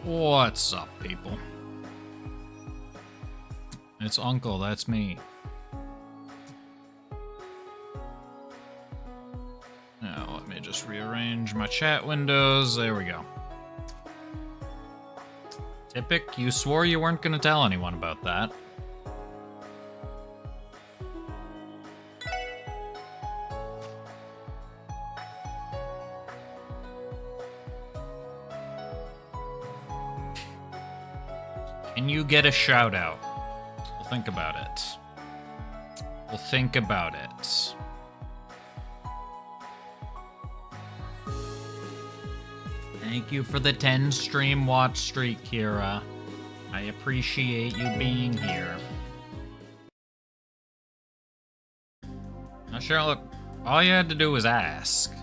What's up, people? It's Uncle, that's me. Now, let me just rearrange my chat windows. There we go. Typic, you swore you weren't gonna tell anyone about that. Can you get a shout out? We'll think about it. We'll think about it. Thank you for the 10 stream watch streak, Kira. I appreciate you being here. Now, Charlotte, all you had to do was ask.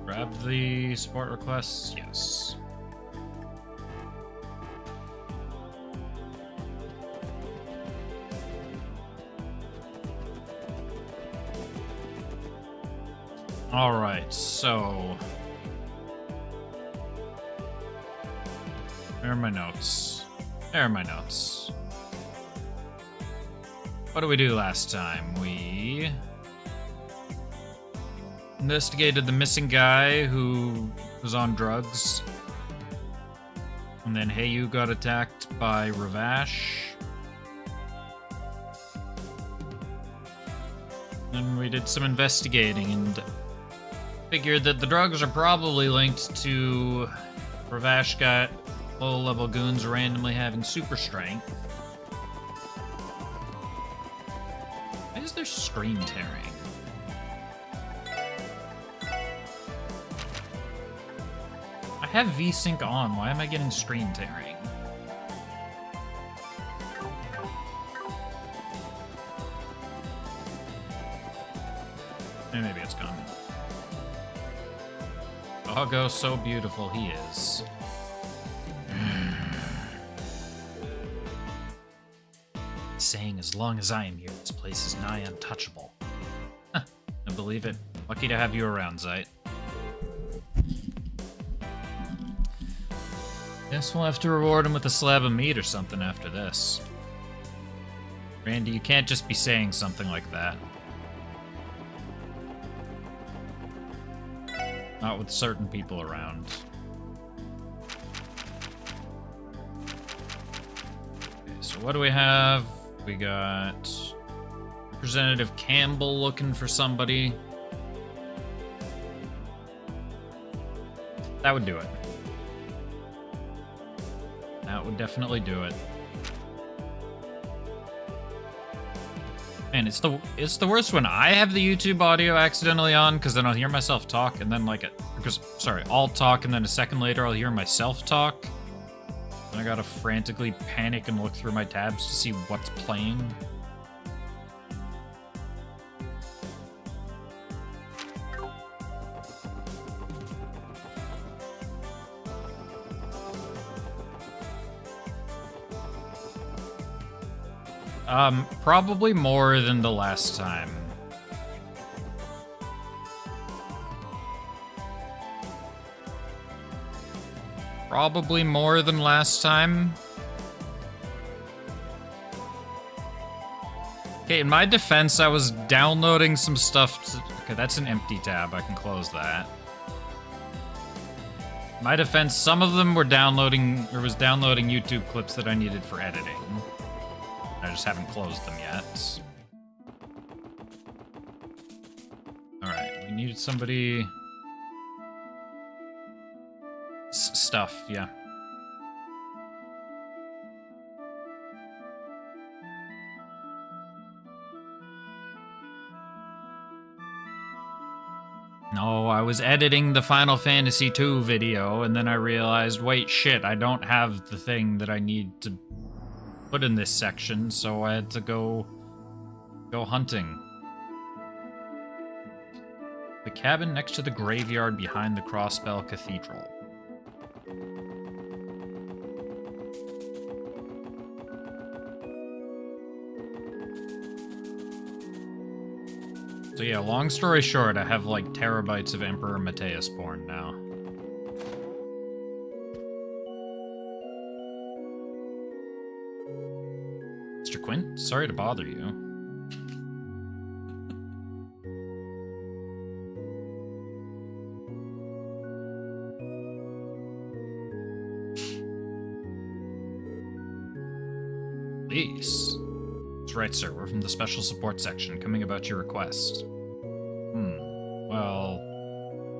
Grab the support requests? Yes. Alright, so... Where are my notes? There are my notes. What did we do last time? We... investigated the missing guy who was on drugs. And then Heyu got attacked by Ravash. Then we did some investigating and figured that the drugs are probably linked to Ravash got low-level goons randomly having super strength. Why is there screen tearing? I have VSync on. Why am I getting screen tearing? Maybe it's gone. Doggo, so beautiful he is. Saying as long as I am here, this place is nigh untouchable. Huh, I believe it. Lucky to have you around, Zeit. Guess we'll have to reward him with a slab of meat or something after this. Randy, you can't just be saying something like that. Not with certain people around. Okay, so what do we have? We got Representative Campbell looking for somebody. That would do it. That would definitely do it. Man, it's the worst when I have the YouTube audio accidentally on, because then I'll hear myself talk, and then I'll talk, and then a second later I'll hear myself talk. And I gotta frantically panic and look through my tabs to see what's playing. Probably more than the last time. Probably more than last time. Okay, in my defense, I was downloading some stuff okay, that's an empty tab. I can close that. In my defense, some of them were downloading YouTube clips that I needed for editing. I just haven't closed them yet. Alright, we needed somebody... stuff, yeah. No, I was editing the Final Fantasy II video, and then I realized, wait, shit, I don't have the thing that I need to put in this section, so I had to go hunting. The cabin next to the graveyard behind the Crossbell Cathedral. So yeah, long story short, I have like terabytes of Emperor Mateus porn now. Mr. Quint, sorry to bother you. Please. That's right, sir. We're from the Special Support Section, coming about your request. Well,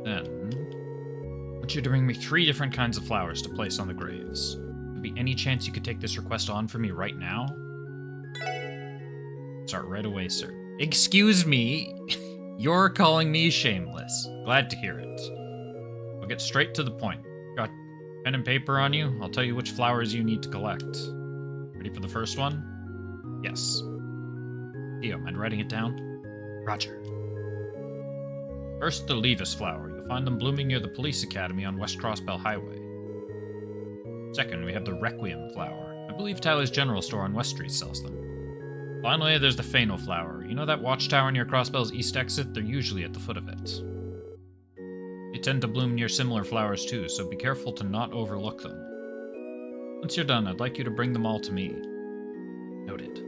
then... I want you to bring me 3 different kinds of flowers to place on the graves. Would there be any chance you could take this request on for me right now? Start right away, sir. Excuse me? You're calling me shameless. Glad to hear it. I'll get straight to the point. Got pen and paper on you? I'll tell you which flowers you need to collect. Ready for the first one? Yes. Theo, mind writing it down? Roger. First, the levis flower. You'll find them blooming near the police academy on West Crossbell Highway. Second, we have the requiem flower. I believe Tyler's General Store on West Street sells them. Finally, there's the Fano flower. You know that watchtower near Crossbell's east exit? They're usually at the foot of it. They tend to bloom near similar flowers too, so be careful to not overlook them. Once you're done, I'd like you to bring them all to me. Noted.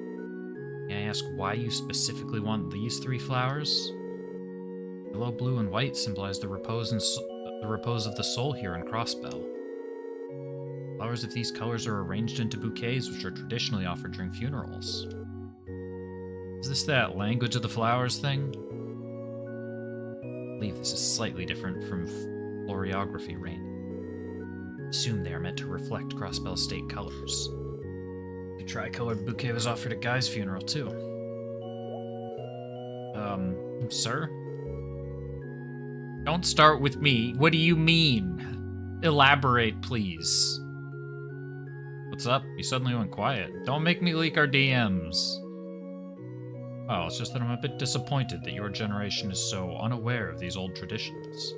May I ask why you specifically want these 3 flowers? Yellow, blue, and white symbolize the repose of the soul here in Crossbell. Flowers of these colors are arranged into bouquets, which are traditionally offered during funerals. Is this that language of the flowers thing? I believe this is slightly different from floriography rain. Assume they are meant to reflect Crossbell state colors. The tricolored bouquet was offered at Guy's funeral, too. Sir? Don't start with me. What do you mean? Elaborate, please. What's up? You suddenly went quiet. Don't make me leak our DMs. Well, it's just that I'm a bit disappointed that your generation is so unaware of these old traditions.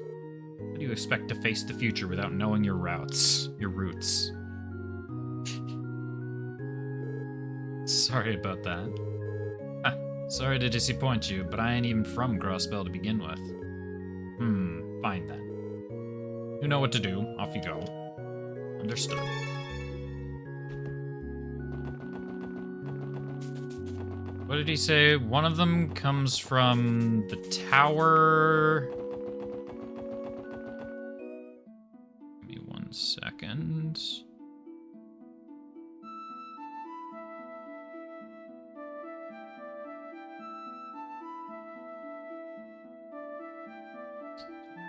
How do you expect to face the future without knowing your roots? Sorry about that. Sorry to disappoint you, but I ain't even from Crossbell to begin with. Fine then. You know what to do. Off you go. Understood. What did he say? One of them comes from the tower. Give me 1 second.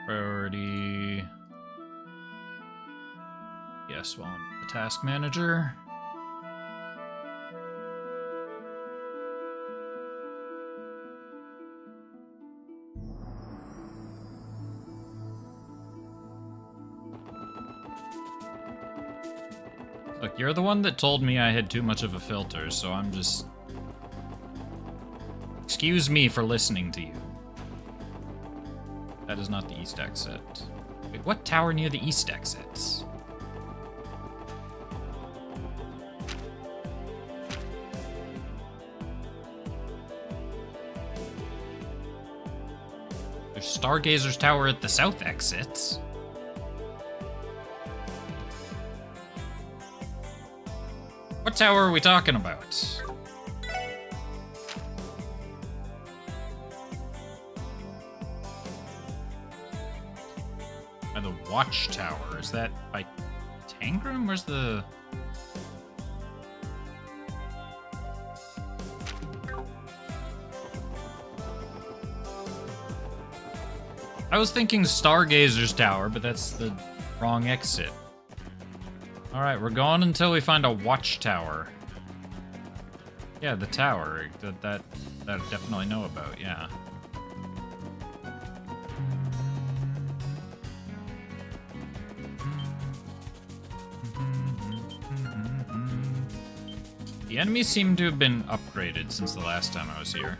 Priority. Yes, well, I'm the task manager. Look, you're the one that told me I had too much of a filter, so I'm just... Excuse me for listening to you. That is not the east exit. Wait, what tower near the east exits? There's Stargazer's Tower at the south exits. What tower are we talking about? The watchtower. Is that by Tangram? Where's the... I was thinking Stargazer's Tower, but that's the wrong exit. Alright, we're going until we find a watchtower. Yeah, the tower. That I definitely know about, yeah. The enemies seem to have been upgraded since the last time I was here.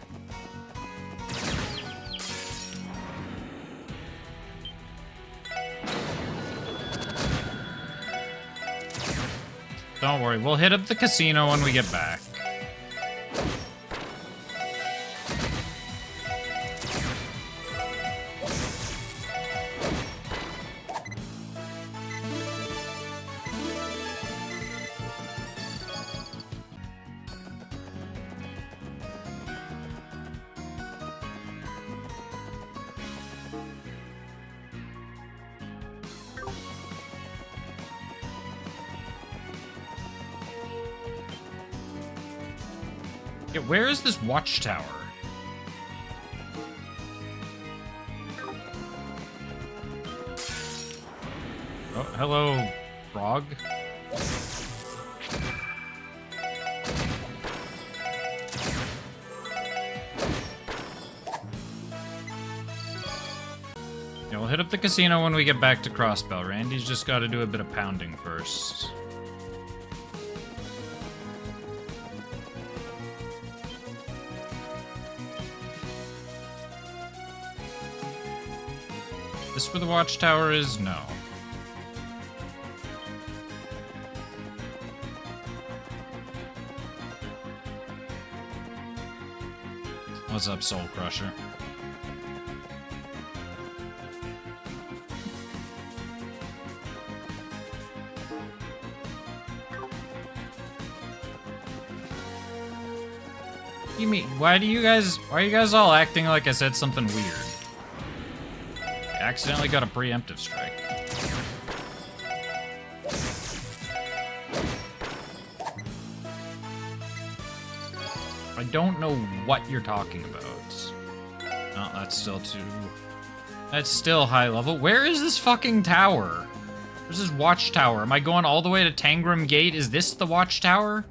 Don't worry, we'll hit up the casino when we get back. Yeah, where is this watchtower? Oh, hello, frog. Yeah, we'll hit up the casino when we get back to Crossbell. Randy's just got to do a bit of pounding first. This where the watchtower is? No. What's up, Soul Crusher? You mean, why are you guys all acting like I said something weird? I accidentally got a preemptive strike. I don't know what you're talking about. Oh, that's still that's still high level. Where is this fucking tower? Where's this watchtower? Am I going all the way to Tangram Gate? Is this the watchtower?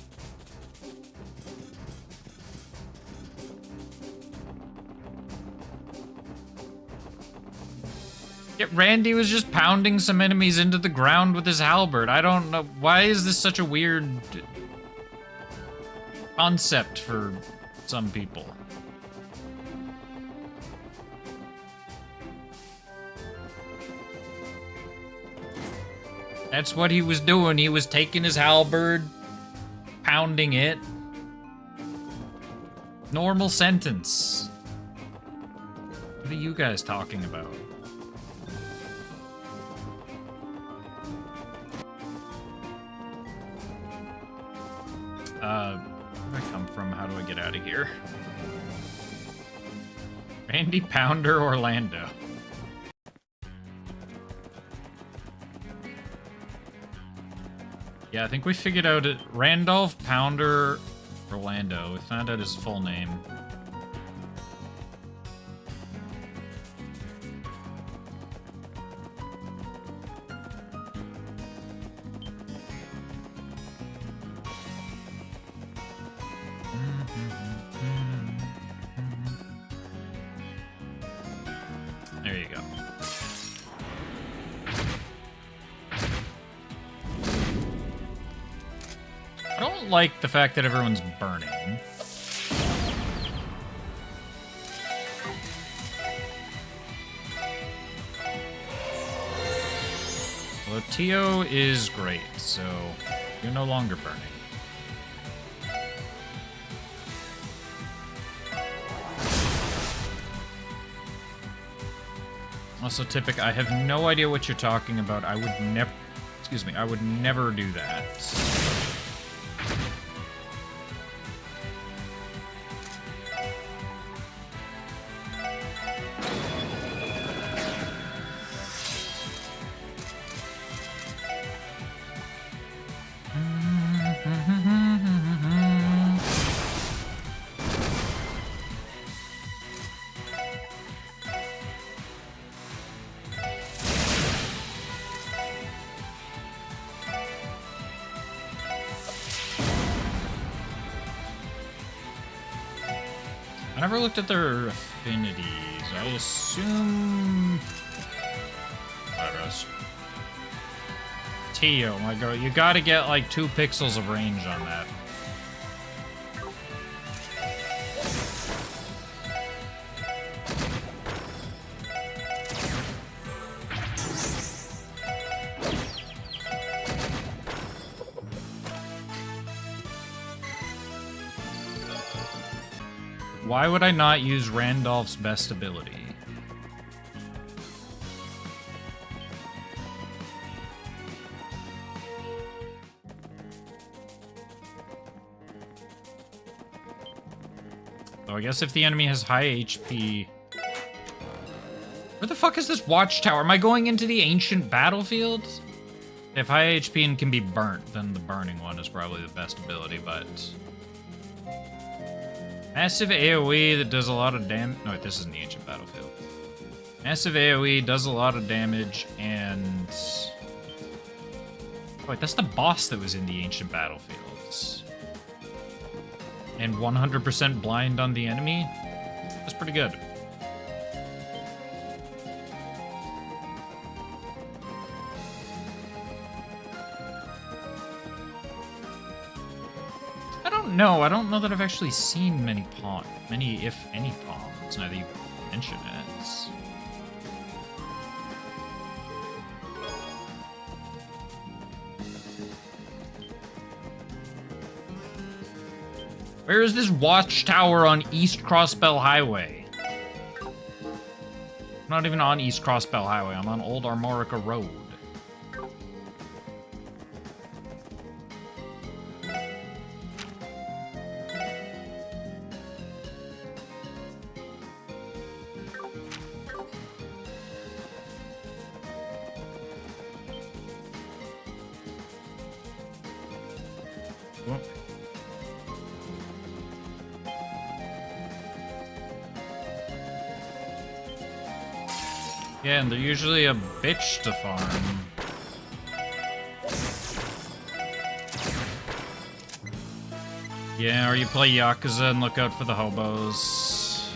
Yeah, Randy was just pounding some enemies into the ground with his halberd. I don't know. Why is this such a weird concept for some people? That's what he was doing. He was taking his halberd, pounding it. Normal sentence. What are you guys talking about? Where do I come from? How do I get out of here? Randy Pounder Orlando. Yeah, I think we figured out it. Randolph Pounder Orlando. We found out his full name. There you go. I don't like the fact that everyone's burning. Well, Tio is great, so you're no longer burning. Also, Typic, I have no idea what you're talking about. I would never... Excuse me, I would never do that. I never looked at their affinities. I assume... Tio, my girl, you gotta get like 2 pixels of range on that. Why would I not use Randolph's best ability? So I guess if the enemy has high HP... Where the fuck is this watchtower? Am I going into the ancient battlefield? If high HP and can be burnt, then the burning one is probably the best ability, but... Massive AoE that does a lot of damage... No, wait, this isn't the ancient battlefield. Massive AoE does a lot of damage, and... Oh, wait, that's the boss that was in the ancient battlefields. And 100% blind on the enemy? That's pretty good. No, I don't know that I've actually seen many, if any, pawns, now that you mention it. Where is this watchtower on East Crossbell Highway? I'm not even on East Crossbell Highway, I'm on Old Armorica Road. Yeah, and they're usually a bitch to farm. Yeah, or you play Yakuza and look out for the hobos.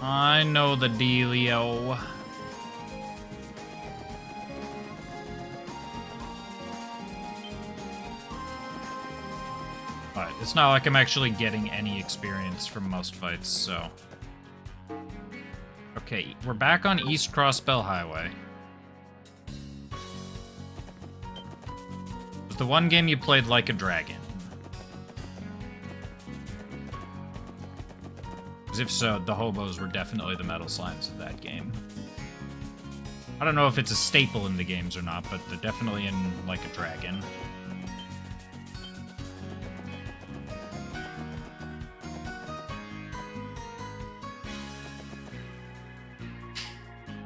I know the dealio. But it's not like I'm actually getting any experience from most fights, so... Okay, we're back on East Crossbell Highway. It was the one game you played like a dragon. Because if so, the hobos were definitely the metal slimes of that game. I don't know if it's a staple in the games or not, but they're definitely in Like a Dragon.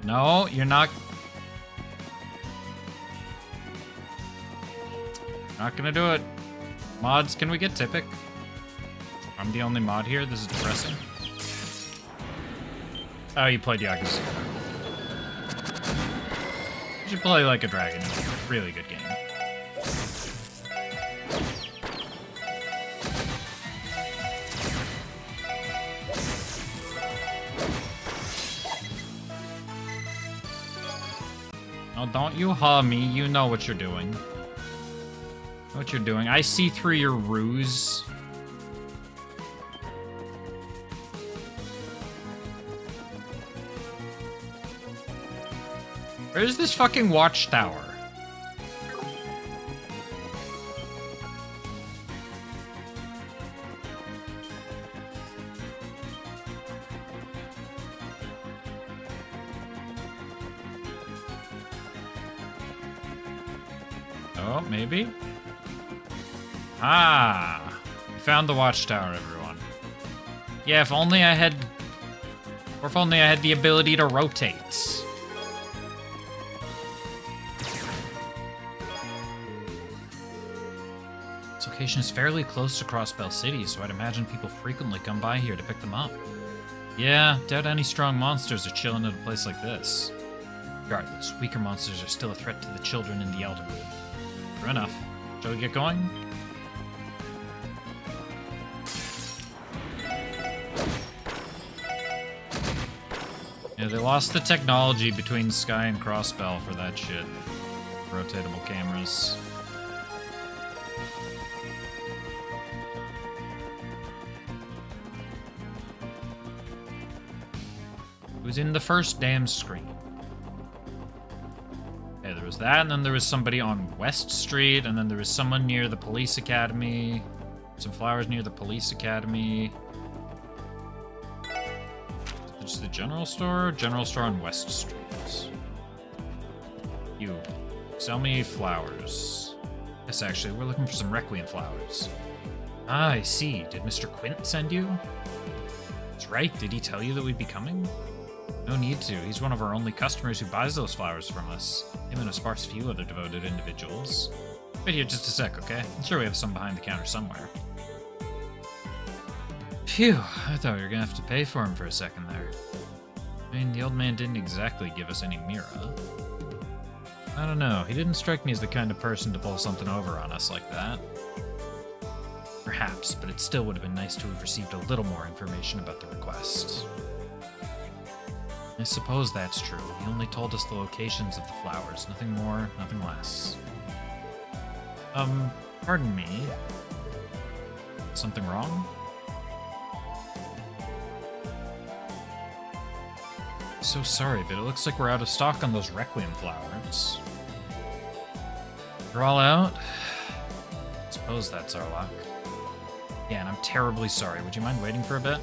No, you're not... Not gonna do it. Mods, can we get Typic? I'm the only mod here, this is depressing. Oh, you played Yakuza. You should play Like a Dragon. Really good game. Oh, don't you ha me. You know what you're doing. What you're doing. I see through your ruse. Where's this fucking watchtower? Oh, maybe? Ah! We found the watchtower, everyone. Yeah, if only I had... Or if only I had the ability to rotate. This location is fairly close to Crossbell City, so I'd imagine people frequently come by here to pick them up. Yeah, doubt any strong monsters are chilling at a place like this. Regardless, weaker monsters are still a threat to the children and the elderly. True enough. Shall we get going? Yeah, they lost the technology between Sky and Crossbell for that shit. Rotatable cameras. It was in the first damn screen. Okay, there was that, and then there was somebody on West Street, and then there was someone near the police academy. Some flowers near the police academy. Just the general store? General store on West Street. You. Sell me flowers. Yes, actually, we're looking for some Requiem flowers. Ah, I see. Did Mr. Quint send you? That's right. Did he tell you that we'd be coming? No need to. He's one of our only customers who buys those flowers from us. Him and a sparse few other devoted individuals. Wait here just a sec, okay? I'm sure we have some behind the counter somewhere. Phew, I thought we were gonna have to pay for him for a second there. I mean, the old man didn't exactly give us any Mira. I don't know, he didn't strike me as the kind of person to pull something over on us like that. Perhaps, but it still would have been nice to have received a little more information about the request. I suppose that's true. He only told us the locations of the flowers. Nothing more, nothing less. Pardon me. Something wrong? So sorry, but it looks like we're out of stock on those Requiem flowers. They're all out? I suppose that's our luck. Yeah, and I'm terribly sorry. Would you mind waiting for a bit?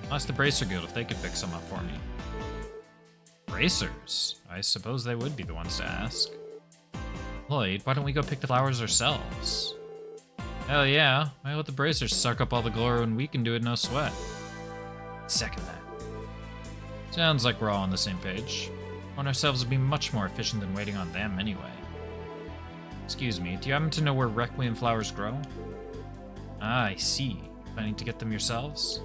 I'll ask the Bracer Guild if they could pick some up for me. Bracers? I suppose they would be the ones to ask. Lloyd, why don't we go pick the flowers ourselves? Hell yeah. Why let the Bracers suck up all the glory when we can do it no sweat? Second that. Sounds like we're all on the same page. On ourselves would be much more efficient than waiting on them anyway. Excuse me, do you happen to know where Requiem flowers grow? Ah, I see. Planning to get them yourselves?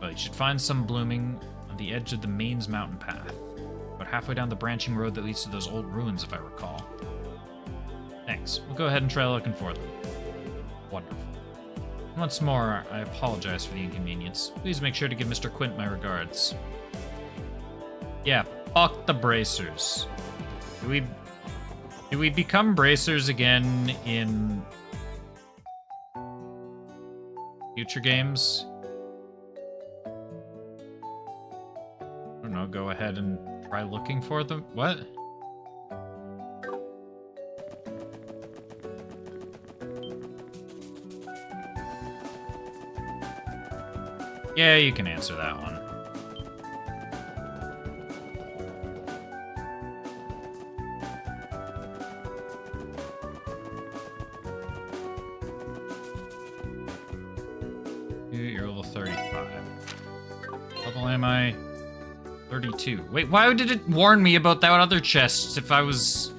Well, you should find some blooming on the edge of the Mains mountain path. About halfway down the branching road that leads to those old ruins, if I recall. Thanks. We'll go ahead and try looking for them. Wonderful. Once more, I apologize for the inconvenience. Please make sure to give Mr. Quint my regards. Yeah, fuck the Bracers. Do we become Bracers again in future games? I don't know, go ahead and try looking for them. What? Yeah, you can answer that one. You're level 35. Level am I? 32. Wait, why did it warn me about that other chest if I was...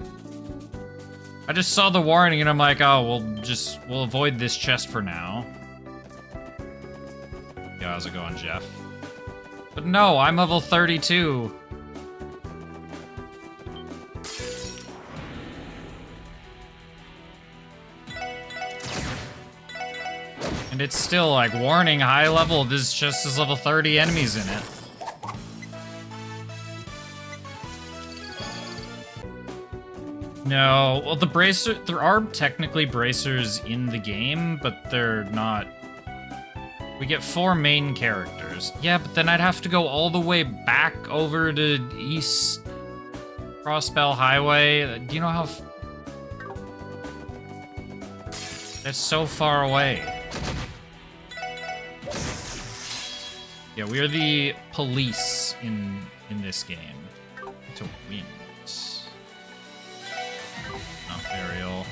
I just saw the warning and I'm like, oh, we'll avoid this chest for now. Yeah, how's it going, Jeff? But no, I'm level 32. And it's still like, warning, high level, this chest is level 30 enemies in it. No, well, there are technically bracers in the game, but they're not. We get 4 main characters. Yeah, but then I'd have to go all the way back over to East Crossbell Highway. Do you know how... That's so far away. Yeah, we are the police in this game. To win. Not burial.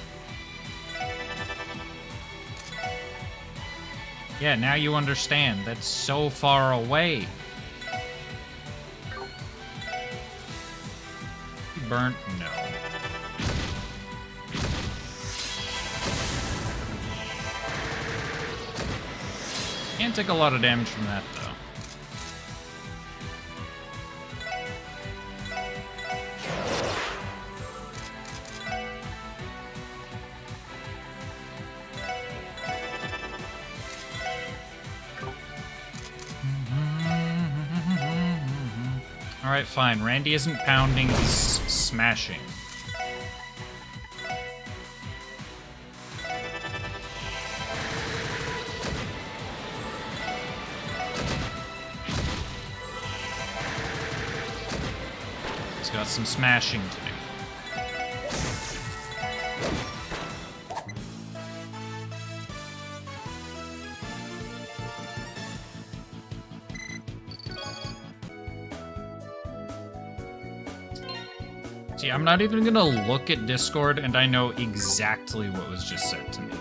Yeah, now you understand. That's so far away. Burnt? No. Can't take a lot of damage from that, though. Alright, fine. Randy isn't pounding, he's smashing. He's got some smashing to do. See, I'm not even gonna look at Discord, and I know exactly what was just said to me.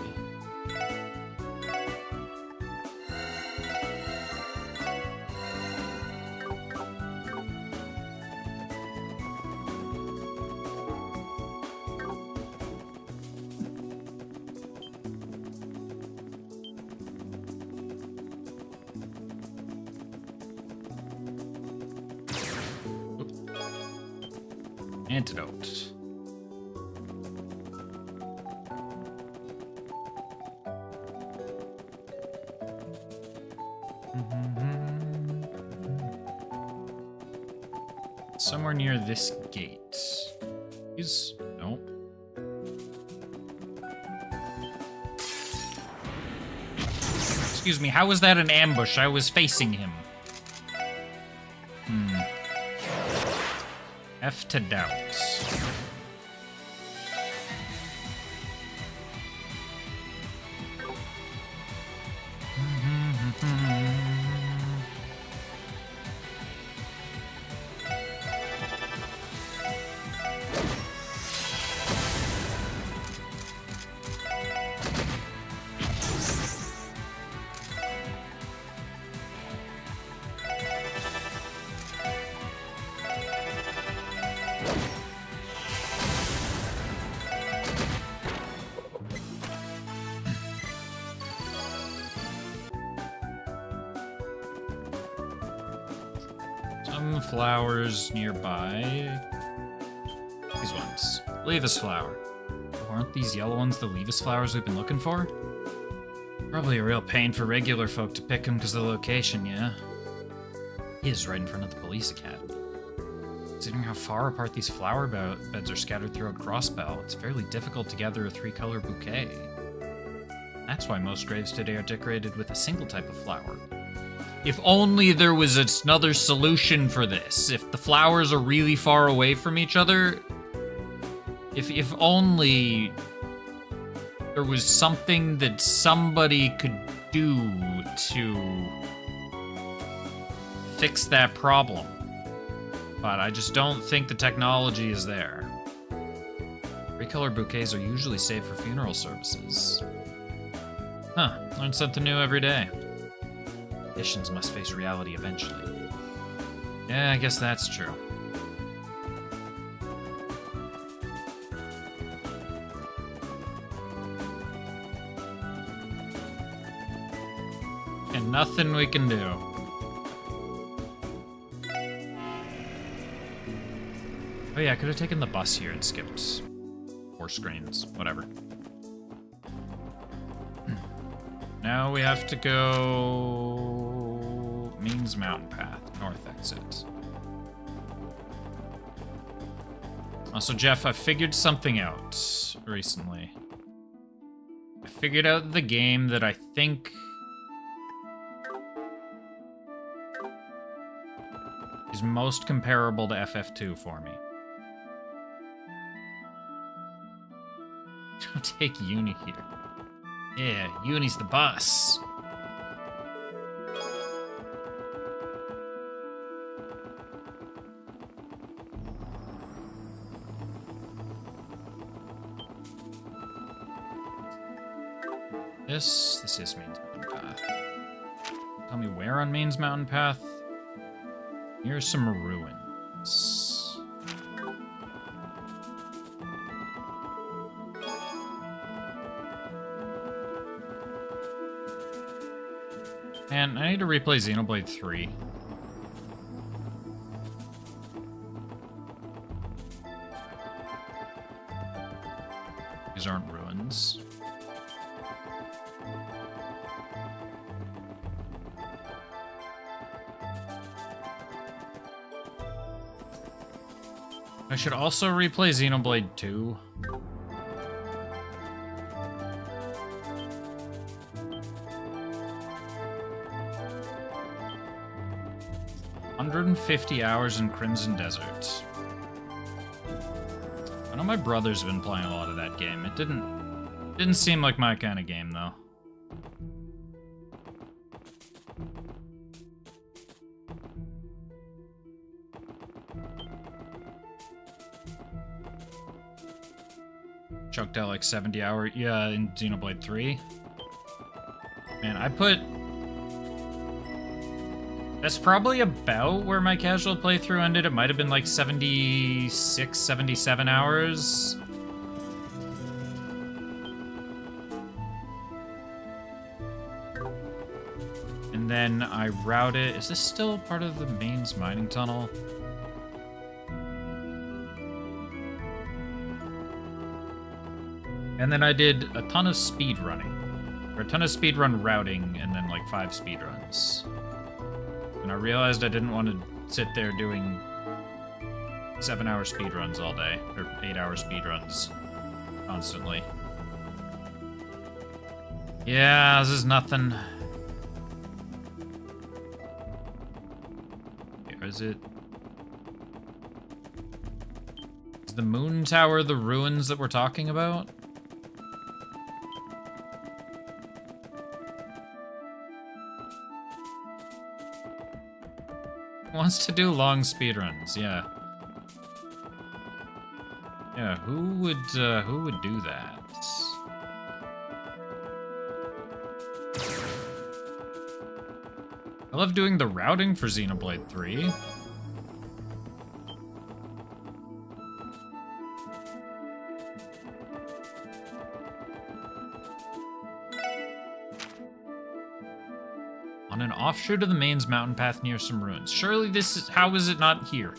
Antidote. Somewhere near this gate. He's... Nope. Excuse me, how was that an ambush? I was facing him. F to doubt. Some flowers nearby. These ones. Levis flower. Oh, aren't these yellow ones the Levis flowers we've been looking for? Probably a real pain for regular folk to pick them because of the location, yeah? He is right in front of the police academy. Considering how far apart these flower beds are scattered throughout Crossbell, it's fairly difficult to gather a 3-color bouquet. That's why most graves today are decorated with a single type of flower. If only there was another solution for this. If the flowers are really far away from each other, if only there was something that somebody could do to fix that problem. But I just don't think the technology is there. 3-color bouquets are usually saved for funeral services. Huh, learn something new every day. Traditions must face reality eventually. Yeah, I guess that's true. And nothing we can do. Oh yeah, I could have taken the bus here and skipped 4 screens. Whatever. Now we have to go... Means Mountain Path, north exit. Also, Jeff, I figured something out recently. I figured out the game that I think is most comparable to FF2 for me. Don't take Uni here. Yeah, Uni's the bus. This is Main's Mountain Path. Tell me where on Main's Mountain Path? Here's some ruins. And I need to replay Xenoblade 3. These aren't ruins. I should also replay Xenoblade 2. $150 hours in Crimson Desert. I know my brother's been playing a lot of that game. It didn't seem like my kind of game, though. Choked out like 70 hours, yeah, in Xenoblade 3. Man, I put... That's probably about where my casual playthrough ended. It might have been like 76, 77 hours. And then I routed... Is this still part of the mains mining tunnel? And then I did a ton of speed running. Or a ton of speedrun routing, and then like 5 speedruns. And I realized I didn't want to sit there doing 7-hour speedruns all day, or 8-hour speedruns constantly. Yeah, this is nothing. Or is it? Is the moon tower the ruins that we're talking about? Wants to do long speedruns, yeah. Yeah, who would do that? I love doing the routing for Xenoblade 3. On an offshoot of the mains mountain path near some ruins. Surely this is... How is it not here?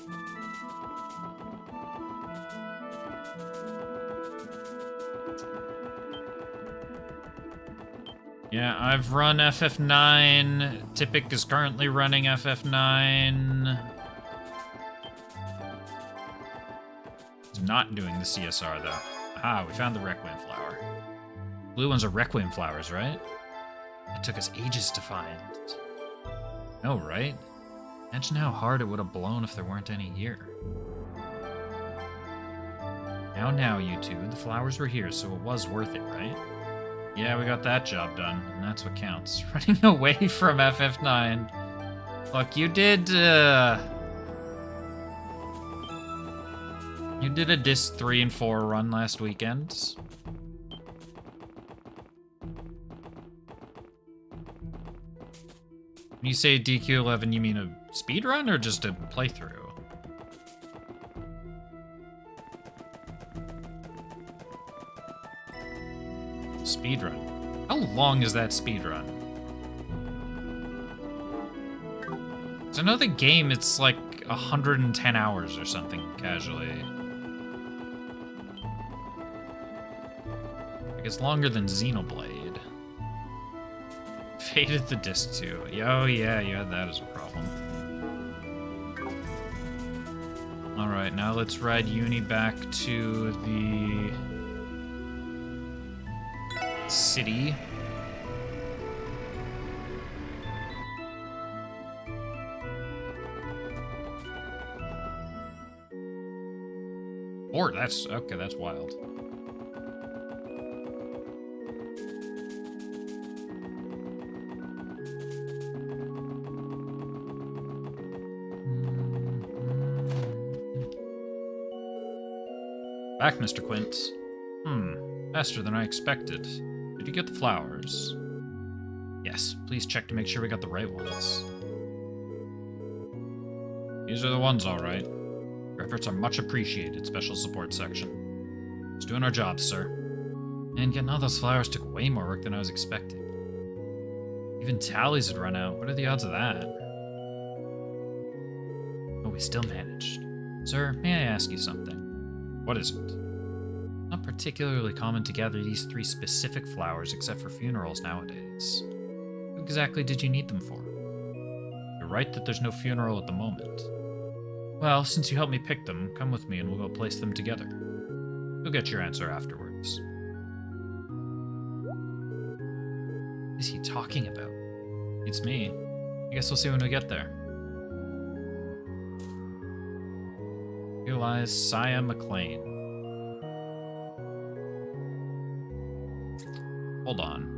Yeah, I've run FF9. Typic is currently running FF9. He's not doing the CSR, though. Ah, we found the Requiem flower. Blue ones are Requiem flowers, right? It took us ages to find. No, right? Imagine how hard it would have blown if there weren't any here. Now, you two. The flowers were here, so it was worth it, right? Yeah, we got that job done, and that's what counts. Running away from FF9. Look, you did a Disc 3 and 4 run last weekend. When you say DQ11, you mean a speedrun or just a playthrough? Speedrun. How long is that speedrun? So I know the game, it's like 110 hours or something, casually. Like it's longer than Xenoblade. Faded the disc too. Oh yeah, you had that as a problem. Alright, now let's ride Uni back to the city. Or that's okay, that's wild. Back, Mr. Quint. Faster than I expected. Did you get the flowers? Yes, please check to make sure we got the right ones. These are the ones, all right. Your efforts are much appreciated, Special Support Section. Just doing our jobs, sir. And getting all those flowers took way more work than I was expecting. Even tallies had run out. What are the odds of that? But we still managed. Sir, may I ask you something? What is it? Not particularly common to gather these 3 specific flowers except for funerals nowadays. What exactly did you need them for? You're right that there's no funeral at the moment. Well, since you helped me pick them, come with me and we'll go place them together. You'll get your answer afterwards. What is he talking about? It's me. I guess we'll see when we get there. Here lies Saya McLean. Hold on.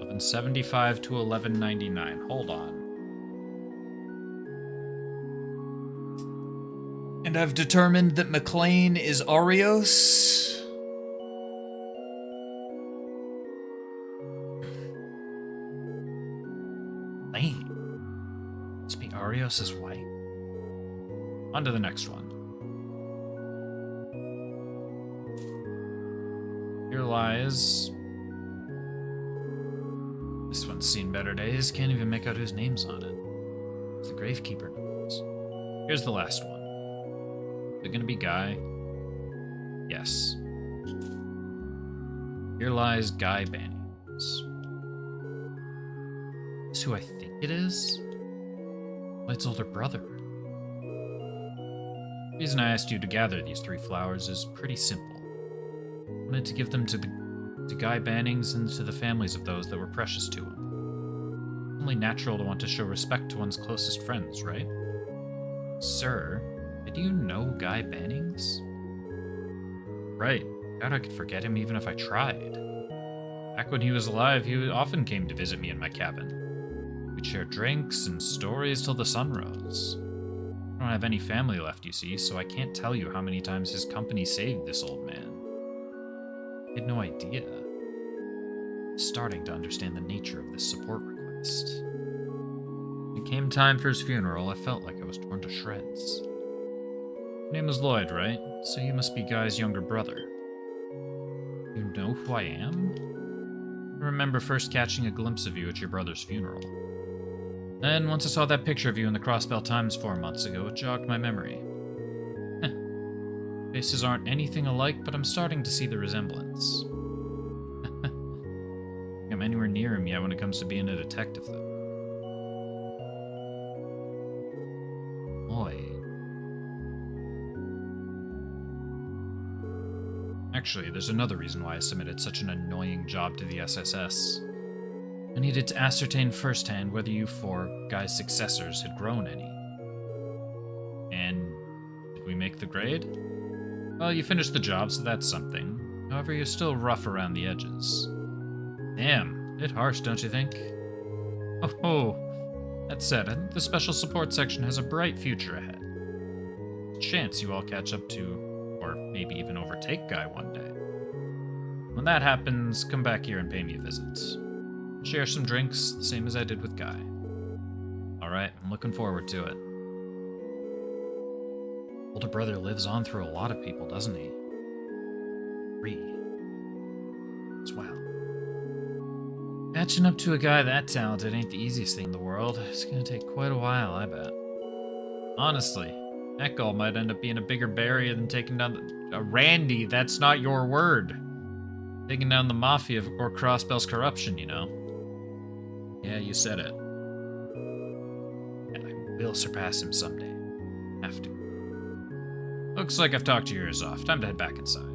$11.75 to $11.99. Hold on. And I've determined that McLean is Arios. Lane. Must be Arios' wife. On to the next one. Here lies... This one's seen better days. Can't even make out whose name's on it. It's the gravekeeper knows. Here's the last one. Is it gonna be Guy? Yes. Here lies Guy Bannings. Is who I think it is? Light's older brother. The reason I asked you to gather these 3 flowers is pretty simple. I wanted to give them to Guy Bannings and to the families of those that were precious to him. It's only natural to want to show respect to one's closest friends, right? Sir, did you know Guy Bannings? Right. Doubt I could forget him even if I tried. Back when he was alive, he often came to visit me in my cabin. We'd share drinks and stories till the sun rose. I don't have any family left, you see, so I can't tell you how many times his company saved this old man. I had no idea. I'm starting to understand the nature of this support request. When it came time for his funeral, I felt like I was torn to shreds. Your name was Lloyd, right? So you must be Guy's younger brother. You know who I am? I remember first catching a glimpse of you at your brother's funeral. Then, once I saw that picture of you in the Crossbell Times 4 months ago, it jogged my memory. Faces aren't anything alike, but I'm starting to see the resemblance. I'm anywhere near him yet when it comes to being a detective, though. Lloyd. Actually, there's another reason why I submitted such an annoying job to the SSS. I needed to ascertain firsthand whether you 4 Guy's successors had grown any. And did we make the grade? Well, you finished the job, so that's something. However, you're still rough around the edges. Damn, bit harsh, don't you think? Oh, that said, I think the special support section has a bright future ahead. Chance you all catch up to, or maybe even overtake Guy one day. When that happens, come back here and pay me a visit. Share some drinks, the same as I did with Guy. Alright, I'm looking forward to it. Older brother lives on through a lot of people, doesn't he? 3. As well. Catching up to a guy that talented ain't the easiest thing in the world. It's gonna take quite a while, I bet. Honestly, that goal might end up being a bigger barrier than taking down the... Randy, that's not your word. Taking down the Mafia or Crossbell's corruption, you know. Yeah, you said it. And I will surpass him someday. Have to. Looks like I've talked your ears off. Time to head back inside.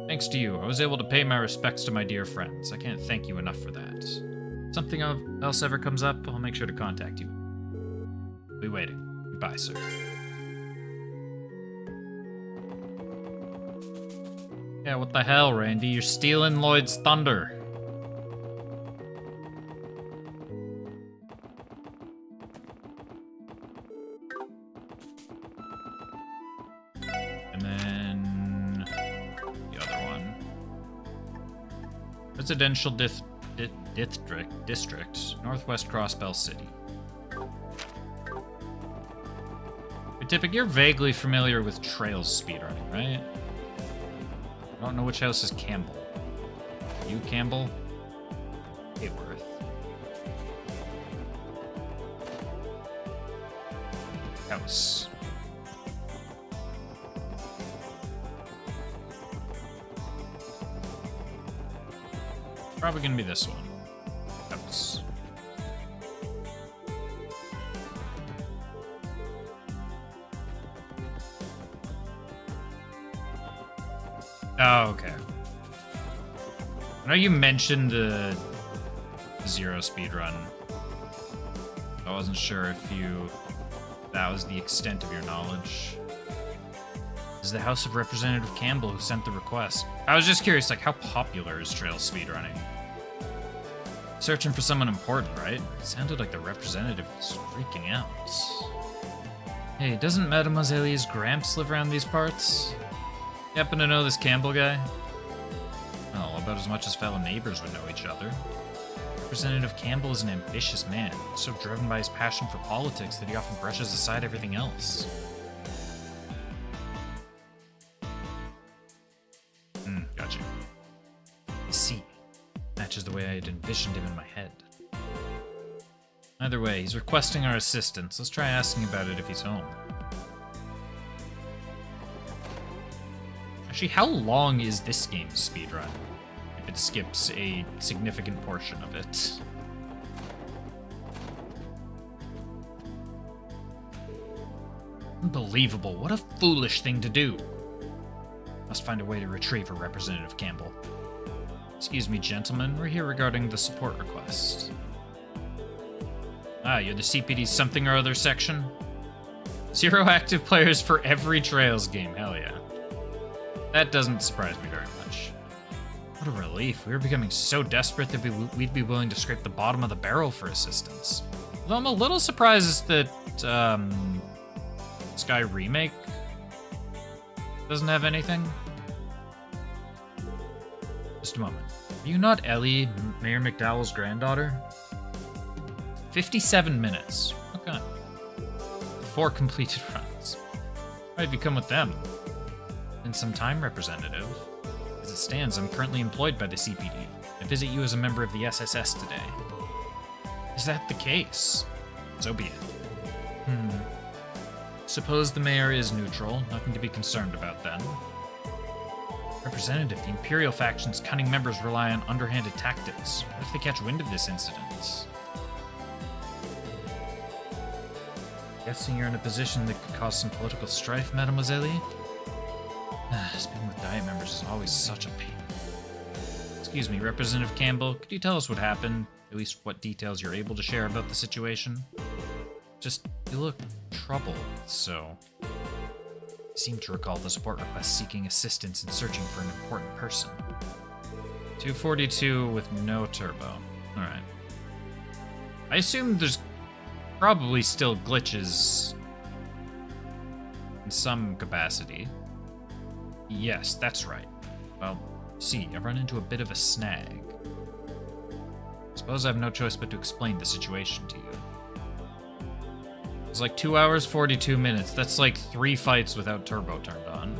Thanks to you, I was able to pay my respects to my dear friends. I can't thank you enough for that. If something else ever comes up, I'll make sure to contact you. I'll be waiting. Goodbye, sir. Yeah, what the hell, Randy? You're stealing Lloyd's thunder. And then the other one. Residential district, Northwest Crossbell City. Tippik, you're vaguely familiar with Trails speedrunning, right? I don't know which house is Campbell. You Campbell? Hayworth. House. Probably gonna be this one. House. Oh, okay. I know you mentioned the Zero speedrun. I wasn't sure if that was the extent of your knowledge. This is the House of Representative Campbell who sent the request. I was just curious, like, how popular is Trail speedrunning? Searching for someone important, right? It sounded like the representative was freaking out. Hey, doesn't Mademoiselle's Gramps live around these parts? You happen to know this Campbell guy? Well, about as much as fellow neighbors would know each other. Representative Campbell is an ambitious man, so driven by his passion for politics that he often brushes aside everything else. Gotcha. I see. Matches the way I had envisioned him in my head. Either way, he's requesting our assistance. Let's try asking about it if he's home. Actually, how long is this game's speedrun? If it skips a significant portion of it. Unbelievable. What a foolish thing to do. Must find a way to retrieve her, Representative Campbell. Excuse me, gentlemen. We're here regarding the support request. Ah, you're the CPD's something or other section? 0 active players for every Trails game. Hell yeah. That doesn't surprise me very much. What a relief. We were becoming so desperate that we'd be willing to scrape the bottom of the barrel for assistance. Although I'm a little surprised that, Sky Remake doesn't have anything. Just a moment. Are you not Ellie, Mayor McDowell's granddaughter? 57 minutes. Okay. 4 completed runs. Why have you come with them? In some time, Representative. As it stands, I'm currently employed by the CPD. I visit you as a member of the SSS today. Is that the case? So be it. Suppose the mayor is neutral. Nothing to be concerned about then. Representative, the Imperial faction's cunning members rely on underhanded tactics. What if they catch wind of this incident? Guessing you're in a position that could cause some political strife, Mademoiselle? Speaking with Diet members is always such a pain. Excuse me, Representative Campbell, could you tell us what happened? At least what details you're able to share about the situation? Just, you look troubled, so... I seem to recall the support request seeking assistance in searching for an important person. 242 with no turbo. Alright. I assume there's probably still glitches in some capacity. Yes, that's right. Well, see, I've run into a bit of a snag. Suppose I have no choice but to explain the situation to you. It's like 2 hours, 42 minutes. That's like 3 fights without turbo turned on.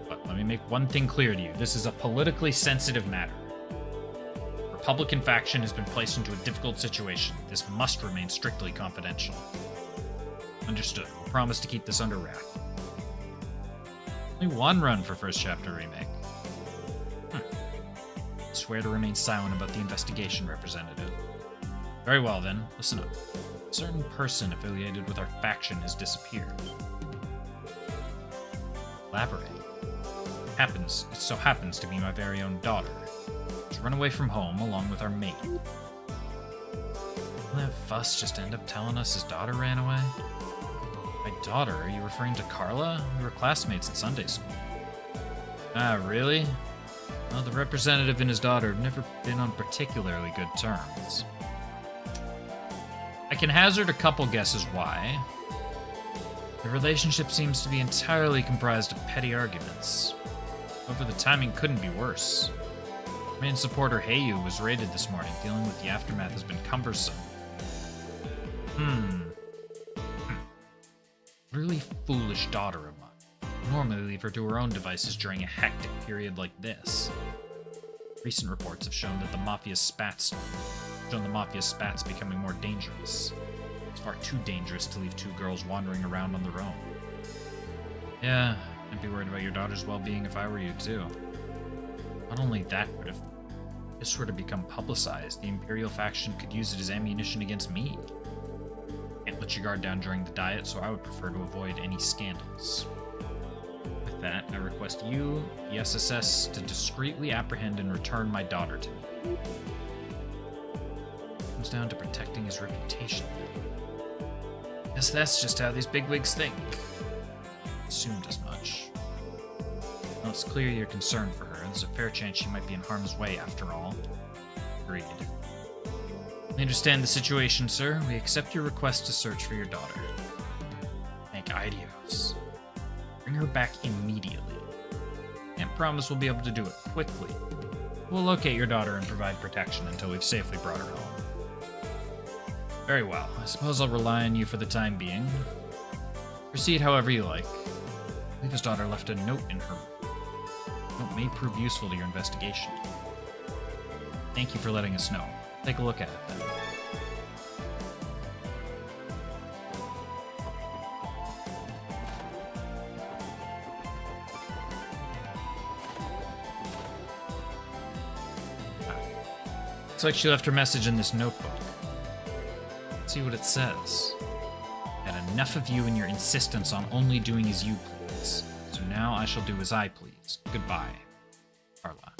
But let me make one thing clear to you. This is a politically sensitive matter. The Republican faction has been placed into a difficult situation. This must remain strictly confidential. Understood. We'll promise to keep this under wrap. Only 1 run for First Chapter Remake. I swear to remain silent about the investigation, Representative. Very well then, listen up. A certain person affiliated with our faction has disappeared. Elaborate. It so happens to be my very own daughter. She's run away from home along with our mate. Will that fuss just end up telling us his daughter ran away? My daughter? Are you referring to Carla? We were classmates at Sunday school. Ah, really? Well, the representative and his daughter have never been on particularly good terms. I can hazard a couple guesses why. The relationship seems to be entirely comprised of petty arguments. However, the timing couldn't be worse. Main supporter Heyu was raided this morning. Dealing with the aftermath has been cumbersome. Really foolish daughter of mine. I normally leave her to her own devices during a hectic period like this. Recent reports have shown that the Mafia's spats becoming more dangerous. It's far too dangerous to leave 2 girls wandering around on their own. Yeah, I'd be worried about your daughter's well-being if I were you too. Not only that, but if this were to become publicized, the Imperial faction could use it as ammunition against me. Can't let your guard down during the diet, so I would prefer to avoid any scandals. With that, I request you, the SSS, to discreetly apprehend and return my daughter to me. It comes down to protecting his reputation. Guess that's just how these bigwigs think. Assumed as much. Well, it's clear you're concerned for her. There's a fair chance she might be in harm's way after all. Agreed. I understand the situation, sir. We accept your request to search for your daughter. Thank Idios. Bring her back immediately. Can't promise we'll be able to do it quickly. We'll locate your daughter and provide protection until we've safely brought her home. Very well. I suppose I'll rely on you for the time being. Proceed however you like. I believe his daughter left a note in her room. The note may prove useful to your investigation. Thank you for letting us know. Take a look at it then. Looks like she left her message in this notebook. Let's see what it says. Had enough of you and your insistence on only doing as you please. So now I shall do as I please. Goodbye, Carla.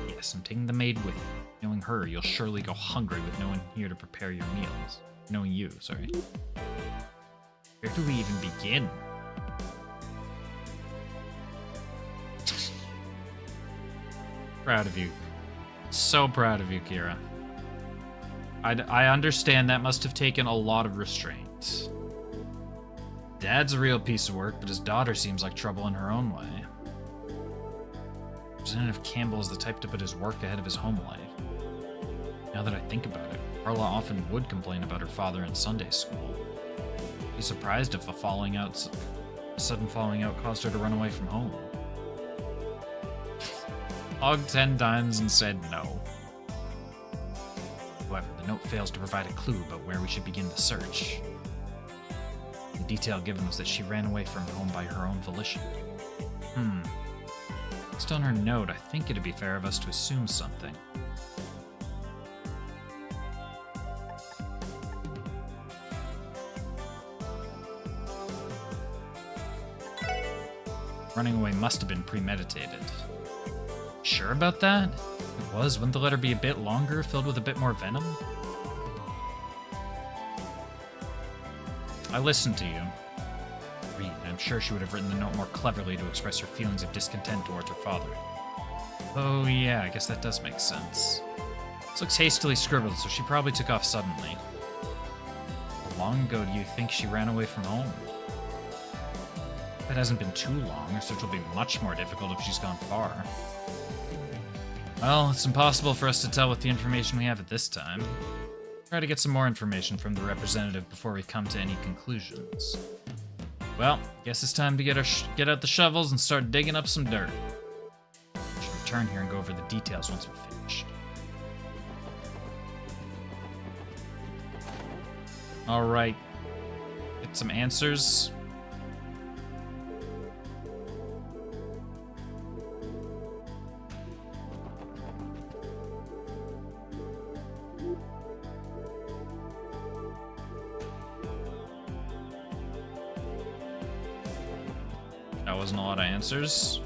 Yes, I'm taking the maid with me. Knowing her, you'll surely go hungry with no one here to prepare your meals. Knowing you, sorry. Where do we even begin? Proud of you. So proud of you, Kira. I understand that must have taken a lot of restraint. Dad's a real piece of work, but his daughter seems like trouble in her own way. Representative Campbell is the type to put his work ahead of his home life. Now that I think about it, Carla often would complain about her father in Sunday school. I'd be surprised if a sudden falling out caused her to run away from home. Logged 10 times and said no. However, the note fails to provide a clue about where we should begin the search. The detail given was that she ran away from home by her own volition. Based on her note, I think it'd be fair of us to assume something. Running away must have been premeditated. Sure about that? It was. Wouldn't the letter be a bit longer, filled with a bit more venom? I listened to you. Read. I'm sure she would have written the note more cleverly to express her feelings of discontent towards her father. Oh yeah, I guess that does make sense. This looks hastily scribbled, so she probably took off suddenly. How long ago do you think she ran away from home? It hasn't been too long, her search will be much more difficult if she's gone far. Well, it's impossible for us to tell with the information we have at this time. Try to get some more information from the representative before we come to any conclusions. Well, guess it's time to get out the shovels and start digging up some dirt. We should return here and go over the details once we're finished. Alright. Get some answers. That wasn't a lot of answers.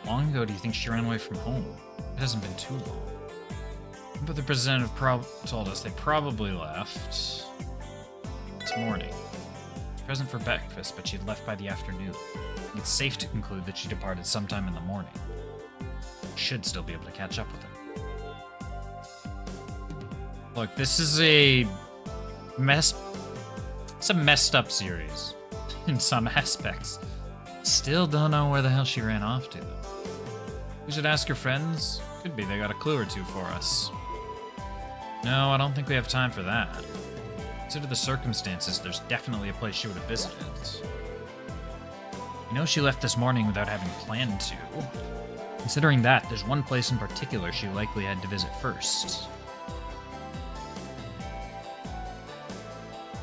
How long ago do you think she ran away from home? It hasn't been too long. But the representative told us they probably left this morning. She was present for breakfast, but she had left by the afternoon. It's safe to conclude that she departed sometime in the morning. Should still be able to catch up with her. Look, this is a it's a messed up series in some aspects. Still don't know where the hell she ran off to, though. We should ask her friends. Could be they got a clue or two for us. No, I don't think we have time for that. Consider the circumstances, there's definitely a place she would have visited. You know she left this morning without having planned to. Considering that, there's one place in particular she likely had to visit first.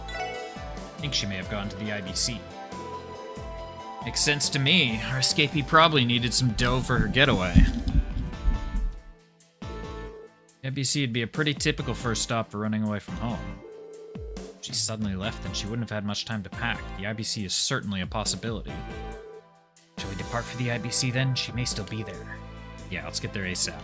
I think she may have gone to the IBC. Makes sense to me. Our escapee probably needed some dough for her getaway. The IBC would be a pretty typical first stop for running away from home. If she suddenly left, then she wouldn't have had much time to pack. The IBC is certainly a possibility. Shall we depart for the IBC then? She may still be there. Yeah, let's get there ASAP.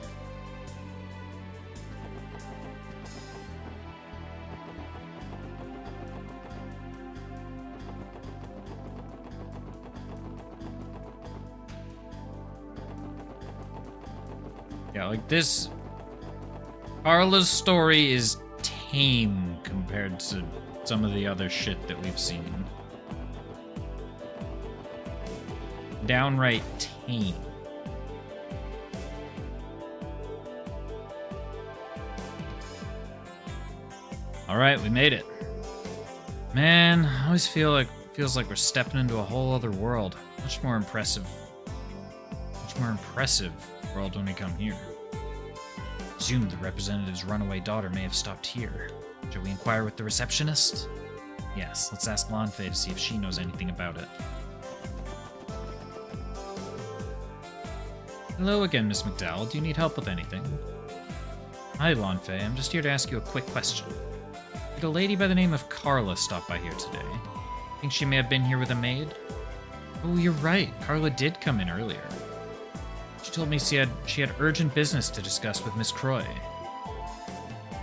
Yeah, like this... Carla's story is tame compared to some of the other shit that we've seen. Downright tame. Alright, we made it. Man, I always feels like we're stepping into a whole other world. Much more impressive world when we come here. Presumed the representative's runaway daughter may have stopped here. Shall we inquire with the receptionist? Yes, let's ask Lanfei to see if she knows anything about it. Hello again, Miss McDowell. Do you need help with anything? Hi, Lanfei. I'm just here to ask you a quick question. Did a lady by the name of Carla stop by here today? Think she may have been here with a maid? Oh, you're right. Carla did come in earlier. She told me she had urgent business to discuss with Miss Croy.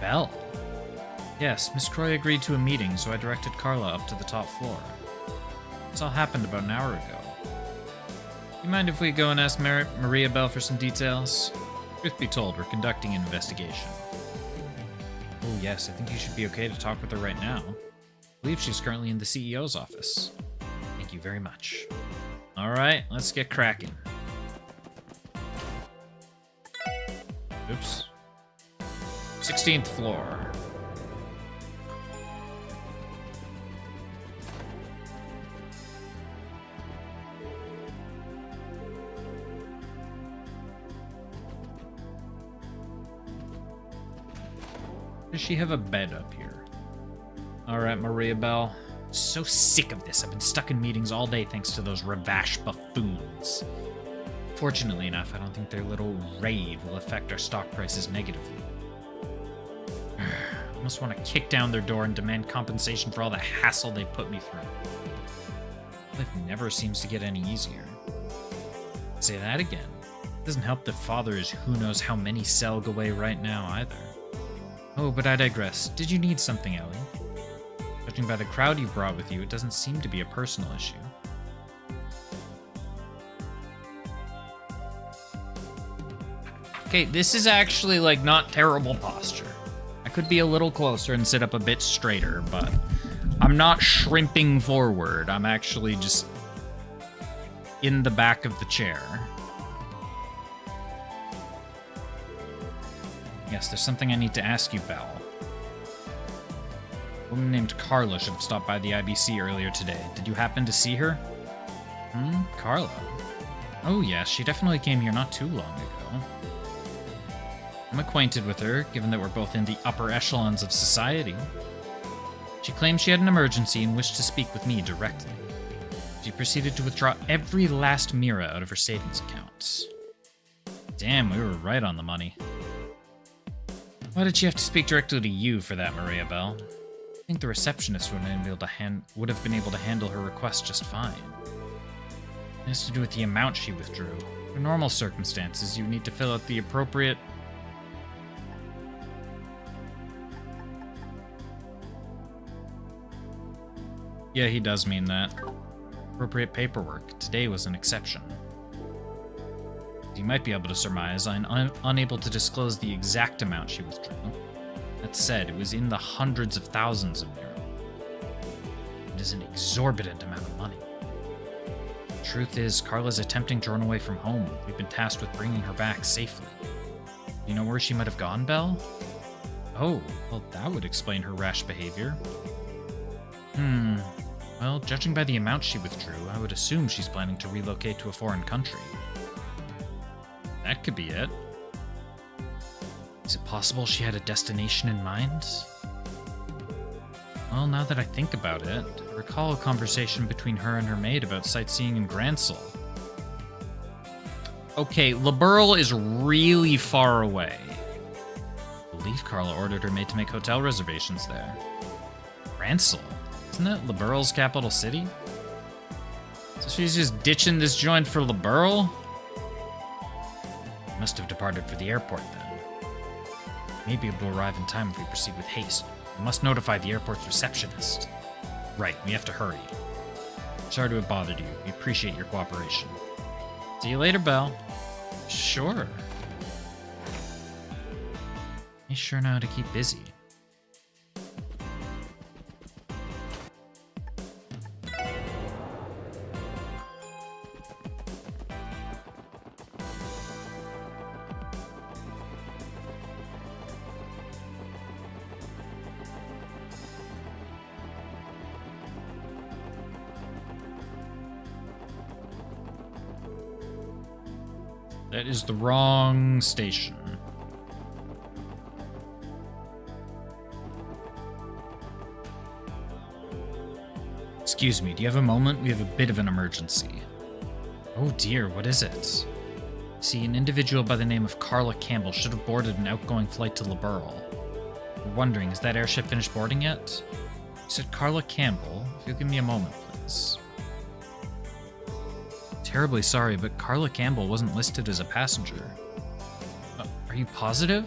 Belle? Yes, Miss Croy agreed to a meeting, so I directed Carla up to the top floor. This all happened about an hour ago. You mind if we go and ask Maria Belle for some details? Truth be told, we're conducting an investigation. Oh yes, I think you should be okay to talk with her right now. I believe she's currently in the CEO's office. Thank you very much. Alright, let's get cracking. Oops. 16th floor. Does she have a bed up here? Alright, Maria Belle. So sick of this. I've been stuck in meetings all day thanks to those Ravash buffoons. Fortunately enough, I don't think their little raid will affect our stock prices negatively. I almost want to kick down their door and demand compensation for all the hassle they put me through. Life never seems to get any easier. Say that again. It doesn't help that Father is who knows how many Selg away right now either. Oh, but I digress. Did you need something, Ellie? Judging by the crowd you brought with you, it doesn't seem to be a personal issue. Okay, this is actually, like, not terrible posture. I could be a little closer and sit up a bit straighter, but I'm not shrimping forward. I'm actually just in the back of the chair. Yes, there's something I need to ask you, Belle. A woman named Carla should have stopped by the IBC earlier today. Did you happen to see her? Carla? Oh yes, she definitely came here not too long ago. I'm acquainted with her, given that we're both in the upper echelons of society. She claimed she had an emergency and wished to speak with me directly. She proceeded to withdraw every last mira out of her savings accounts. Damn, we were right on the money. Why did she have to speak directly to you for that, Maria Belle? I think the receptionist would have been able to handle her request just fine. It has to do with the amount she withdrew. In normal circumstances, you need to fill out the appropriate... Yeah, he does mean that. Appropriate paperwork. Today was an exception. You might be able to surmise I'm unable to disclose the exact amount she withdrew. That said, it was in the hundreds of thousands of mira. It is an exorbitant amount of money. The truth is, Carla's attempting to run away from home. We've been tasked with bringing her back safely. Do you know where she might have gone, Belle? Oh, well, that would explain her rash behavior. Well, judging by the amount she withdrew, I would assume she's planning to relocate to a foreign country. That could be it. Is it possible she had a destination in mind? Well, now that I think about it, I recall a conversation between her and her maid about sightseeing in Gransel. Okay, Liberl is really far away. I believe Carla ordered her maid to make hotel reservations there. Gransel? Isn't that Liberl's capital city? So she's just ditching this joint for Liberl? Must have departed for the airport then. May be able to arrive in time if we proceed with haste. We must notify the airport's receptionist. Right, we have to hurry. Sorry to have bothered you. We appreciate your cooperation. See you later, Belle. Sure. You sure know how to keep busy. That is the wrong station. Excuse me, do you have a moment? We have a bit of an emergency. Oh dear, what is it? See, an individual by the name of Carla Campbell should have boarded an outgoing flight to Liberl. We're wondering, is that airship finished boarding yet? You said Carla Campbell. If you'll give me a moment, please. Terribly sorry, but Carla Campbell wasn't listed as a passenger. Are you positive?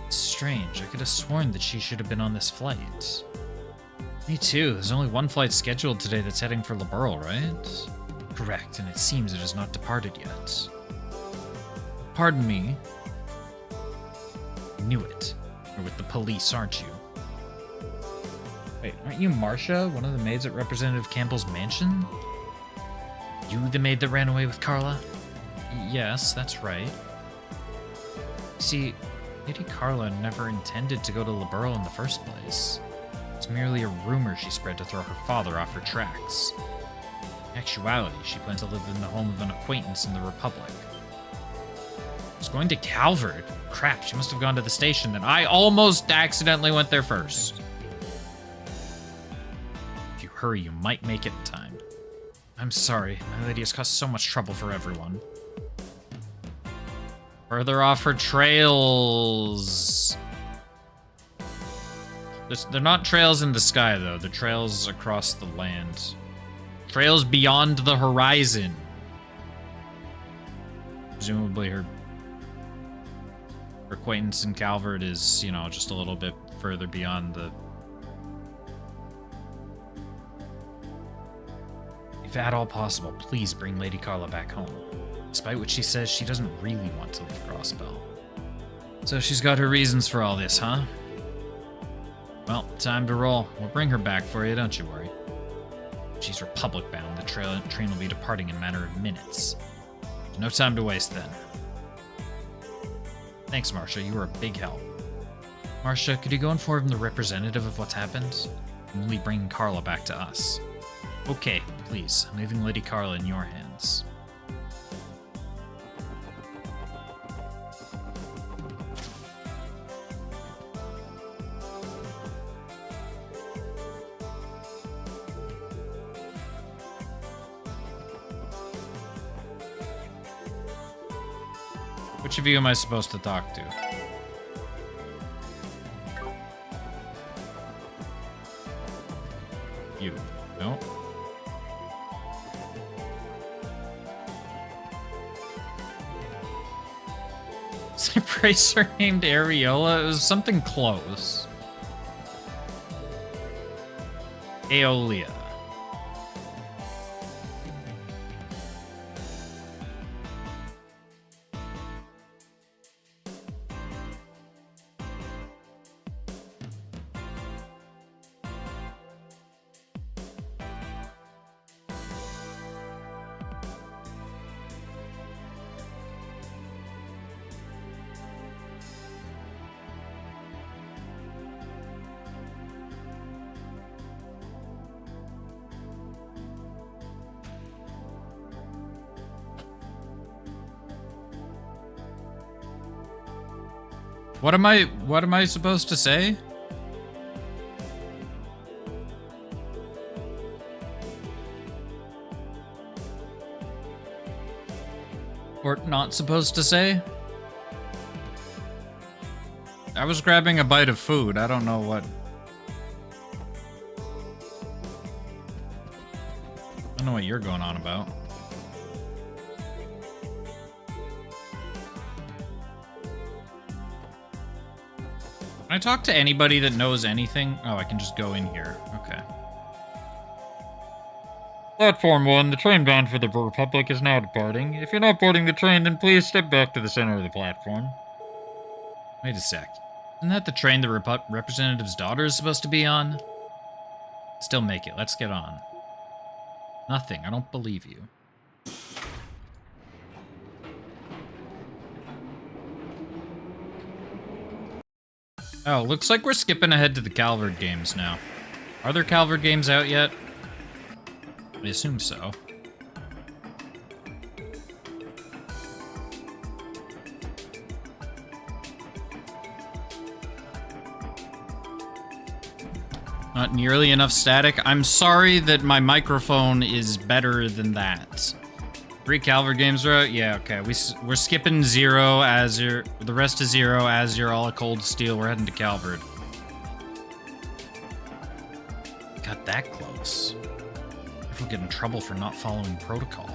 It's strange. I could have sworn that she should have been on this flight. Me too. There's only one flight scheduled today that's heading for Liberl, right? Correct, and it seems it has not departed yet. Pardon me. Knew it. You're with the police, aren't you? Wait, aren't you Marcia, one of the maids at Representative Campbell's mansion? You the maid that ran away with Carla? Yes, that's right. See, Lady Carla never intended to go to Liberl in the first place. It's merely a rumor she spread to throw her father off her tracks. In actuality, she planned to live in the home of an acquaintance in the Republic. She's going to Calvert. Crap, she must have gone to the station then. I almost accidentally went there first. If you hurry, you might make it in time. I'm sorry, my lady has caused so much trouble for everyone. Further off her trails. They're not trails in the sky, though. They're trails across the land. Trails beyond the horizon. Presumably her acquaintance in Calvert is, you know, just a little bit further beyond the... If at all possible, please bring Lady Carla back home. Despite what she says, she doesn't really want to leave Crossbell. So she's got her reasons for all this, huh? Well, time to roll. We'll bring her back for you, don't you worry. She's Republic-bound. The train will be departing in a matter of minutes. There's no time to waste then. Thanks, Marcia. You were a big help. Marcia, could you go inform the representative of what's happened? And we'll be bringing Carla back to us. Okay, please. I'm leaving Lady Carla in your hands. Which of you am I supposed to talk to? You. No? Is a bracer named Areola? It was something close. Aeolia. What am I supposed to say? Or not supposed to say? I was grabbing a bite of food. I don't know what. I don't know what you're going on about. Can I talk to anybody that knows anything? Oh, I can just go in here. Okay. Platform 1, the train bound for the Republic is now departing. If you're not boarding the train, then please step back to the center of the platform. Wait a sec. Isn't that the train the representative's daughter is supposed to be on? Still make it. Let's get on. Nothing. I don't believe you. Oh, looks like we're skipping ahead to the Calvert games now. Are there Calvert games out yet? I assume so. Not nearly enough static. I'm sorry that my microphone is better than that. 3 Calvard games are out? Yeah, okay. We're skipping 0, Azure. The rest is 0, Azure, all a cold steel. We're heading to Calvard. Got that close. If we'll get in trouble for not following protocol.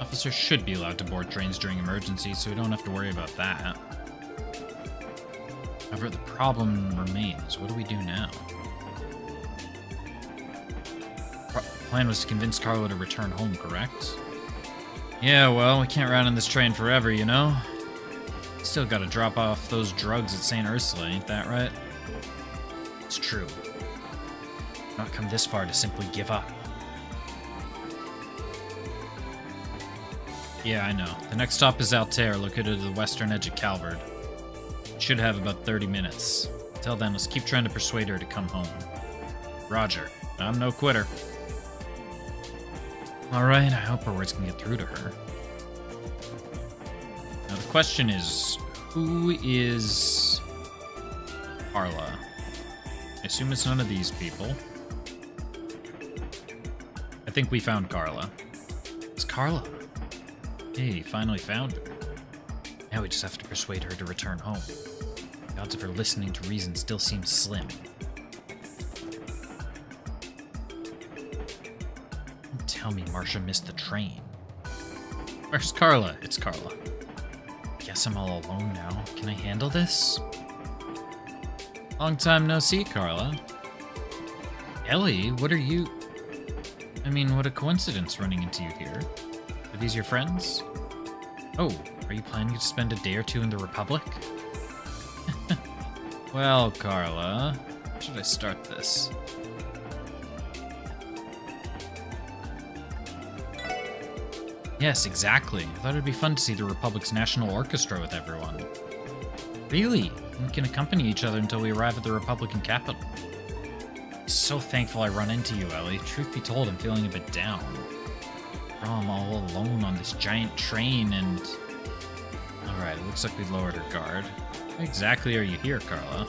Officers should be allowed to board trains during emergencies, so we don't have to worry about that. However, the problem remains. What do we do now? The plan was to convince Carla to return home, correct? Yeah, well, we can't ride on this train forever, you know? Still gotta drop off those drugs at St. Ursula, ain't that right? It's true. Not come this far to simply give up. Yeah, I know. The next stop is Altair, located at the western edge of Calvard. We should have about 30 minutes. Until then, let's keep trying to persuade her to come home. Roger. I'm no quitter. Alright, I hope our words can get through to her. Now the question is, who is Carla? I assume it's none of these people. I think we found Carla. It's Carla. Hey, finally found her. Now we just have to persuade her to return home. The odds of her listening to reason still seem slim. Don't tell me Marcia missed the train. Where's Carla? It's Carla. Guess I'm all alone now. Can I handle this? Long time no see, Carla. Ellie, what are you... I mean, what a coincidence running into you here. Are these your friends? Oh, are you planning to spend a day or two in the Republic? Well, Carla, how should I start this? Yes, exactly. I thought it'd be fun to see the Republic's National Orchestra with everyone. Really? We can accompany each other until we arrive at the Republican capital. I'm so thankful I run into you, Ellie. Truth be told, I'm feeling a bit down. I'm all alone on this giant train and... Alright, it looks like we lowered her guard. Why exactly are you here, Carla?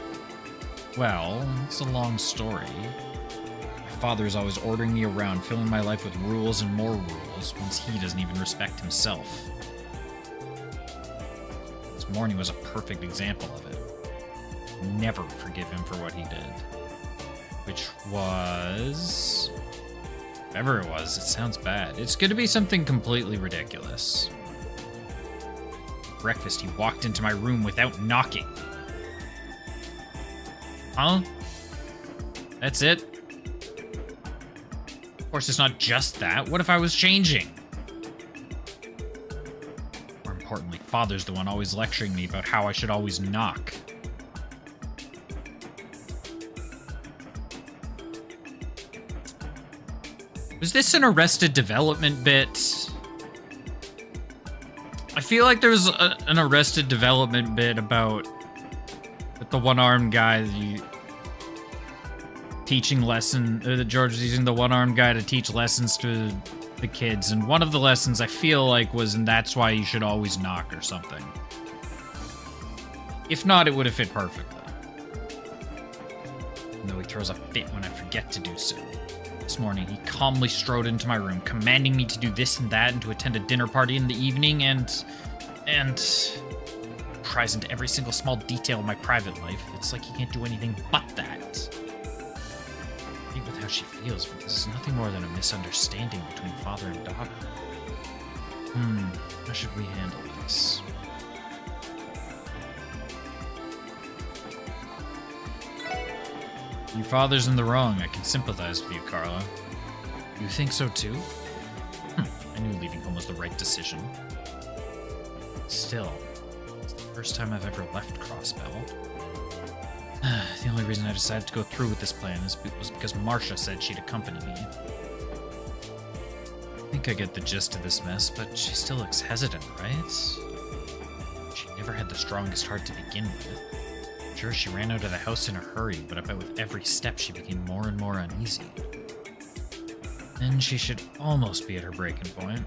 Well, it's a long story. My father is always ordering me around, filling my life with rules and more rules, once he doesn't even respect himself. This morning was a perfect example of it. Never forgive him for what he did. Which was... Whatever it was, it sounds bad. It's gonna be something completely ridiculous. At breakfast, he walked into my room without knocking. Huh? That's it? Of course, it's not just that. What if I was changing? More importantly, Father's the one always lecturing me about how I should always knock. Was this an Arrested Development bit? I feel like there was an Arrested Development bit about the one-armed guy teaching that George was using the one-armed guy to teach lessons to the kids, and one of the lessons I feel like was, and that's why you should always knock or something. If not, it would have fit perfectly. Even though he throws a fit when I forget to do so. This morning, he calmly strode into my room, commanding me to do this and that and to attend a dinner party in the evening and pries into every single small detail of my private life. It's like he can't do anything but that. Think with how she feels, but this is nothing more than a misunderstanding between father and daughter. How should we handle this? Your father's in the wrong. I can sympathize with you, Carla. You think so too? I knew leaving home was the right decision. Still, it's the first time I've ever left Crossbell. The only reason I decided to go through with this plan was because Marcia said she'd accompany me. I think I get the gist of this mess, but she still looks hesitant, right? She never had the strongest heart to begin with. Sure, she ran out of the house in a hurry, but I bet with every step she became more and more uneasy. Then she should almost be at her breaking point.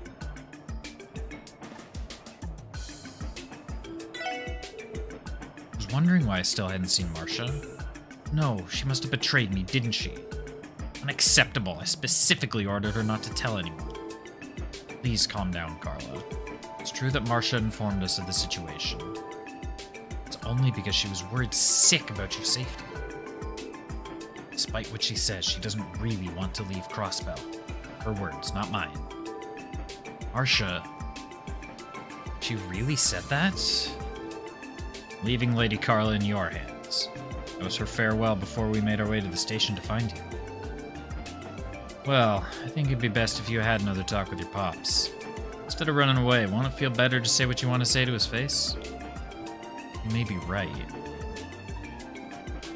I was wondering why I still hadn't seen Marcia. No, she must have betrayed me, didn't she? Unacceptable. I specifically ordered her not to tell anyone. Please calm down, Carla. It's true that Marcia informed us of the situation. It's only because she was worried sick about your safety. Despite what she says, she doesn't really want to leave Crossbell. Her words, not mine. Marcia... She really said that? Leaving Lady Carla in your hands. That was her farewell before we made our way to the station to find you. Well, I think it'd be best if you had another talk with your pops. Instead of running away, won't it feel better to say what you want to say to his face? You may be right.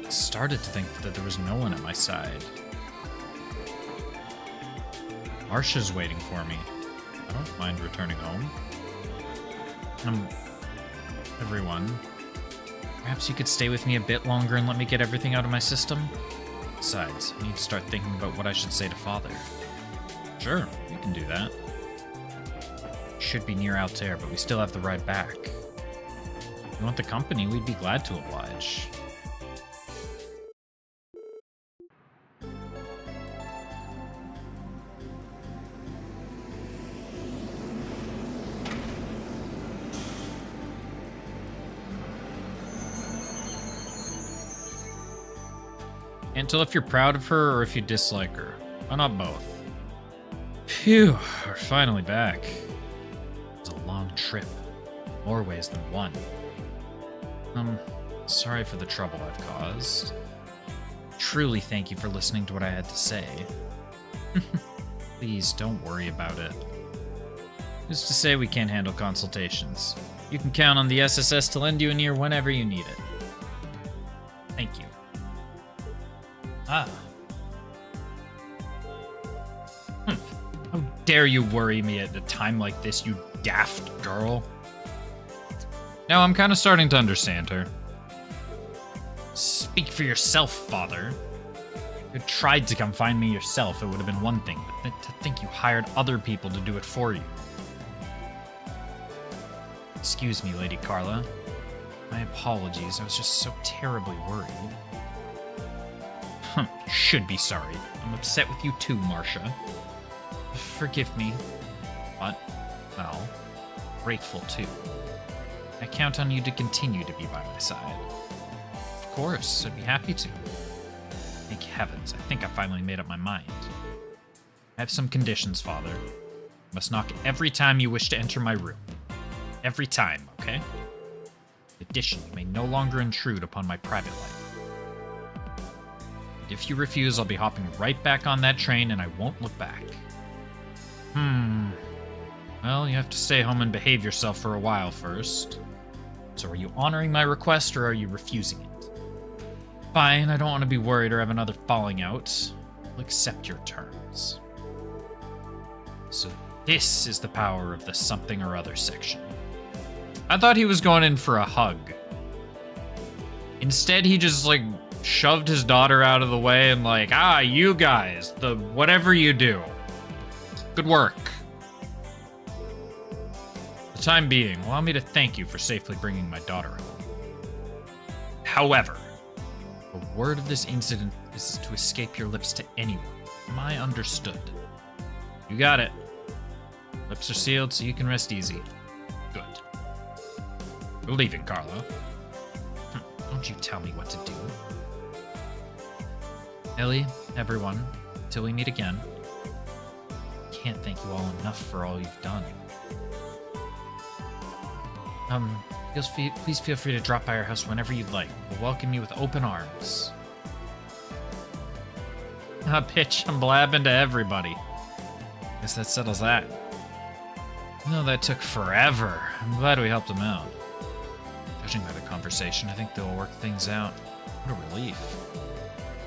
I started to think that there was no one at my side. Marcia's waiting for me. I don't mind returning home. Everyone, perhaps you could stay with me a bit longer and let me get everything out of my system? Besides, I need to start thinking about what I should say to Father. Sure, you can do that. Should be near Altair, but we still have the ride back. If you want the company, we'd be glad to oblige. Can't tell if you're proud of her or if you dislike her. Why not both? Phew, we're finally back. It was a long trip. More ways than one. Sorry for the trouble I've caused. Truly thank you for listening to what I had to say. Please, don't worry about it. Who's to say we can't handle consultations? You can count on the SSS to lend you an ear whenever you need it. Thank you. Ah. How dare you worry me at a time like this, you daft girl. Now I'm kind of starting to understand her. Speak for yourself, Father. If you tried to come find me yourself, it would have been one thing, but to think you hired other people to do it for you. Excuse me, Lady Carla. My apologies, I was just so terribly worried. You should be sorry. I'm upset with you too, Marcia. Forgive me, but, well, grateful too. I count on you to continue to be by my side. Of course, I'd be happy to. Thank heavens, I think I finally made up my mind. I have some conditions, Father. You must knock every time you wish to enter my room. Every time, okay? In addition, you may no longer intrude upon my private life. If you refuse, I'll be hopping right back on that train and I won't look back. Well, you have to stay home and behave yourself for a while first. So are you honoring my request or are you refusing it? Fine, I don't want to be worried or have another falling out. I'll accept your terms. So this is the power of the something or other section. I thought he was going in for a hug. Instead, he just, like, shoved his daughter out of the way and like, you guys, the whatever you do. Good work. For the time being, allow me to thank you for safely bringing my daughter home. However, the word of this incident is to escape your lips to anyone. Am I understood? You got it. Lips are sealed, so you can rest easy. Good. You're leaving, Carla. Don't you tell me what to do. Ellie, everyone, till we meet again. Can't thank you all enough for all you've done. Please feel free to drop by our house whenever you'd like. We'll welcome you with open arms. Bitch, I'm blabbing to everybody. Guess that settles that. No, that took forever. I'm glad we helped them out. Judging by the conversation, I think they'll work things out. What a relief.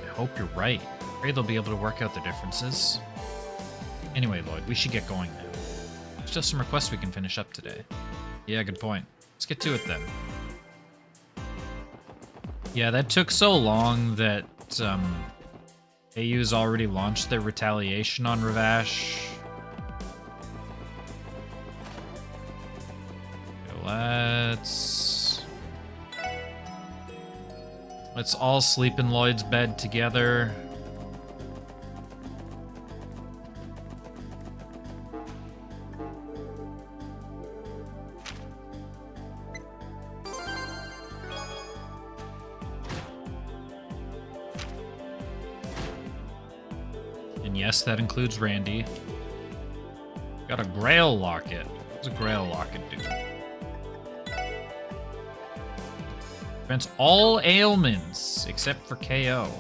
I hope you're right. Afraid they'll be able to work out their differences. Anyway, Lloyd, we should get going now. There's just some requests we can finish up today. Yeah, good point. Let's get to it then. Yeah, that took so long that AU's already launched their retaliation on Ravash. Let's Let's all sleep in Lloyd's bed together. And yes, that includes Randy. Got a Grail Locket. What's a Grail Locket do? Prevents all ailments except for KO.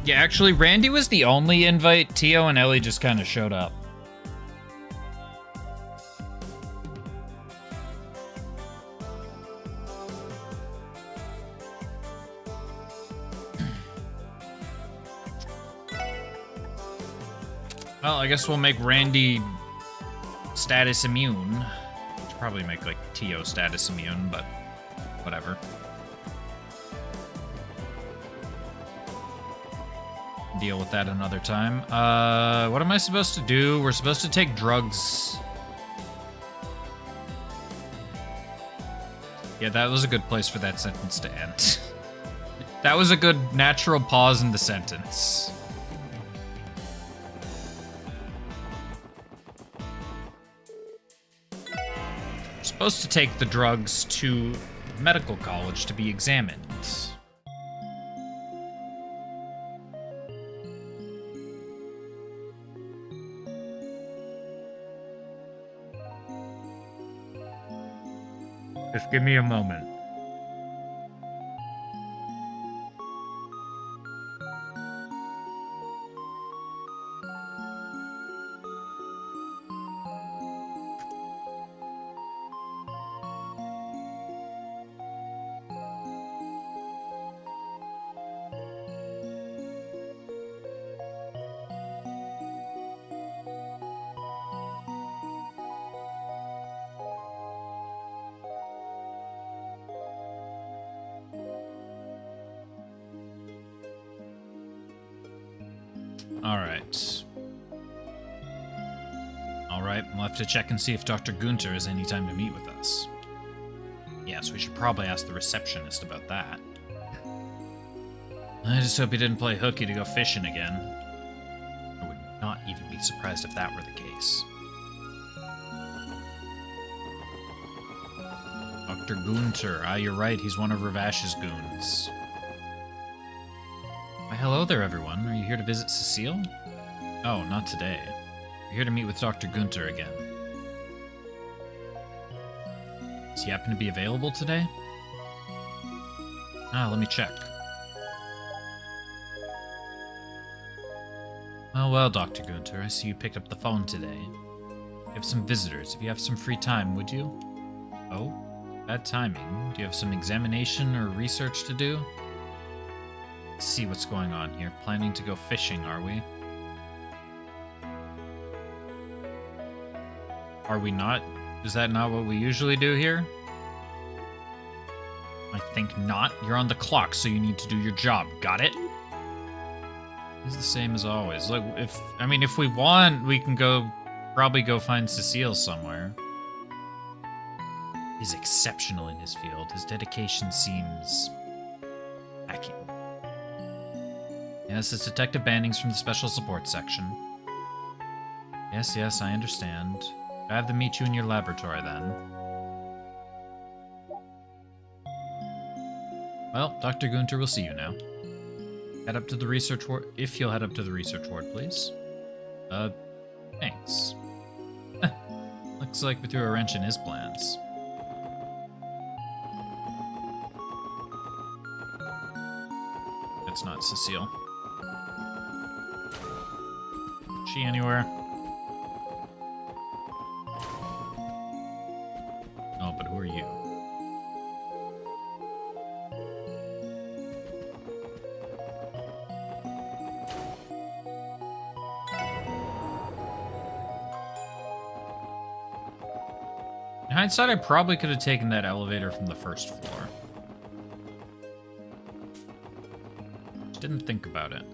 Yeah, actually, Randy was the only invite. Tio and Ellie just kind of showed up. Well, I guess we'll make Randy status immune. Should probably make, like, Tio status immune, but whatever. Deal with that another time. What am I supposed to do? We're supposed to take drugs. Yeah, that was a good place for that sentence to end. That was a good natural pause in the sentence. Supposed to take the drugs to medical college to be examined. Just give me a moment. Alright, we'll have to check and see if Dr. Gunter has any time to meet with us. Yes, we should probably ask the receptionist about that. I just hope he didn't play hooky to go fishing again. I would not even be surprised if that were the case. Dr. Gunter. Ah, you're right, he's one of Ravash's goons. Why, hello there, everyone. Are you here to visit Cecile? Oh, not today. We're here to meet with Dr. Gunter again. Does he happen to be available today? Ah, let me check. Oh, well, Dr. Gunter, I see you picked up the phone today. You have some visitors. If you have some free time, would you? Oh, bad timing. Do you have some examination or research to do? Let's see what's going on here. Planning to go fishing, are we? Are we not? Is that not what we usually do here? I think not. You're on the clock, so you need to do your job. Got it? He's the same as always. Like, if we want, we can probably go find Cecile somewhere. He's exceptional in his field. His dedication seems lacking. Yes, it's Detective Bannings from the Special Support Section. Yes, I understand. I have to meet you in your laboratory, then. Well, Dr. Gunter will see you now. Head up to the research ward, if you'll head up to the research ward, please. Thanks. Looks like we threw a wrench in his plans. That's not Cecile. Is she anywhere? Oh, but who are you? In hindsight, I probably could have taken that elevator from the first floor. Just didn't think about it.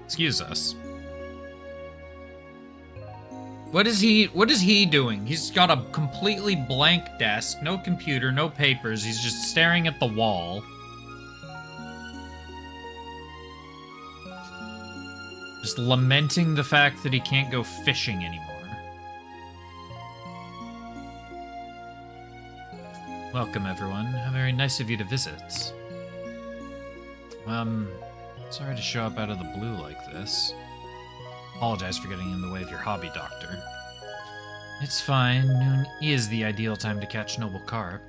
Excuse us. What is he doing? He's got a completely blank desk, no computer, no papers. He's just staring at the wall. Just lamenting the fact that he can't go fishing anymore. Welcome, everyone. How very nice of you to visit. Sorry to show up out of the blue like this. Apologize for getting in the way of your hobby, Doctor. It's fine. Noon is the ideal time to catch noble carp.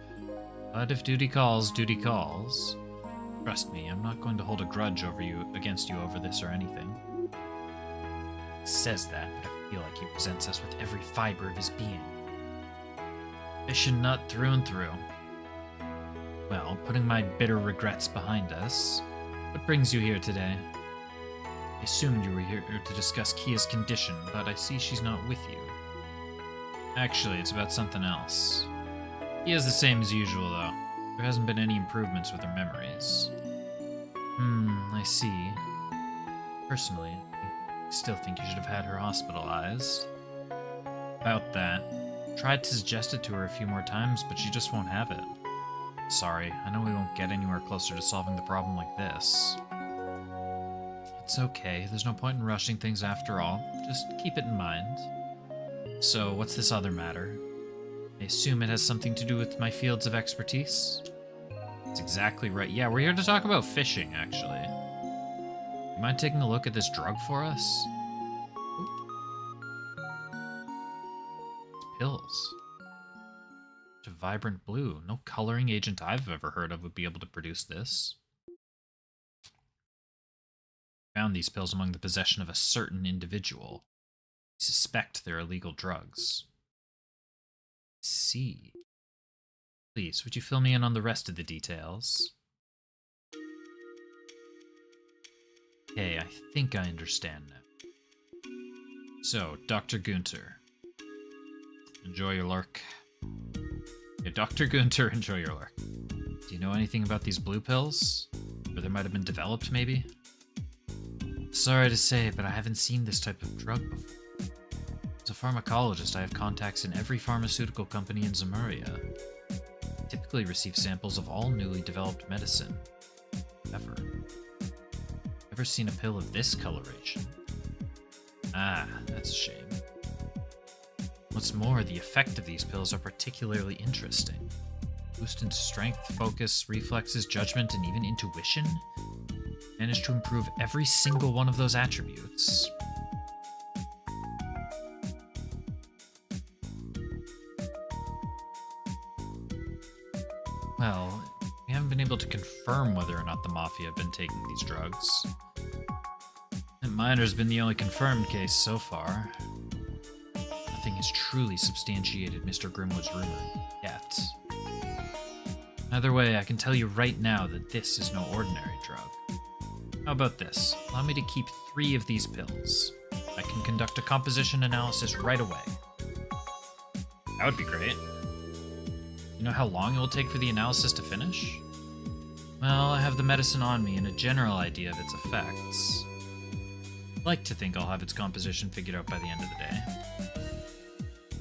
But if duty calls, duty calls. Trust me, I'm not going to hold a grudge against you over this or anything. He says that, but I feel like he resents us with every fiber of his being. Fish and nut through and through. Well, putting my bitter regrets behind us, what brings you here today? I assumed you were here to discuss Kia's condition, but I see she's not with you. Actually, it's about something else. Kia's the same as usual, though. There hasn't been any improvements with her memories. I see. Personally, I still think you should have had her hospitalized. About that. Tried to suggest it to her a few more times, but she just won't have it. Sorry, I know we won't get anywhere closer to solving the problem like this. It's okay, there's no point in rushing things after all. Just keep it in mind. So, what's this other matter? I assume it has something to do with my fields of expertise? That's exactly right. Yeah, we're here to talk about fishing, actually. You mind taking a look at this drug for us? It's pills. It's a vibrant blue. No coloring agent I've ever heard of would be able to produce this. Found these pills among the possession of a certain individual. We suspect they're illegal drugs. See. Please, would you fill me in on the rest of the details? Okay, I think I understand now. So, Dr. Gunter. Enjoy your lurk. Yeah, Dr. Gunter, enjoy your lurk. Do you know anything about these blue pills? Or they might have been developed, maybe? Sorry to say, but I haven't seen this type of drug before. As a pharmacologist, I have contacts in every pharmaceutical company in Zemuria. I typically receive samples of all newly developed medicine. Ever. Ever seen a pill of this coloration? Ah, that's a shame. What's more, the effect of these pills are particularly interesting. Boost in strength, focus, reflexes, judgment, and even intuition? Managed to improve every single one of those attributes. Well, we haven't been able to confirm whether or not the Mafia have been taking these drugs. And Miner's been the only confirmed case so far. Nothing has truly substantiated Mr. Grimwood's rumor yet. Either way, I can tell you right now that this is no ordinary drug. How about this? Allow me to keep 3 of these pills. I can conduct a composition analysis right away. That would be great. You know how long it will take for the analysis to finish? Well, I have the medicine on me and a general idea of its effects. I'd like to think I'll have its composition figured out by the end of the day.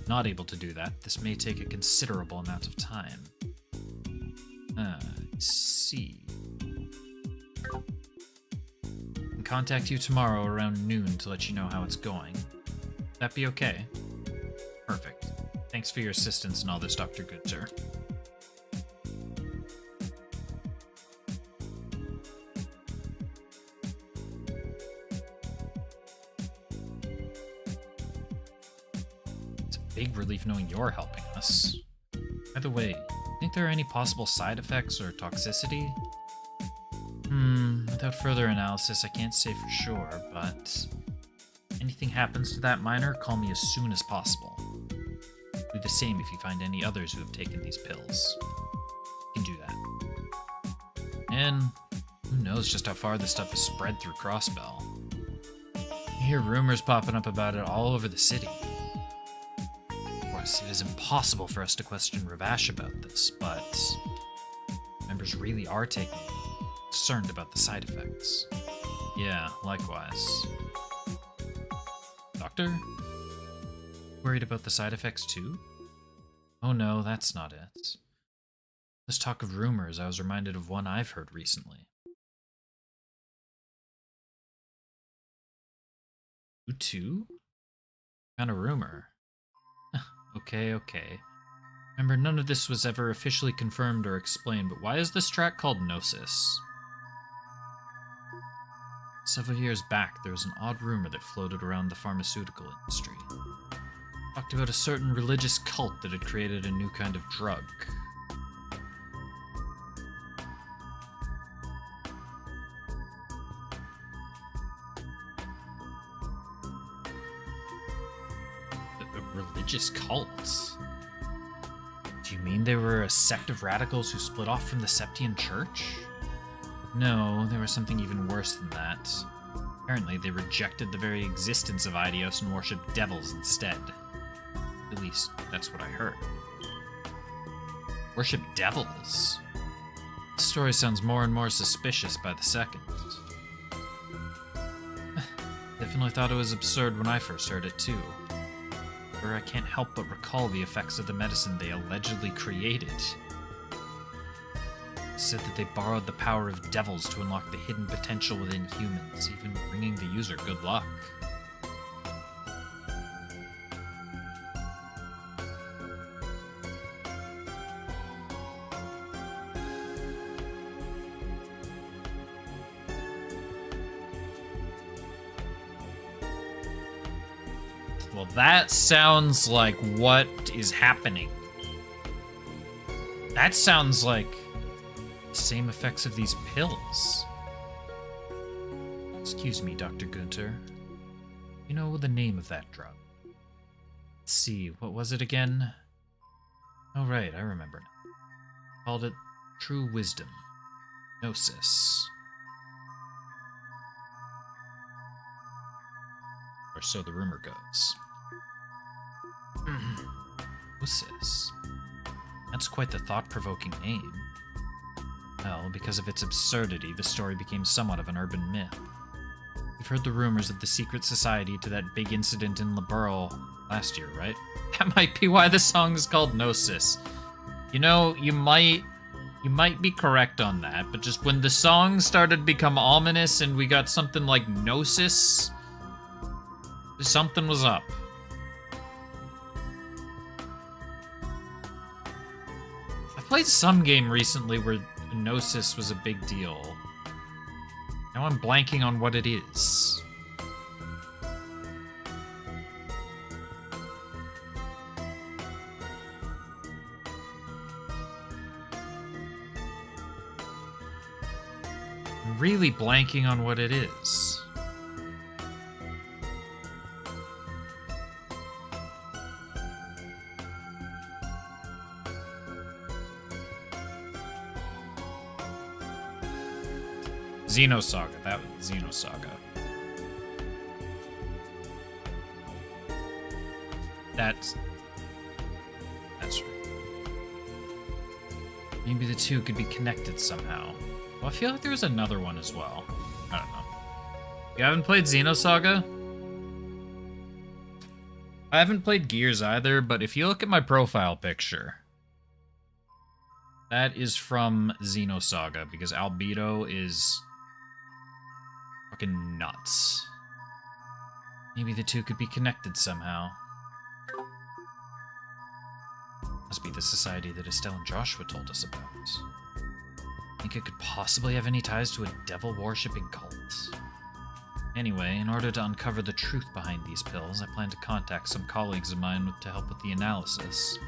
Not able to do that, this may take a considerable amount of time. Let's see. I can contact you tomorrow around noon to let you know how it's going. That be okay? Perfect. Thanks for your assistance in all this, Dr. Gunter. It's a big relief knowing you're helping us. By the way, think there are any possible side effects or toxicity? Without further analysis, I can't say for sure, but anything happens to that miner, call me as soon as possible. Do the same if you find any others who have taken these pills. You can do that. And who knows just how far this stuff is spread through Crossbell. You hear rumors popping up about it all over the city. Of course, it is impossible for us to question Ravash about this, but members really are taking it, concerned about the side effects. Yeah, likewise. Doctor? Worried about the side effects too? Oh no, that's not it. This talk of rumors, I was reminded of one I've heard recently. You too? Kind of rumor. Okay. Remember, none of this was ever officially confirmed or explained, but why is this track called Gnosis? Several years back, there was an odd rumor that floated around the pharmaceutical industry. It talked about a certain religious cult that had created a new kind of drug. A religious cult? Do you mean they were a sect of radicals who split off from the Septian Church? No, they were something even worse than that. Apparently, they rejected the very existence of Idios and worshipped devils instead. At least, that's what I heard. Worship devils? The story sounds more and more suspicious by the second. Definitely thought it was absurd when I first heard it too. However, I can't help but recall the effects of the medicine they allegedly created. It said that they borrowed the power of devils to unlock the hidden potential within humans, even bringing the user good luck. Well, that sounds like what is happening. That sounds like the same effects of these pills. Excuse me, Dr. Gunther. You know the name of that drug? Let's see, what was it again? Oh, right, I remember now. Called it True Wisdom. Gnosis. Or so the rumor goes. Gnosis. That's quite the thought-provoking name. Well, because of its absurdity, the story became somewhat of an urban myth. You've heard the rumors of the secret society to that big incident in Liberl last year, right? That might be why the song is called Gnosis. You know, you might be correct on that, but just when the song started to become ominous and we got something like Gnosis, something was up. I played some game recently where Gnosis was a big deal. Now I'm blanking on what it is. I'm really blanking on what it is. Xenosaga, that was Xenosaga. That's right. Maybe the two could be connected somehow. Well, I feel like there was another one as well. I don't know. You haven't played Xenosaga? I haven't played Gears either, but if you look at my profile picture, that is from Xenosaga, because Albedo is fucking nuts. Maybe the two could be connected somehow. Must be the society that Estelle and Joshua told us about. Think it could possibly have any ties to a devil-worshipping cult? Anyway, in order to uncover the truth behind these pills, I plan to contact some colleagues of mine to help with the analysis.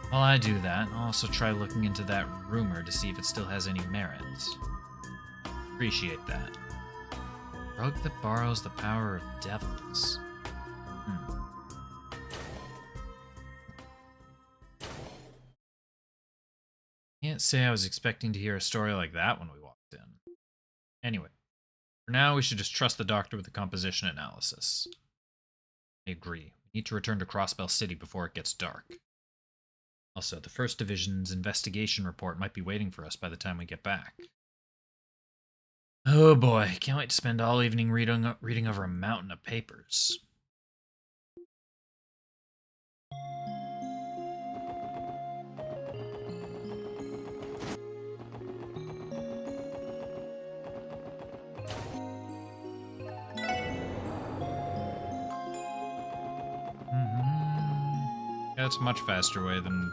While I do that, I'll also try looking into that rumor to see if it still has any merit. Appreciate that. Drug that borrows the power of devils. Can't say I was expecting to hear a story like that when we walked in. Anyway, for now we should just trust the doctor with the composition analysis. I agree. We need to return to Crossbell City before it gets dark. Also, the First Division's investigation report might be waiting for us by the time we get back. Oh boy, can't wait to spend all evening reading over a mountain of papers. Yeah, it's a much faster way than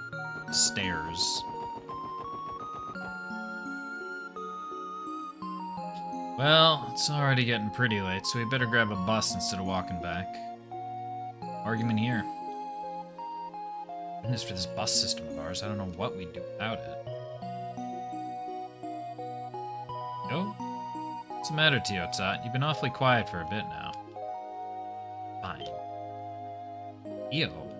stairs. Well, it's already getting pretty late, so we better grab a bus instead of walking back. Argument here. Goodness for this bus system of ours, I don't know what we'd do without it. Yo? What's the matter, Tio-Tot? You've been awfully quiet for a bit now. Fine. Tio?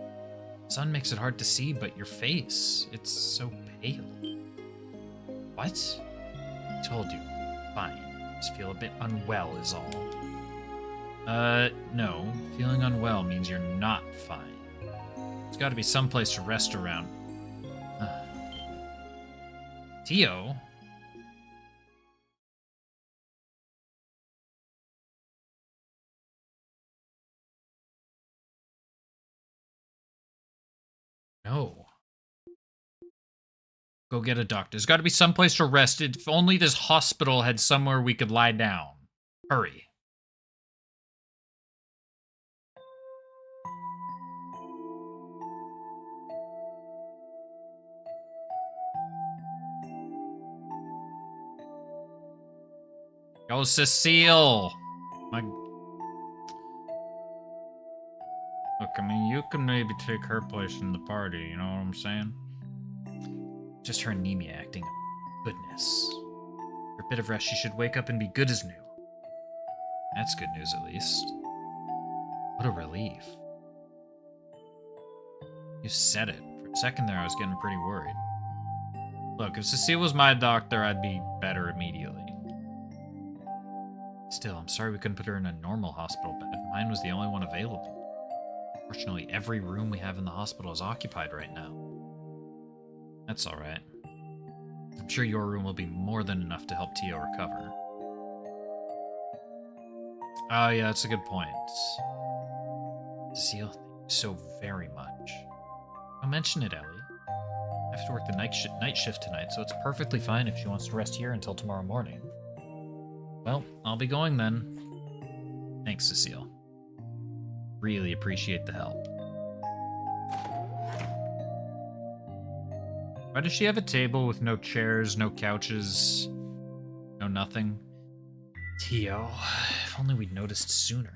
Sun makes it hard to see, but your face, it's so pale. What? I told you. Fine. Just feel a bit unwell is all. No. Feeling unwell means you're not fine. There's gotta be some place to rest around. Tio? No. Go get a doctor. There's gotta be some place to rest. If only this hospital had somewhere we could lie down. Hurry. Go, Cecile! My... Look, I mean, you can maybe take her place in the party, you know what I'm saying? Just her anemia acting up. Goodness. For a bit of rest, she should wake up and be good as new. That's good news, at least. What a relief. You said it. For a second there, I was getting pretty worried. Look, if Cecile was my doctor, I'd be better immediately. Still, I'm sorry we couldn't put her in a normal hospital bed. Mine was the only one available. Fortunately, every room we have in the hospital is occupied right now. That's alright. I'm sure your room will be more than enough to help Tio recover. Oh yeah, that's a good point. Cecile, thank you so very much. I'll mention it, Ellie. I have to work the night shift tonight, so it's perfectly fine if she wants to rest here until tomorrow morning. Well, I'll be going then. Thanks, Cecile. Really appreciate the help. Why does she have a table with no chairs, no couches, no nothing? Tio, if only we'd noticed sooner.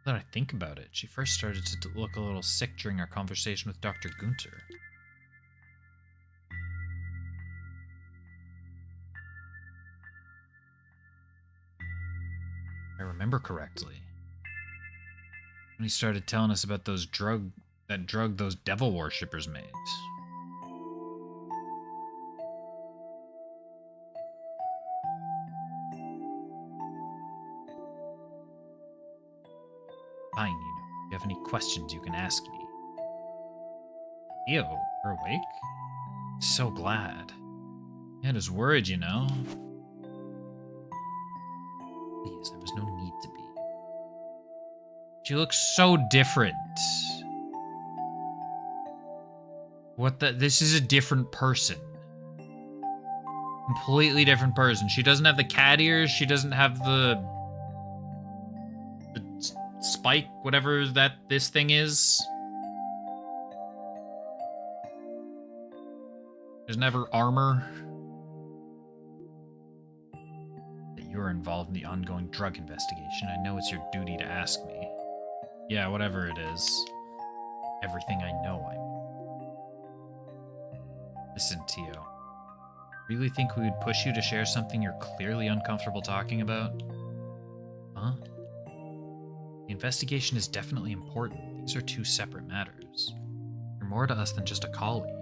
Now that I think about it, she first started to look a little sick during our conversation with Dr. Gunter. If I remember correctly, when he started telling us about that drug those devil worshippers made. Fine, you know. If you have any questions, you can ask me. Ew, you're awake? So glad. Yeah, I was worried, you know. Please, there was no need to be. She looks so different. What the? This is a different person. Completely different person. She doesn't have the cat ears. She doesn't have the spike, whatever this thing is. There's never armor. That you're involved in the ongoing drug investigation. I know it's your duty to ask me. Yeah, whatever it is. Everything I know, I mean. Listen, Tio. Really think we would push you to share something you're clearly uncomfortable talking about? Huh? The investigation is definitely important. These are two separate matters. You're more to us than just a colleague.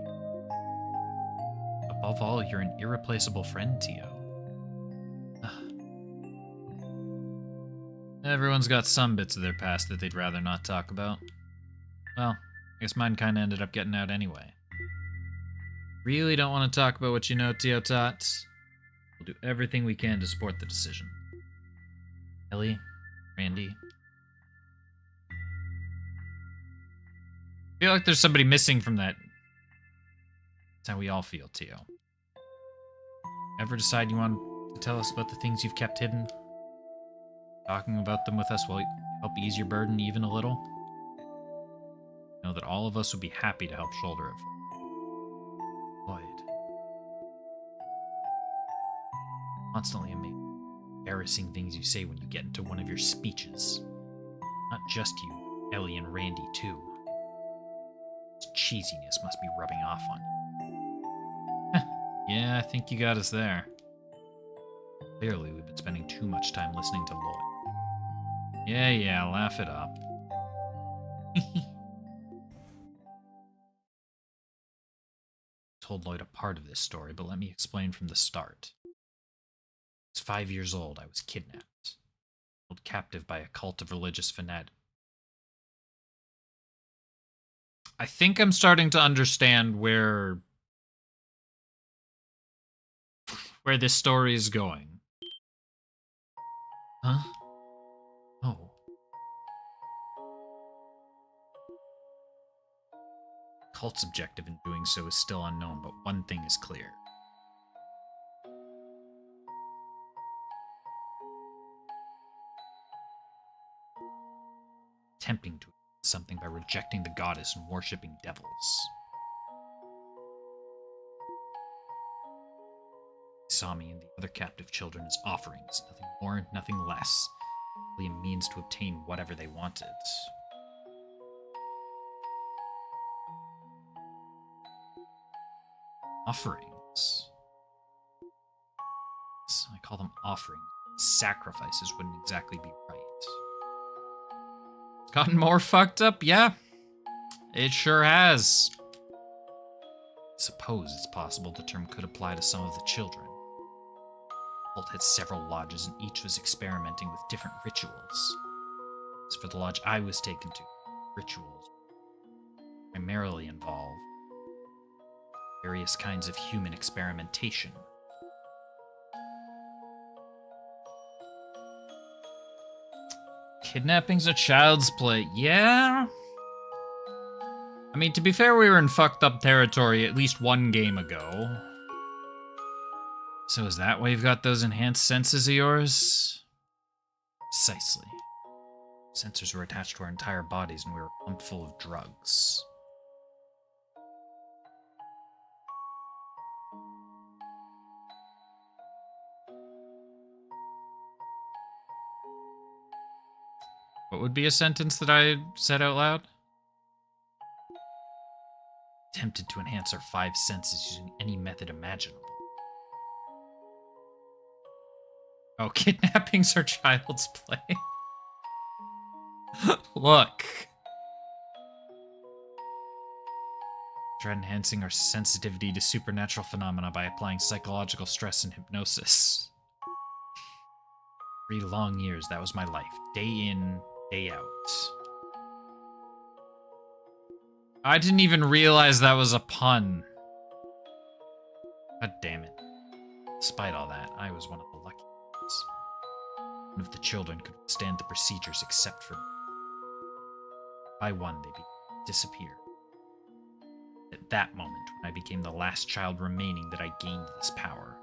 Above all, you're an irreplaceable friend, Tio. Everyone's got some bits of their past that they'd rather not talk about. Well, I guess mine kinda ended up getting out anyway. Really don't want to talk about what you know, Tio-Tot? We'll do everything we can to support the decision. Ellie, Randy. I feel like there's somebody missing from that. That's how we all feel, Tio. Ever decide you want to tell us about the things you've kept hidden? Talking about them with us will help ease your burden even a little? Know that all of us would be happy to help shoulder it for you. Lloyd. Constantly embarrassing things you say when you get into one of your speeches. Not just you, Ellie and Randy too. This cheesiness must be rubbing off on you. Yeah, I think you got us there. Clearly, we've been spending too much time listening to Lloyd. Yeah, laugh it up. Told Lloyd a part of this story, but let me explain from the start. I was 5 years old. I was kidnapped, held captive by a cult of religious fanatics. I think I'm starting to understand where this story is going. Huh? Oh. Cult's objective in doing so is still unknown, but one thing is clear. Attempting to something by rejecting the goddess and worshipping devils. He saw me and the other captive children as offerings, nothing more, nothing less, simply a means to obtain whatever they wanted. Offerings. I call them offerings. Sacrifices wouldn't exactly be right. It's gotten more fucked up, yeah. It sure has. I suppose it's possible the term could apply to some of the children. The cult had several lodges and each was experimenting with different rituals. As for the lodge I was taken to, rituals primarily involve various kinds of human experimentation. Kidnapping's a child's play. Yeah? I mean, to be fair, we were in fucked up territory at least one game ago. So is that why you've got those enhanced senses of yours? Precisely. Sensors were attached to our entire bodies and we were pumped full of drugs. What would be a sentence that I said out loud? Attempted to enhance our 5 senses using any method imaginable. Oh, kidnappings are child's play. Look. Tried enhancing our sensitivity to supernatural phenomena by applying psychological stress and hypnosis. 3 long years, that was my life. Day in, day out. I didn't even realize that was a pun. God damn it. Despite all that, I was one of the lucky ones. None of the children could withstand the procedures except for me. By one, they disappeared. At that moment, when I became the last child remaining, that I gained this power.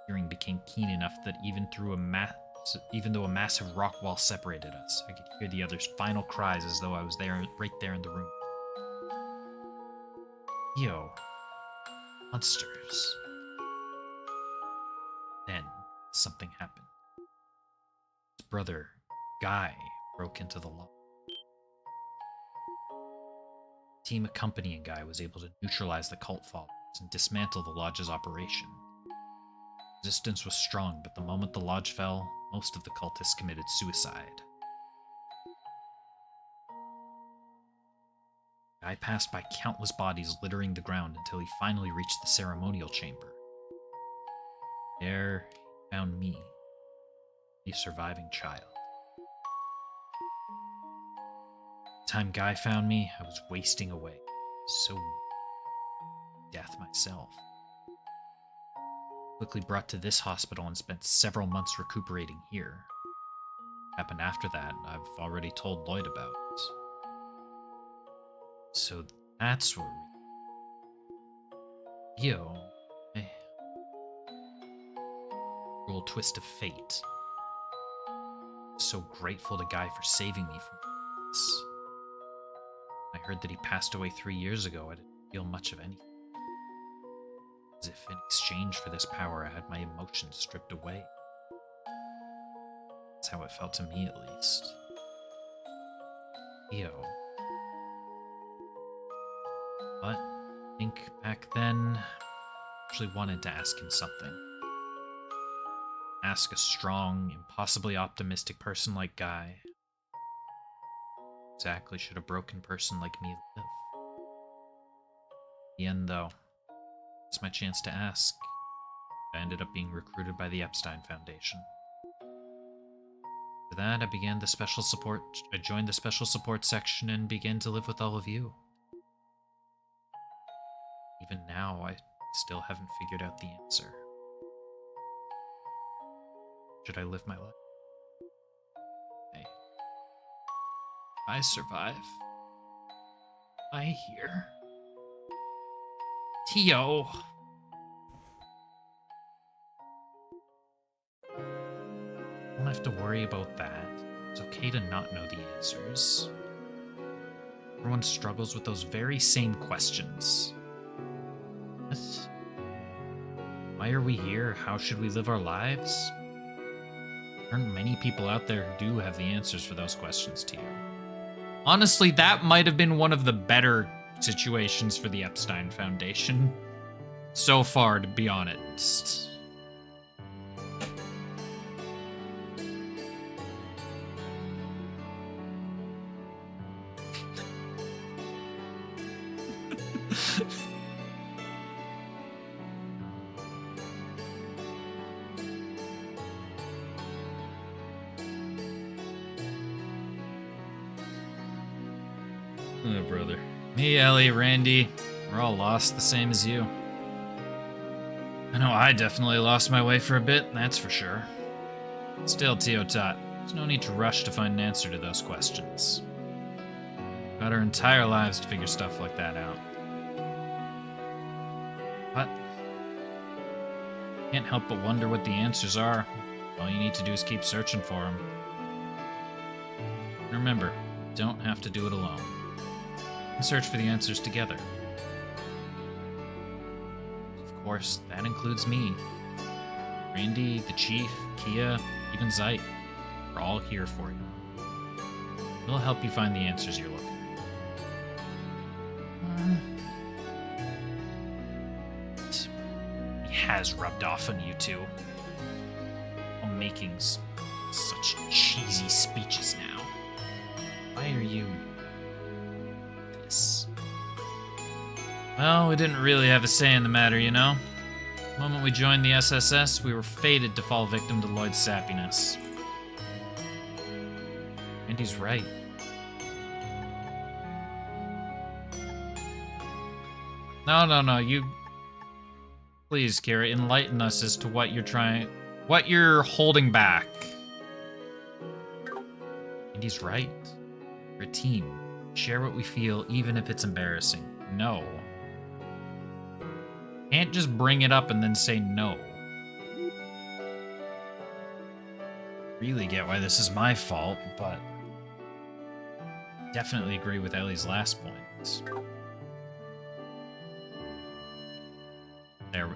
Hearing became keen enough that even though a massive rock wall separated us, I could hear the others' final cries as though I was there, right there in the room. Yo, monsters. Then, something happened. His brother, Guy, broke into the lodge. The team accompanying Guy was able to neutralize the cult followers and dismantle the lodge's operation. Resistance was strong, but the moment the lodge fell, most of the cultists committed suicide. Guy passed by countless bodies littering the ground until he finally reached the ceremonial chamber. There, he found me, a surviving child. The time Guy found me, I was wasting away, so death myself. Quickly brought to this hospital and spent several months recuperating here. Happened after that, I've already told Lloyd about. So that's where we... Yo. Hey. Cruel twist of fate. So grateful to Guy for saving me from this. I heard that he passed away 3 years ago. I didn't feel much of anything. As if in exchange for this power, I had my emotions stripped away. That's how it felt to me, at least. Yo. But I think back then, I actually wanted to ask him something. Ask a strong, impossibly optimistic person like Guy. Exactly should a broken person like me live? In the end, though, it's my chance to ask. I ended up being recruited by the Epstein Foundation. For that, I joined the special support section and began to live with all of you. Even now, I still haven't figured out the answer. Should I live my life? Hey. If I survive, I hear. Tio! Don't have to worry about that. It's okay to not know the answers. Everyone struggles with those very same questions. What? Why are we here? How should we live our lives? There aren't many people out there who do have the answers for those questions to you. Honestly, that might have been one of the better situations for the Epstein Foundation so far, to be honest. Oh, brother. Me, Ellie, Randy, we're all lost the same as you. I know I definitely lost my way for a bit, that's for sure. Still, Tio Tot, there's no need to rush to find an answer to those questions. We've got our entire lives to figure stuff like that out. But can't help but wonder what the answers are. All you need to do is keep searching for them. Remember, you don't have to do it alone. And search for the answers together. Of course, that includes me. Randy, the Chief, Kia, even Zeit. We're all here for you. We'll help you find the answers you're looking for. He has rubbed off on you two. While making such cheesy speeches now. Why are you... this? Well, we didn't really have a say in the matter, you know? The moment we joined the SSS, we were fated to fall victim to Lloyd's sappiness. And he's right. No, you... Please, Kira, enlighten us as to what you're holding back. And he's right. We're a team. Share what we feel, even if it's embarrassing. No. Can't just bring it up and then say no. Really get why this is my fault, but definitely agree with Ellie's last point.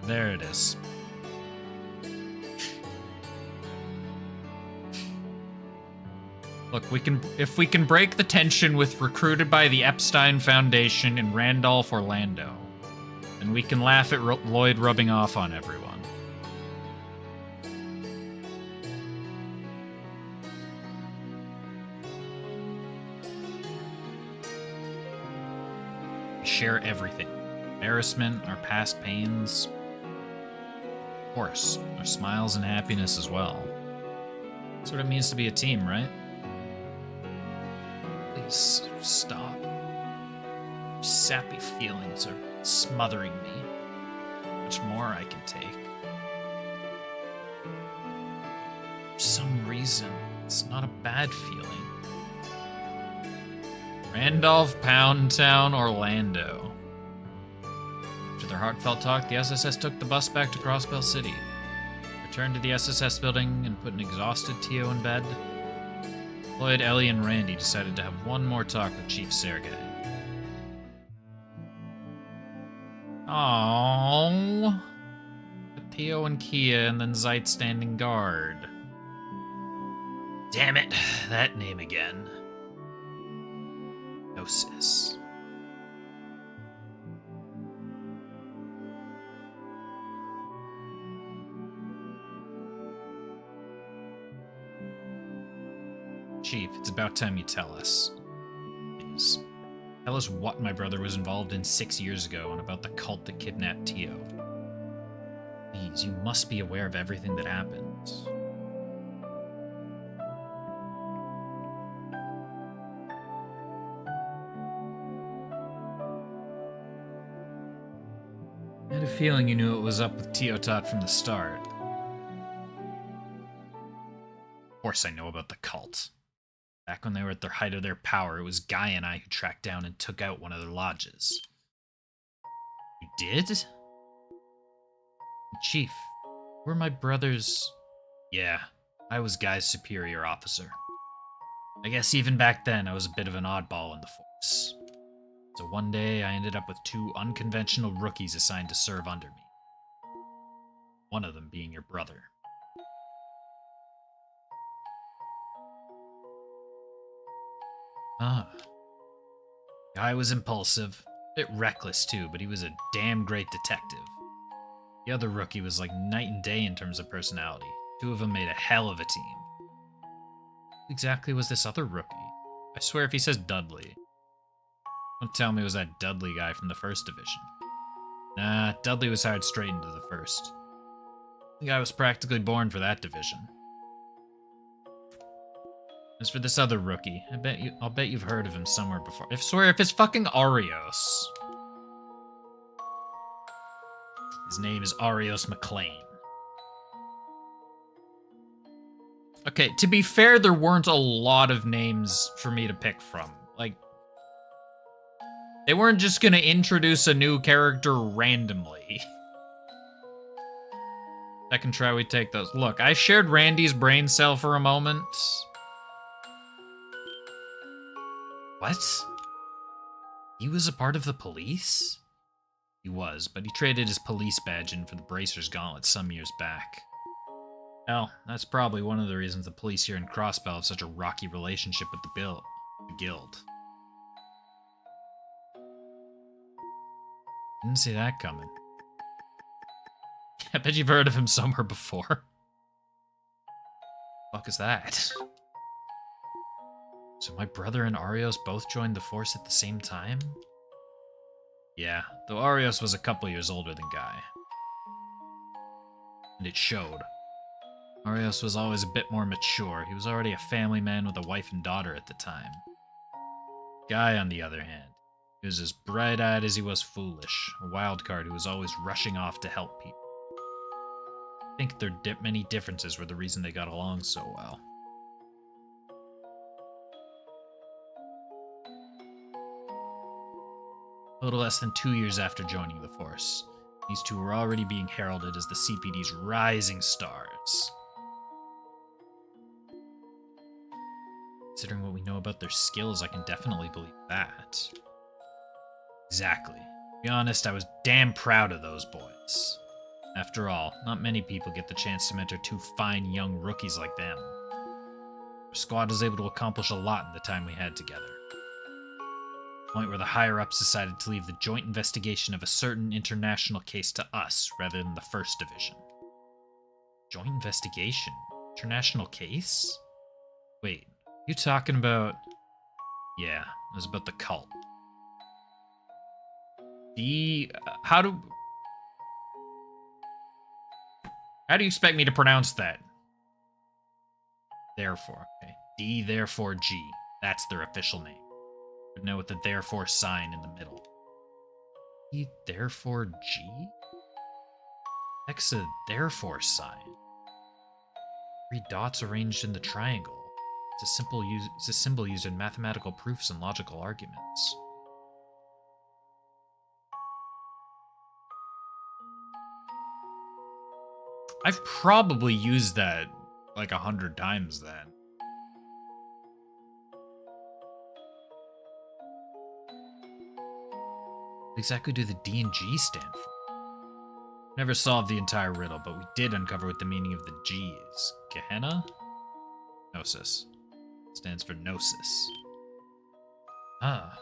There it is. Look, if we can break the tension with recruited by the Epstein Foundation in Randolph, Orlando, then we can laugh at Lloyd rubbing off on everyone. We share everything. Embarrassment, our past pains. Of course, our smiles and happiness as well. That's what it means to be a team, right? Please, stop. Sappy feelings are smothering me. Much more I can take. some reason, it's not a bad feeling. Randolph, Pound Town, Orlando. After their heartfelt talk, the SSS took the bus back to Crossbell City. Returned to the SSS building and put an exhausted Tio in bed. Lloyd, Ellie, and Randy decided to have one more talk with Chief Sergei. Aww. Theo and Kia, and then Zeit standing guard. Damn it, that name again. Gnosis. Chief, it's about time you tell us. Please. Tell us what my brother was involved in 6 years ago and about the cult that kidnapped Tio. Please, you must be aware of everything that happened. I had a feeling you knew what was up with Tio Tot from the start. Of course I know about the cult. Back when they were at their height of their power, it was Guy and I who tracked down and took out one of their lodges. You did? Chief, were my brothers... Yeah, I was Guy's superior officer. I guess even back then, I was a bit of an oddball in the force. So one day, I ended up with 2 unconventional rookies assigned to serve under me. One of them being your brother. Ah. Guy was impulsive, a bit reckless too, but he was a damn great detective. The other rookie was like night and day in terms of personality. 2 of them made a hell of a team. Who exactly was this other rookie? I swear if he says Dudley. Don't tell me it was that Dudley guy from the 1st Division. Nah, Dudley was hired straight into the 1st. The guy was practically born for that division. As for this other rookie, I'll bet you've heard of him somewhere before. I swear if it's fucking Arios. His name is Arios McLean. Okay, to be fair, there weren't a lot of names for me to pick from. Like, they weren't just gonna introduce a new character randomly. Second try, we take those. Look, I shared Randy's brain cell for a moment. What? He was a part of the police? He was, but he traded his police badge in for the Bracer's Gauntlet some years back. Hell, that's probably one of the reasons the police here in Crossbell have such a rocky relationship with the guild. Didn't see that coming. I bet you've heard of him somewhere before. Fuck is that? So my brother and Arios both joined the force at the same time? Yeah, though Arios was a couple years older than Guy. And it showed. Arios was always a bit more mature. He was already a family man with a wife and daughter at the time. Guy, on the other hand, he was as bright-eyed as he was foolish, a wild card who was always rushing off to help people. I think their many differences were the reason they got along so well. A little less than 2 years after joining the force, these 2 were already being heralded as the CPD's rising stars. Considering what we know about their skills, I can definitely believe that. Exactly. To be honest, I was damn proud of those boys. After all, not many people get the chance to mentor 2 fine young rookies like them. Our squad was able to accomplish a lot in the time we had together. Point where the higher-ups decided to leave the joint investigation of a certain international case to us, rather than the 1st Division. Joint investigation? International case? Wait, you talking about... Yeah, it was about the cult. How do you expect me to pronounce that? Therefore, okay. D, therefore, G. That's their official name. But no, with the therefore sign in the middle. D, therefore, G? Hexa, therefore sign. 3 dots arranged in the triangle. It's a symbol used in mathematical proofs and logical arguments. I've probably used that like 100 times then. What exactly do the D and G stand for? Never solved the entire riddle, but we did uncover what the meaning of the G is. Gehenna? Gnosis. Stands for Gnosis. Ah.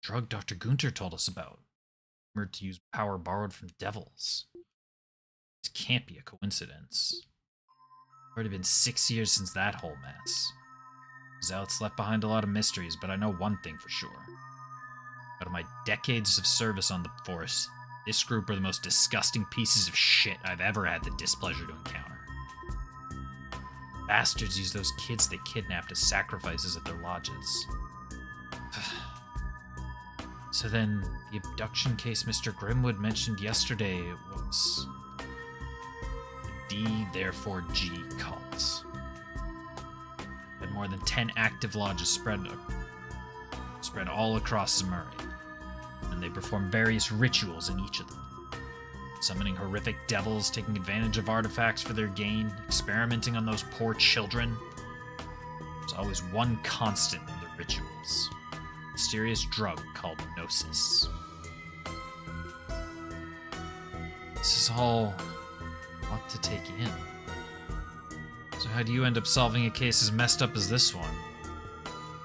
Drug Dr. Gunter told us about. Rumored to use power borrowed from devils. This can't be a coincidence. It's already been 6 years since that whole mess. Zealots left behind a lot of mysteries, but I know one thing for sure. Out of my decades of service on the force, this group are the most disgusting pieces of shit I've ever had the displeasure to encounter. Bastards use those kids they kidnapped as sacrifices at their lodges. So then, the abduction case Mr. Grimwood mentioned yesterday was the D, therefore G cult. Had more than 10 active lodges spread all across Murray, and they perform various rituals in each of them. Summoning horrific devils, taking advantage of artifacts for their gain, experimenting on those poor children. There's always one constant in the rituals. Mysterious drug called Gnosis. This is all a lot to take in. So how do you end up solving a case as messed up as this one?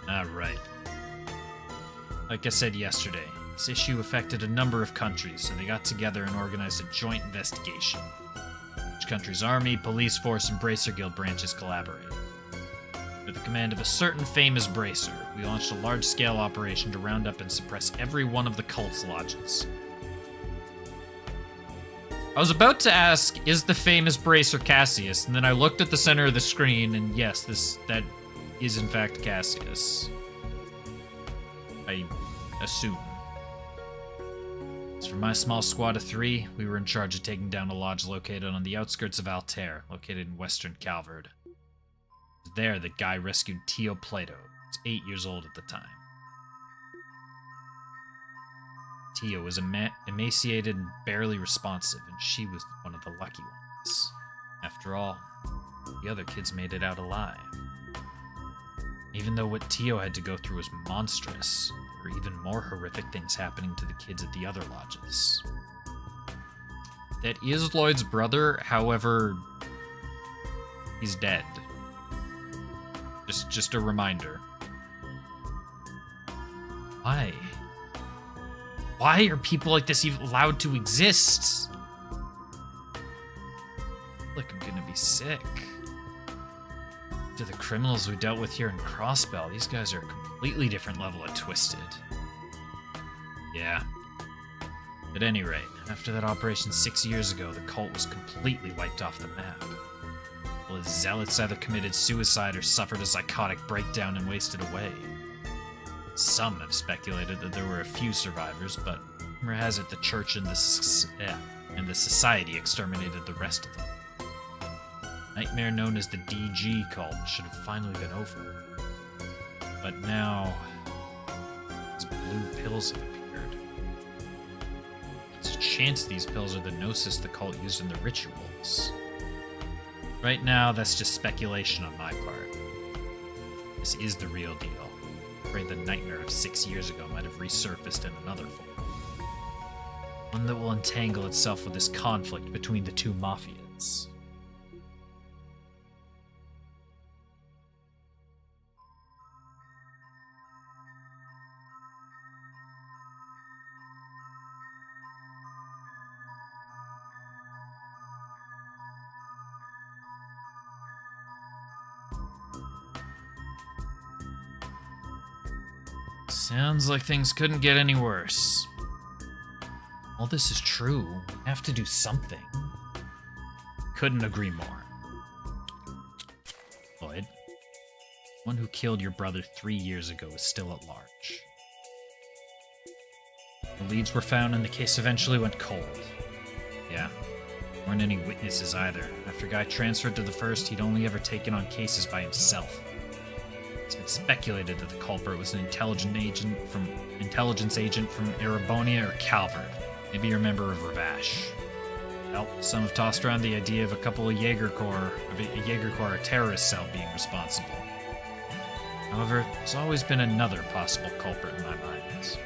Ah, right. Like I said yesterday, this issue affected a number of countries, so they got together and organized a joint investigation. Each country's army, police force, and Bracer Guild branches collaborated. Under the command of a certain famous bracer, we launched a large-scale operation to round up and suppress every one of the cult's lodges. I was about to ask, is the famous bracer Cassius? And then I looked at the center of the screen, and yes, that is in fact Cassius. I assume. As for my small squad of 3, we were in charge of taking down a lodge located on the outskirts of Altair, located in western Calvard. It was there that Guy rescued Tio Plato, who was 8 years old at the time. Tio was emaciated and barely responsive, and she was one of the lucky ones. After all, the other kids made it out alive. Even though what Tio had to go through was monstrous, there were even more horrific things happening to the kids at the other lodges. That is Lloyd's brother, however, he's dead. Just a reminder. Why? Why are people like this even allowed to exist? I feel like I'm gonna be sick. To the criminals we dealt with here in Crossbell, these guys are a completely different level of twisted. Yeah. At any rate, after that operation 6 years ago, the cult was completely wiped off the map. Well, its zealots either committed suicide or suffered a psychotic breakdown and wasted away. Some have speculated that there were a few survivors, but rumor has it the church and the society exterminated the rest of them. The nightmare known as the DG cult should have finally been over. But now, these blue pills have appeared. There's a chance these pills are the gnosis the cult used in the rituals. Right now, that's just speculation on my part. This is the real deal. I'm afraid the nightmare of 6 years ago might have resurfaced in another form. One that will entangle itself with this conflict between the two mafias. Sounds like things couldn't get any worse. All this is true. We have to do something. Couldn't agree more. Lloyd? one who killed your brother 3 years ago is still at large. The leads were found and the case eventually went cold. Yeah, there weren't any witnesses either. After Guy transferred to the first, he'd only ever taken on cases by himself. It's been speculated that the culprit was an intelligence agent from Erebonia or Calvert. Maybe you're a member of Ravash. Well, some have tossed around the idea of a couple of Jaeger Corps or terrorist cell being responsible. However, there's always been another possible culprit in my mind.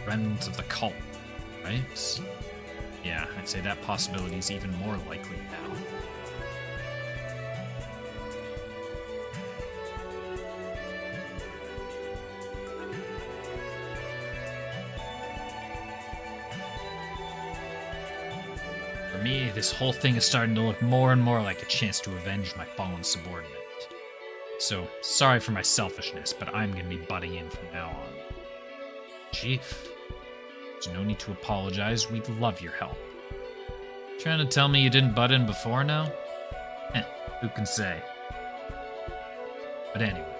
Remnants of the cult, right? Yeah, I'd say that possibility is even more likely now. For me, this whole thing is starting to look more and more like a chance to avenge my fallen subordinate. So, sorry for my selfishness, but I'm going to be butting in from now on. Chief, there's no need to apologize. We'd love your help. Trying to tell me you didn't butt in before now? Who can say? But anyway,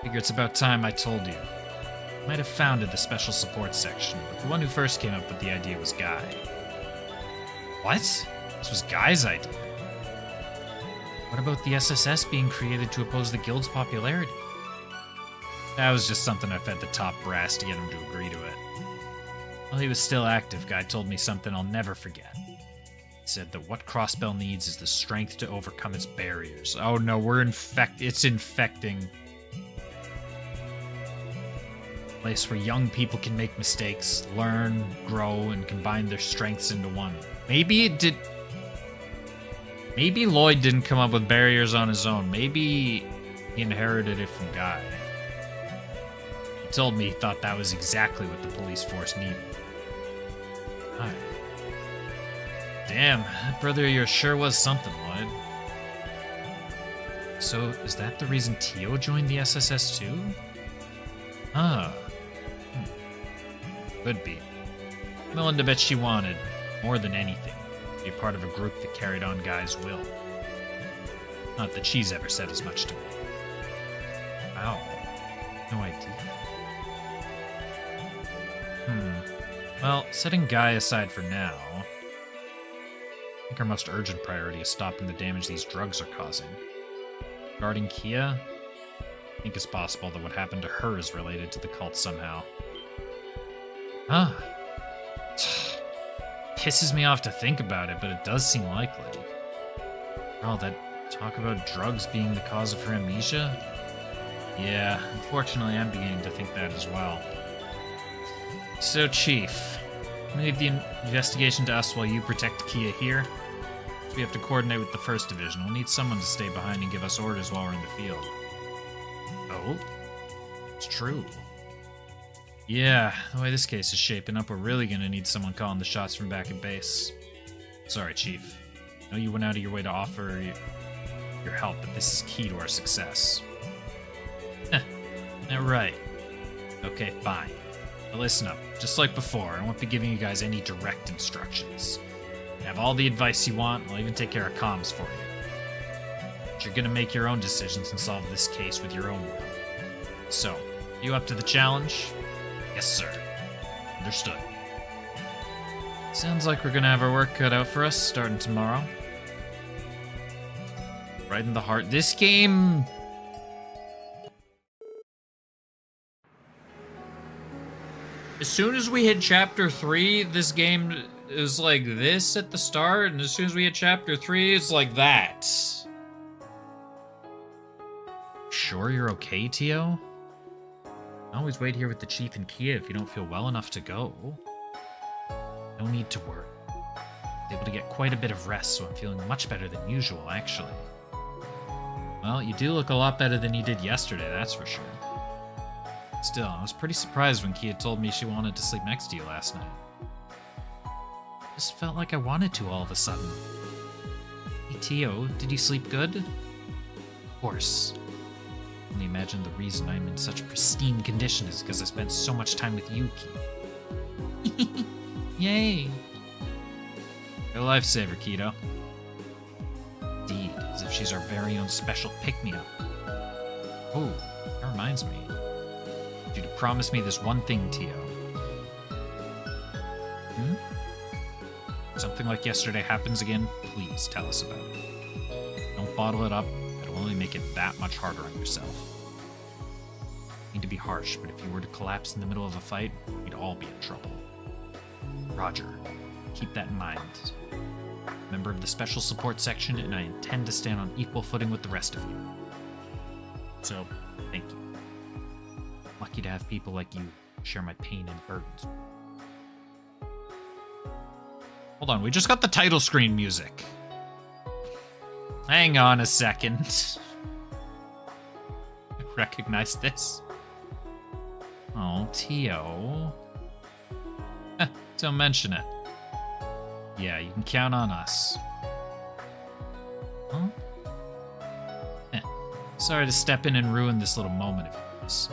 figure it's about time I told you. I might have founded the Special Support Section, but the one who first came up with the idea was Guy. What? This was Guy's idea. What about the SSS being created to oppose the Guild's popularity? That was just something I fed the top brass to get him to agree to it. While he was still active, Guy told me something I'll never forget. He said that what Crossbell needs is the strength to overcome its barriers. Oh no, it's infecting. A place where young people can make mistakes, learn, grow, and combine their strengths into one. Maybe Lloyd didn't come up with barriers on his own. Maybe he inherited it from Guy. He told me he thought that was exactly what the police force needed. Hi. Damn, that brother of yours sure was something, Lloyd. So, is that the reason Tio joined the SSS too? Could be. I'm willing to bet she wanted, more than anything, to be a part of a group that carried on Guy's will. Not that she's ever said as much to me. Wow. No idea. Well, setting Guy aside for now, I think our most urgent priority is stopping the damage these drugs are causing. Regarding Kia, I think it's possible that what happened to her is related to the cult somehow. Pisses me off to think about it, but it does seem likely. All that talk about drugs being the cause of her amnesia? Yeah, unfortunately I'm beginning to think that as well. So, Chief, leave the investigation to us while you protect Kia here. We have to coordinate with the 1st Division. We'll need someone to stay behind and give us orders while we're in the field. Oh? It's true. Yeah, the way this case is shaping up, we're really gonna need someone calling the shots from back at base. Sorry, Chief. I know you went out of your way to offer your help, but this is key to our success. Yeah, right. Okay, fine. But listen up. Just like before, I won't be giving you guys any direct instructions. You have all the advice you want, and I'll even take care of comms for you. But you're gonna make your own decisions and solve this case with your own will. So, you up to the challenge? Yes, sir. Understood. Sounds like we're gonna have our work cut out for us starting tomorrow. Right in the heart. This game... As soon as we hit Chapter 3, this game is like this at the start, and as soon as we hit Chapter 3, it's like that. Sure you're okay, Tio? Always wait here with the Chief and Kia if you don't feel well enough to go. No need to worry. I was able to get quite a bit of rest, so I'm feeling much better than usual, actually. Well, you do look a lot better than you did yesterday, that's for sure. Still, I was pretty surprised when Kia told me she wanted to sleep next to you last night. Just felt like I wanted to all of a sudden. Hey, Tio, did you sleep good? Of course. I only imagine the reason I'm in such pristine condition is because I spent so much time with you, Kia. Yay! You're a lifesaver, Keto. Indeed, as if she's our very own special pick-me-up. Oh, that reminds me. I need you to promise me this one thing, Tio. Something like yesterday happens again, please tell us about it. Don't bottle it up. It'll only make it that much harder on yourself. I need to be harsh, but if you were to collapse in the middle of a fight, we'd all be in trouble. Roger. Keep that in mind. Member of the Special Support Section, and I intend to stand on equal footing with the rest of you. So, thank you. Lucky to have people like you share my pain and burdens. Hold on, we just got the title screen music. Hang on a second. I recognize this. Oh, Tio. Don't mention it. Yeah, you can count on us. Huh? Sorry to step in and ruin this little moment of yours.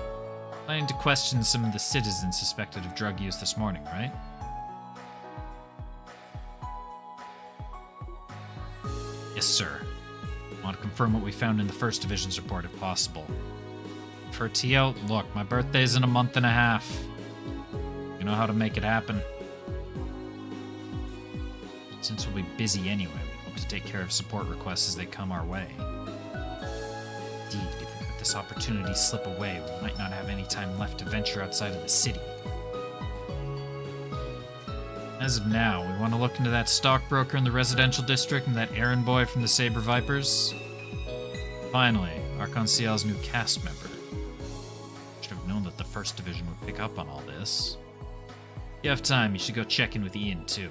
Planning to question some of the citizens suspected of drug use this morning, right? Yes, sir. I want to confirm what we found in the First Division's report, if possible. For Tio, look, my birthday's in a month and a half. You know how to make it happen. Since we'll be busy anyway, we hope to take care of support requests as they come our way. Indeed, if we let this opportunity slip away, we might not have any time left to venture outside of the city. As of now, we want to look into that stockbroker in the residential district and that errand boy from the Saber Vipers. Finally, our concierge's new cast member. Should have known that the First Division would pick up on all this. If you have time, you should go check in with Ian, too.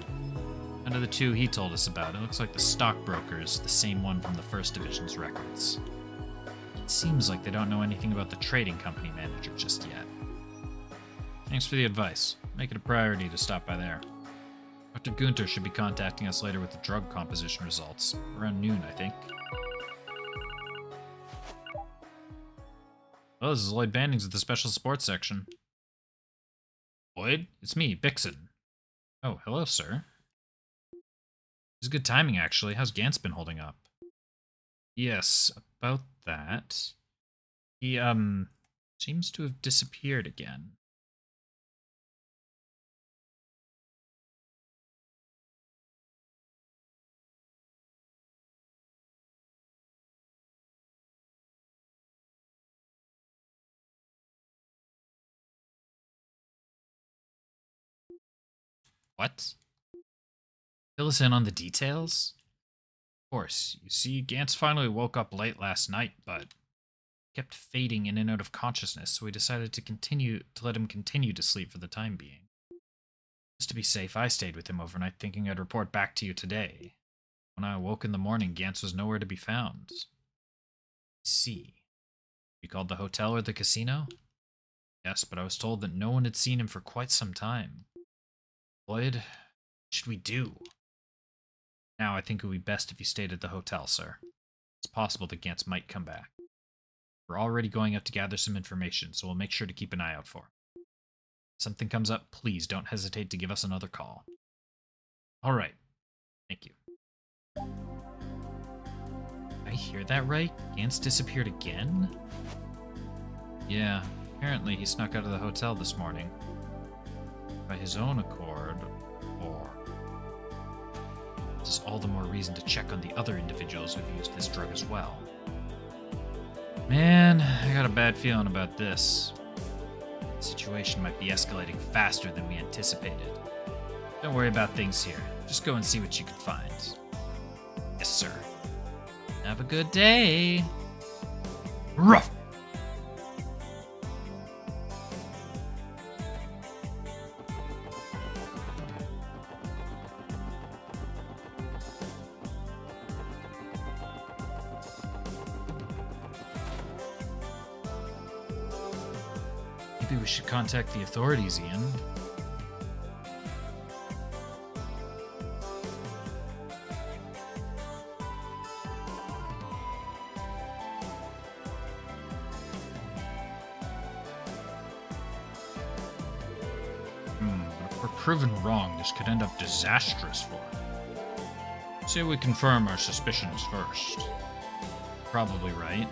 Out of the two he told us about, it looks like the stockbroker is the same one from the First Division's records. It seems like they don't know anything about the trading company manager just yet. Thanks for the advice. Make it a priority to stop by there. Dr. Gunter should be contacting us later with the drug composition results. Around noon, I think. Oh, this is Lloyd Bandings at the Special Sports Section. Lloyd? It's me, Bixen. Oh, hello, sir. It's good timing, actually. How's Gantz been holding up? Yes, about that. He, seems to have disappeared again. What? Fill us in on the details? Of course. You see, Gantz finally woke up late last night, but kept fading in and out of consciousness, so we decided to let him continue to sleep for the time being. Just to be safe, I stayed with him overnight, thinking I'd report back to you today. When I awoke in the morning, Gantz was nowhere to be found. I see. You called the hotel or the casino? Yes, but I was told that no one had seen him for quite some time. Lloyd, what should we do? Now I think it would be best if you stayed at the hotel, sir. It's possible that Gantz might come back. We're already going out to gather some information, so we'll make sure to keep an eye out for him. If something comes up, please don't hesitate to give us another call. All right. Thank you. Did I hear that right? Gantz disappeared again? Yeah, apparently he snuck out of the hotel this morning. By his own accord, or... This is all the more reason to check on the other individuals who've used this drug as well. Man, I got a bad feeling about this. The situation might be escalating faster than we anticipated. Don't worry about things here. Just go and see what you can find. Yes, sir. Have a good day. Ruff! Maybe we should contact the authorities, Ian. But if we're proven wrong, this could end up disastrous for him. Say we confirm our suspicions first. Probably right.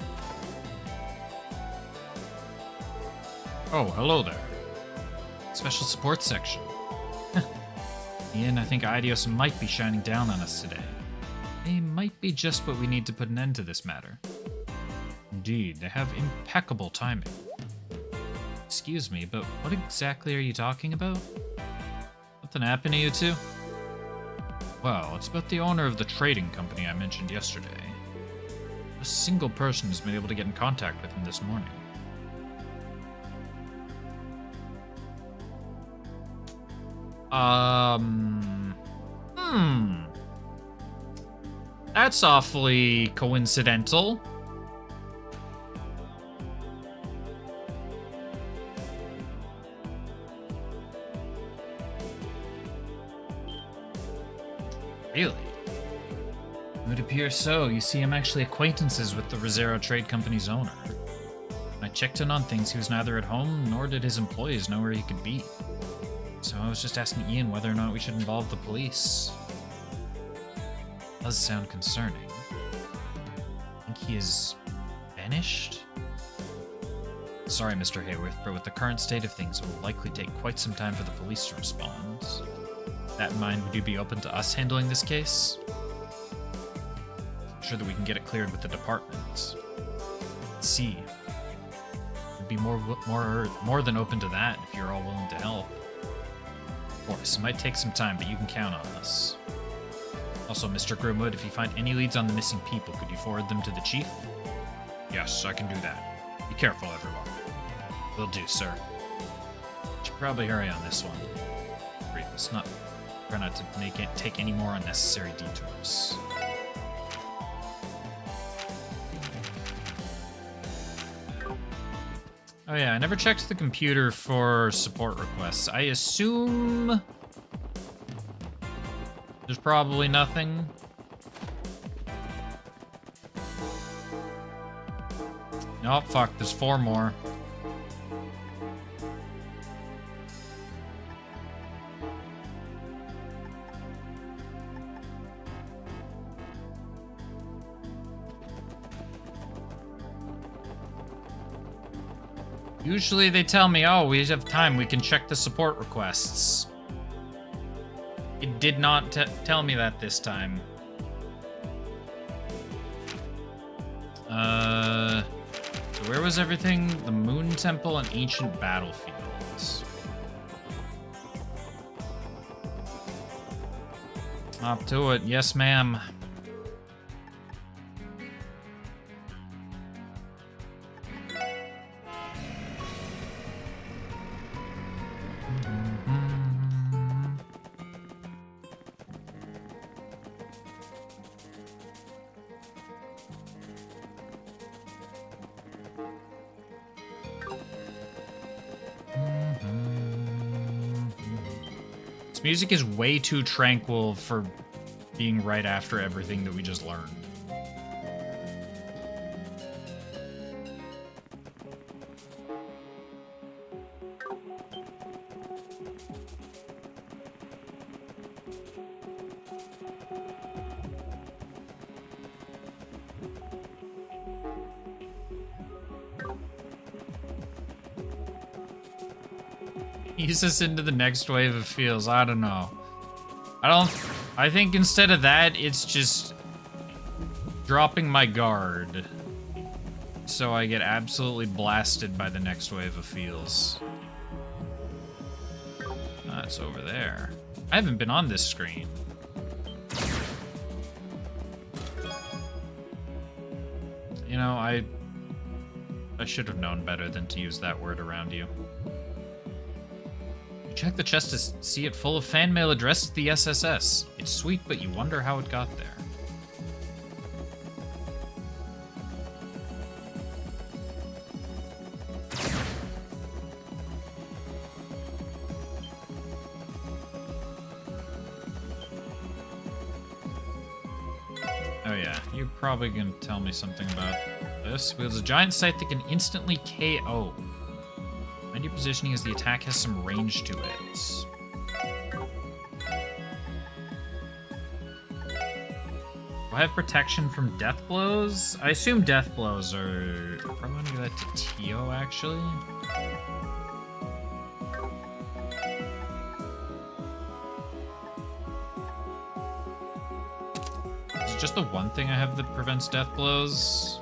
Oh, hello there. Special support section. Ian, I think Idios might be shining down on us today. They might be just what we need to put an end to this matter. Indeed, they have impeccable timing. Excuse me, but what exactly are you talking about? Something happened to you two? Well, it's about the owner of the trading company I mentioned yesterday. A single person has been able to get in contact with him this morning. That's awfully coincidental. Really? It would appear so. You see, I'm actually acquaintances with the Rosero Trade Company's owner. When I checked in on things, he was neither at home, nor did his employees know where he could be. So I was just asking Ian whether or not we should involve the police. It does sound concerning. I think he is vanished? Sorry, Mr. Hayworth, but with the current state of things, it will likely take quite some time for the police to respond. With that in mind, would you be open to us handling this case? I'm sure that we can get it cleared with the department. Let's see. I'd be more than open to that if you're all willing to help. Of course, it might take some time, but you can count on us. Also, Mr. Grimwood, if you find any leads on the missing people, could you forward them to the chief? Yes, I can do that. Be careful, everyone. Will do, sir. Should probably hurry on this one. Great, let's not try not to take any more unnecessary detours. Oh yeah, I never checked the computer for support requests. I assume there's probably nothing. Oh, fuck, there's 4 more. Usually they tell me, oh, we have time, we can check the support requests. It did not tell me that this time. So where was everything? The Moon Temple and Ancient Battlefields. Up to it. Yes, ma'am. Music is way too tranquil for being right after everything that we just learned. Ease us into the next wave of feels. I don't know. I think instead of that, it's just dropping my guard. So I get absolutely blasted by the next wave of feels. It's over there. I haven't been on this screen. You know, I should have known better than to use that word around you. Check the chest to see it full of fan mail addressed to the SSS. It's sweet, but you wonder how it got there. Oh yeah, you're probably gonna tell me something about this. Wields a giant sight that can instantly KO. Mind your positioning as the attack has some range to it. Do I have protection from death blows? I assume death blows are... I probably want to do that to Tio, actually. it just the one thing I have that prevents death blows?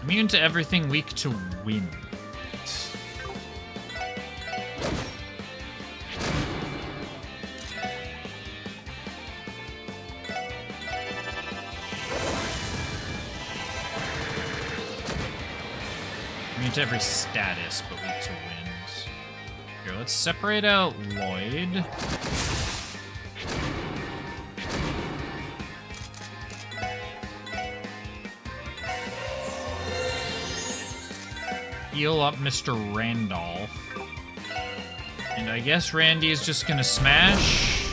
Immune to everything, weak to wind. Immune to every status, but weak to wind. Here, let's separate out Lloyd. Heal up Mr. Randolph. And I guess Randy is just gonna smash.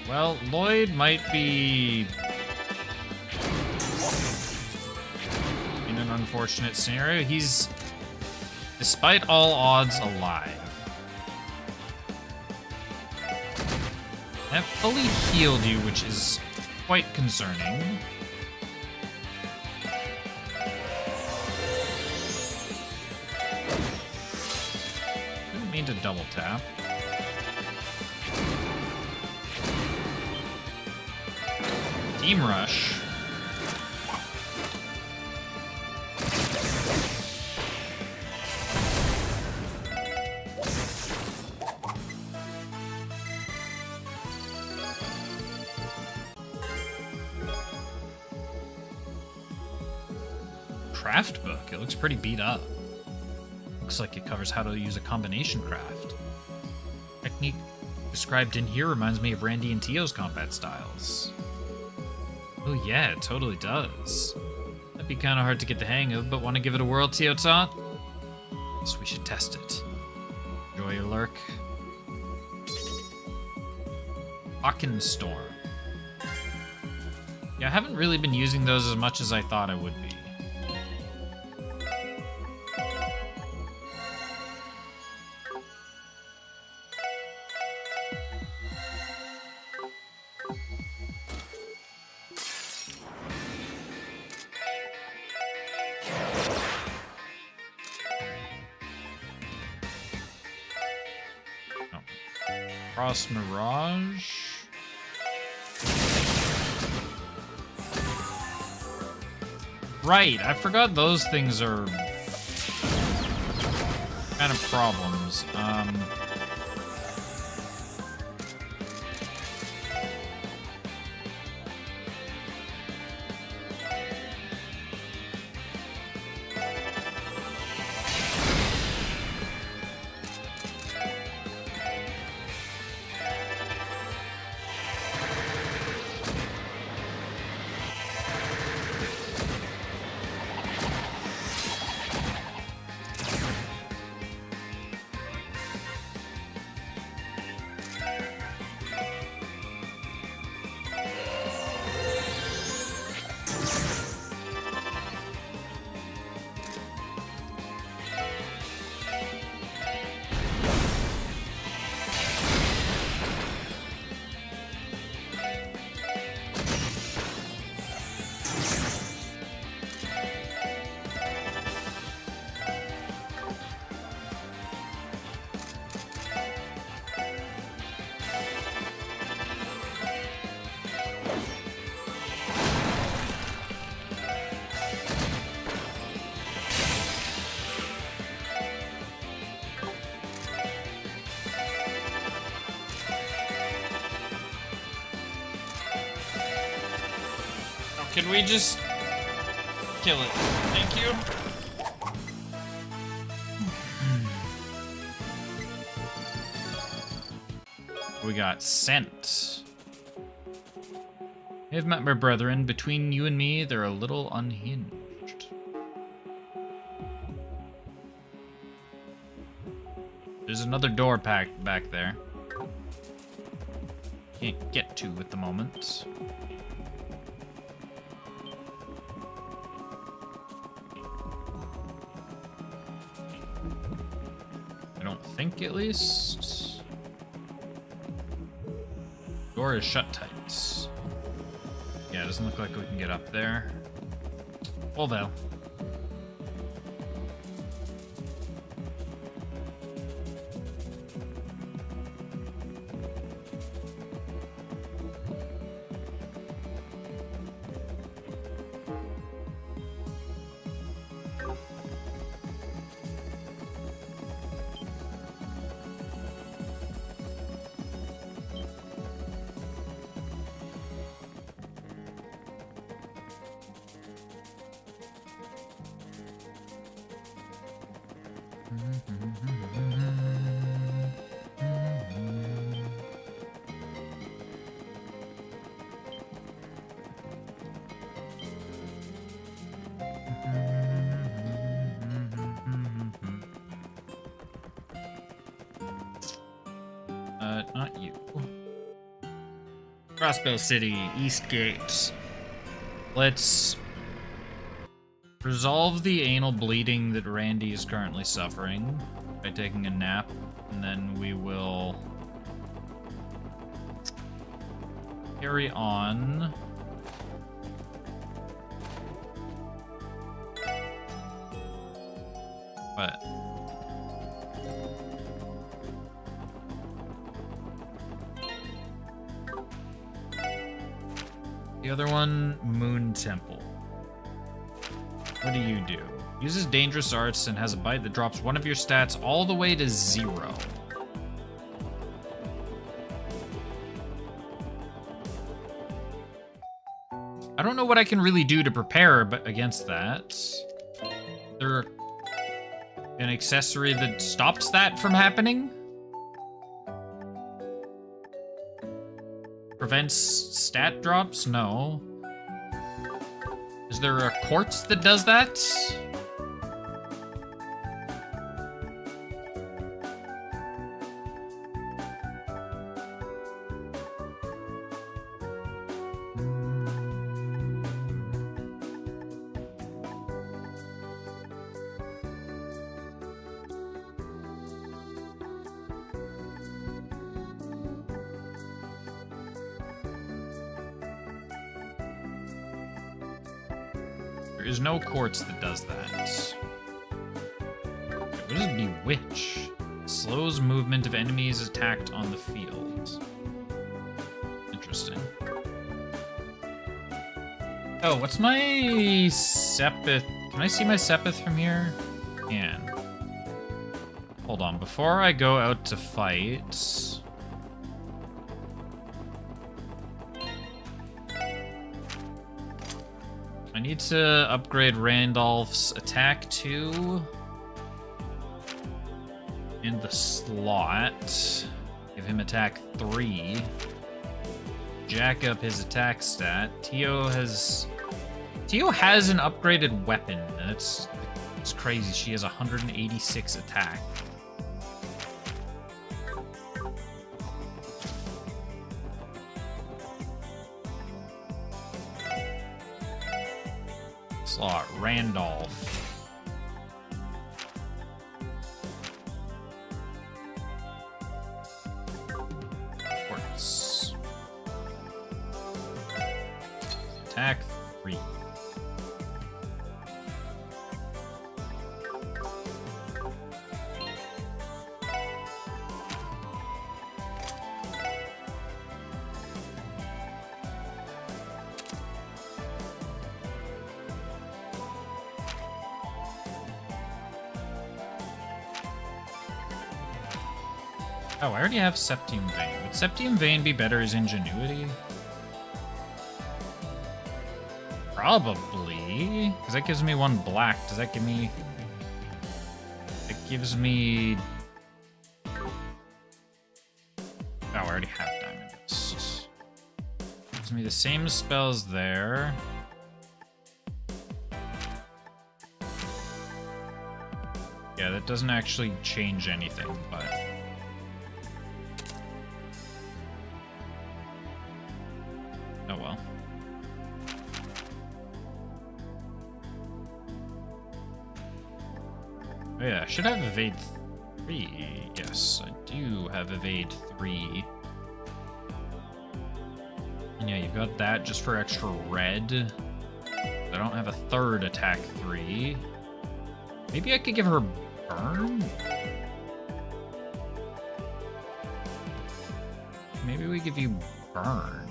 Well, Lloyd might be in an unfortunate scenario. He's, despite all odds, alive. That fully healed you, which is quite concerning. Didn't mean to double tap. Team Rush. Craft book. It looks pretty beat up. Looks like it covers how to use a combination craft. Technique described in here reminds me of Randy and Tio's combat styles. Oh yeah, it totally does. That'd be kind of hard to get the hang of, but want to give it a whirl, Tio Tot? So we should test it. Enjoy your lurk. Hawken Storm. Yeah, I haven't really been using those as much as I thought I would be. Cross Mirage. Right, I forgot those things are kind of problems. Can we just kill it. Thank you. We got scent. I have met my brethren. Between you and me, they're a little unhinged. There's another door packed back there. Can't get to at the moment. I don't think, at least. Door is shut tight. Yeah, it doesn't look like we can get up there. Although. Not you. Crossbell City, East Gate. Let's resolve the anal bleeding that Randy is currently suffering by taking a nap, and then we will carry on. But the other one, Moon Temple. What do you do? Uses dangerous arts and has a bite that drops one of your stats all the way to 0. I don't know what I can really do to prepare against that. Is there an accessory that stops that from happening? Prevents stat drops? No. Is there a quartz that does that? There is no quartz that does that. What is Bewitch? Slows movement of enemies attacked on the field. Interesting. Oh, what's my Sepith? Can I see my Sepith from here? Can. Hold on, before I go out to fight... I need to upgrade Randolph's attack 2 in the slot. Give him attack 3. Jack up his attack stat. Tio has an upgraded weapon. It's crazy. She has 186 attack. Slot Randolph. Quartz. Attack 3. Oh, I already have Septium Vein. Would Septium Vein be better as Ingenuity? Probably. Because that gives me 1 black. Does that give me... It gives me... Oh, I already have Diamond Dust. Gives me the same spells there. Yeah, that doesn't actually change anything, but... Oh well. Oh yeah, I should have Evade 3. Yes, I do have Evade 3. And yeah, you've got that just for extra red. I don't have a 3rd attack 3. Maybe I could give her Burn? Maybe we give you Burn.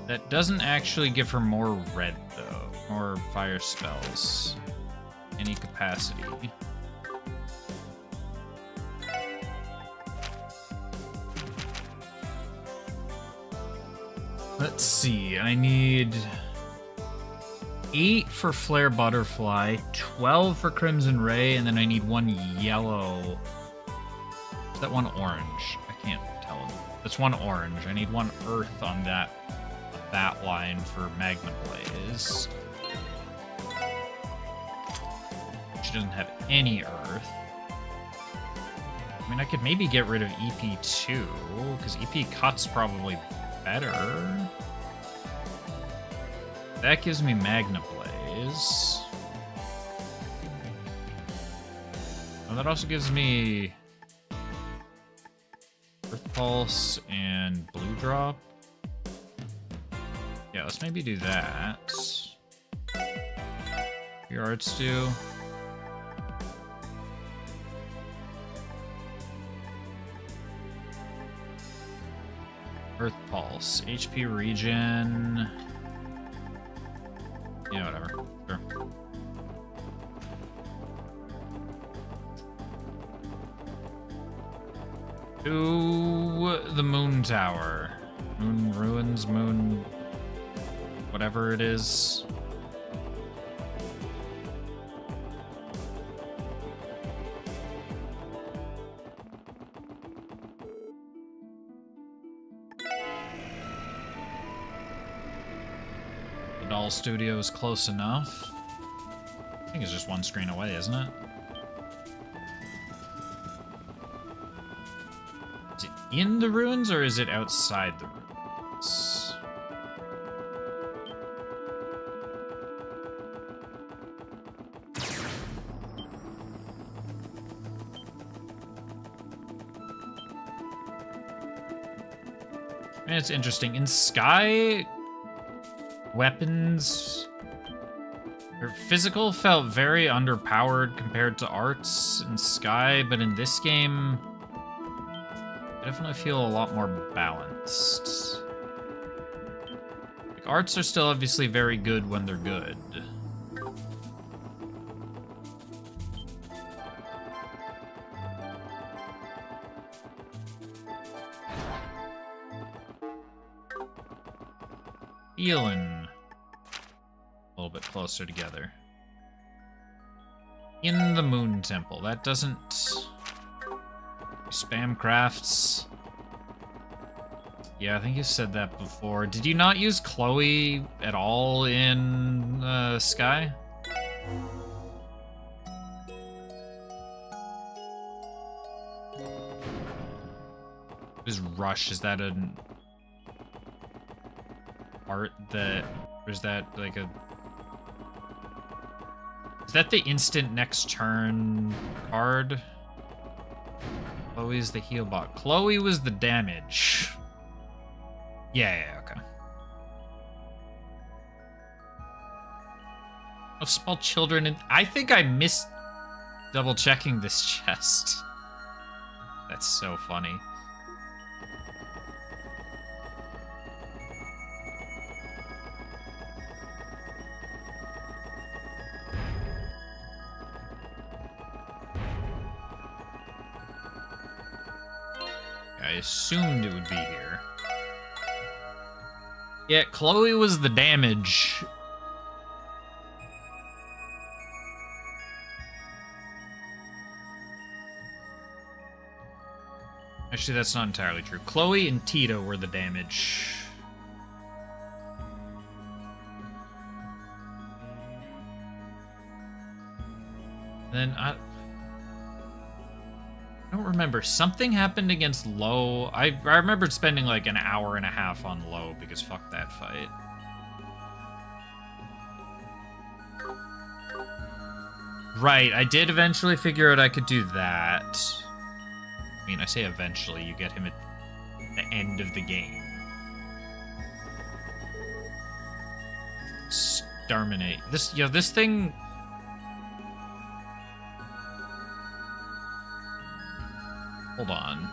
That doesn't actually give her more red, though. More fire spells. Any capacity. Let's see, I need 8 for Flare Butterfly, 12 for Crimson Ray, and then I need 1 yellow. Is that 1 orange? I can't tell. That's 1 orange. I need 1 earth on that line for Magma Blaze. She doesn't have any earth. I mean, I could maybe get rid of EP2, because EP Cut's probably better. That gives me Magna Blaze. And that also gives me Earth Pulse and Blue Drop. Yeah, let's maybe do that. Your arts do. Earth Pulse, HP regen. Yeah, whatever. Sure. To the Moon Tower. Moon Ruins, Moon... whatever it is. Doll Studio is close enough. I think it's just 1 screen away, isn't it? Is it in the ruins or is it outside the ruins? And it's interesting. In Sky, weapons or physical felt very underpowered compared to arts in Sky, but in this game I definitely feel a lot more balanced. Like, arts are still obviously very good when they're good. Feeling a little bit closer together. In the Moon Temple. That doesn't... Spam crafts. Yeah, I think you said that before. Did you not use Chloe at all in Sky? Is Rush, is that an art that, or is that like a, is that the instant next turn card? Chloe's the heal bot. Chloe was the damage. Yeah, okay. Of small children, and I think I missed double checking this chest. That's so funny. I I assumed it would be here. Yeah, Chloe was the damage. Actually, that's not entirely true. Chloe and Tito were the damage. Then I don't remember. Something happened against Low. I remembered spending like an hour and a half on Low because fuck that fight. Right, I did eventually figure out I could do that. I mean, I say eventually, you get him at the end of the game. Exterminate. This, you know, this thing... Hold on.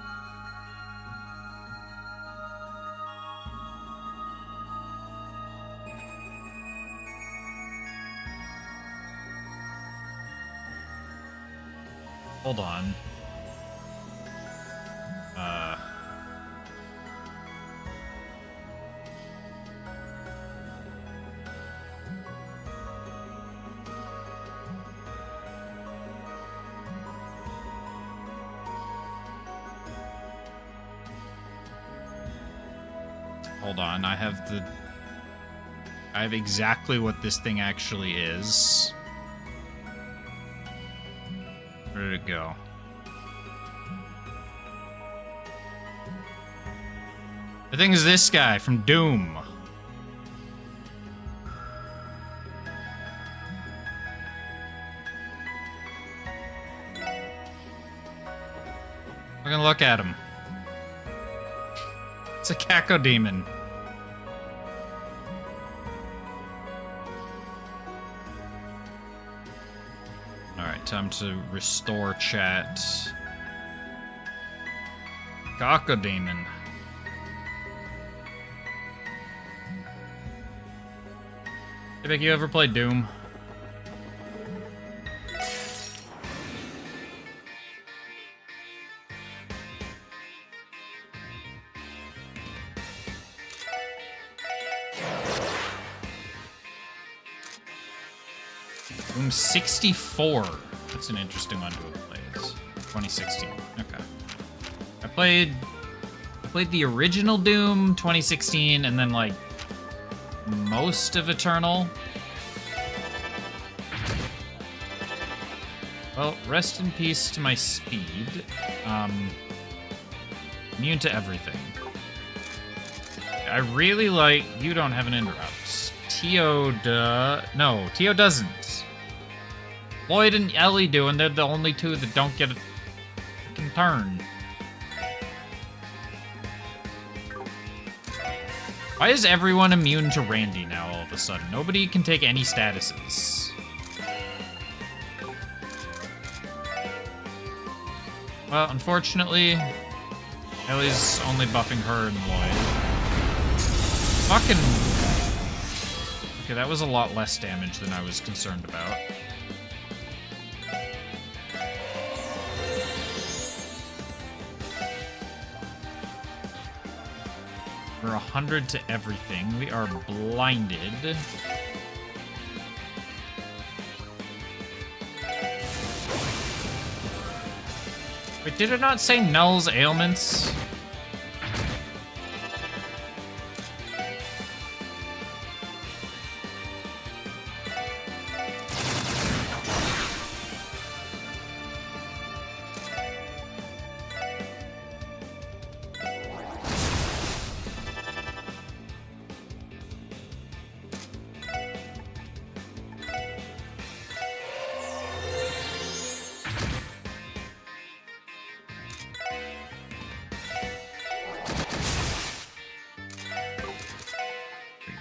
Hold on. Hold on, I have exactly what this thing actually is. Where did it go? The thing is this guy from Doom. We're gonna look at him. It's a cacodemon. Alright, time to restore chat. Cacodemon. Hey, Vic, you ever played Doom? Doom 64. That's an interesting one to have played. 2016. Okay. I played the original Doom 2016 and then like most of Eternal. Well, rest in peace to my speed. Immune to everything. I really like... You don't have an interrupt. Tio No, Tio doesn't. Lloyd and Ellie do, and they're the only two that don't get a fucking turn. Why is everyone immune to Randy now all of a sudden? Nobody can take any statuses. Well, unfortunately, Ellie's only buffing her and Lloyd. Fucking... Okay, that was a lot less damage than I was concerned about. We're 100 to everything. We are blinded. Wait, did it not say Null's ailments?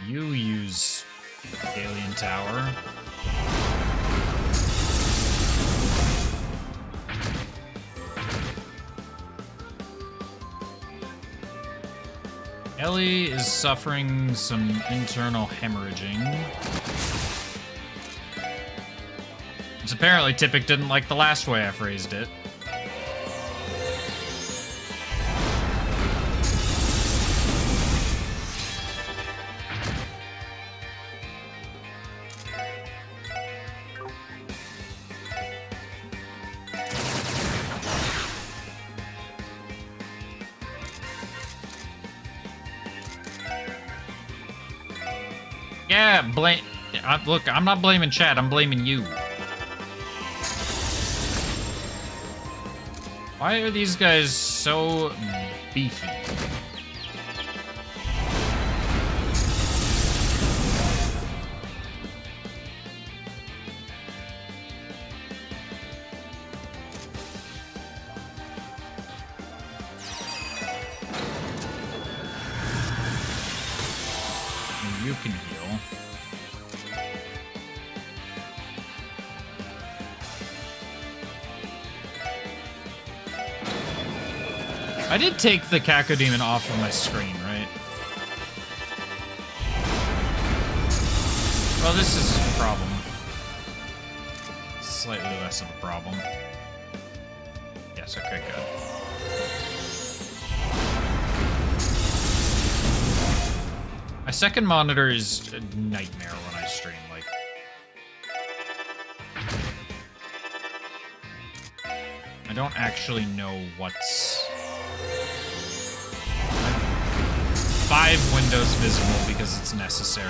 You use Alien Tower. Ellie is suffering some internal hemorrhaging. Which apparently Tippic didn't like the last way I phrased it. Yeah, blame. Look, I'm not blaming chat. I'm blaming you. Why are these guys so beefy? You can heal. I did take the Cacodemon off of my screen, right? Well, this is a problem. Slightly less of a problem. Yes, okay, good. My second monitor is a nightmare when I stream, like... I don't actually know what's... 5 windows visible because it's necessary.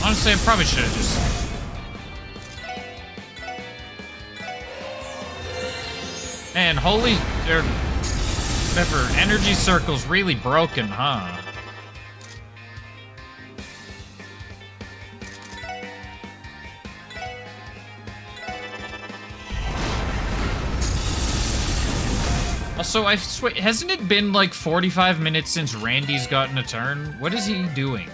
Honestly, I probably should have just... Man, holy... Whatever, energy circle's really broken, huh? Also, I swear, hasn't it been like 45 minutes since Randy's gotten a turn? What is he doing?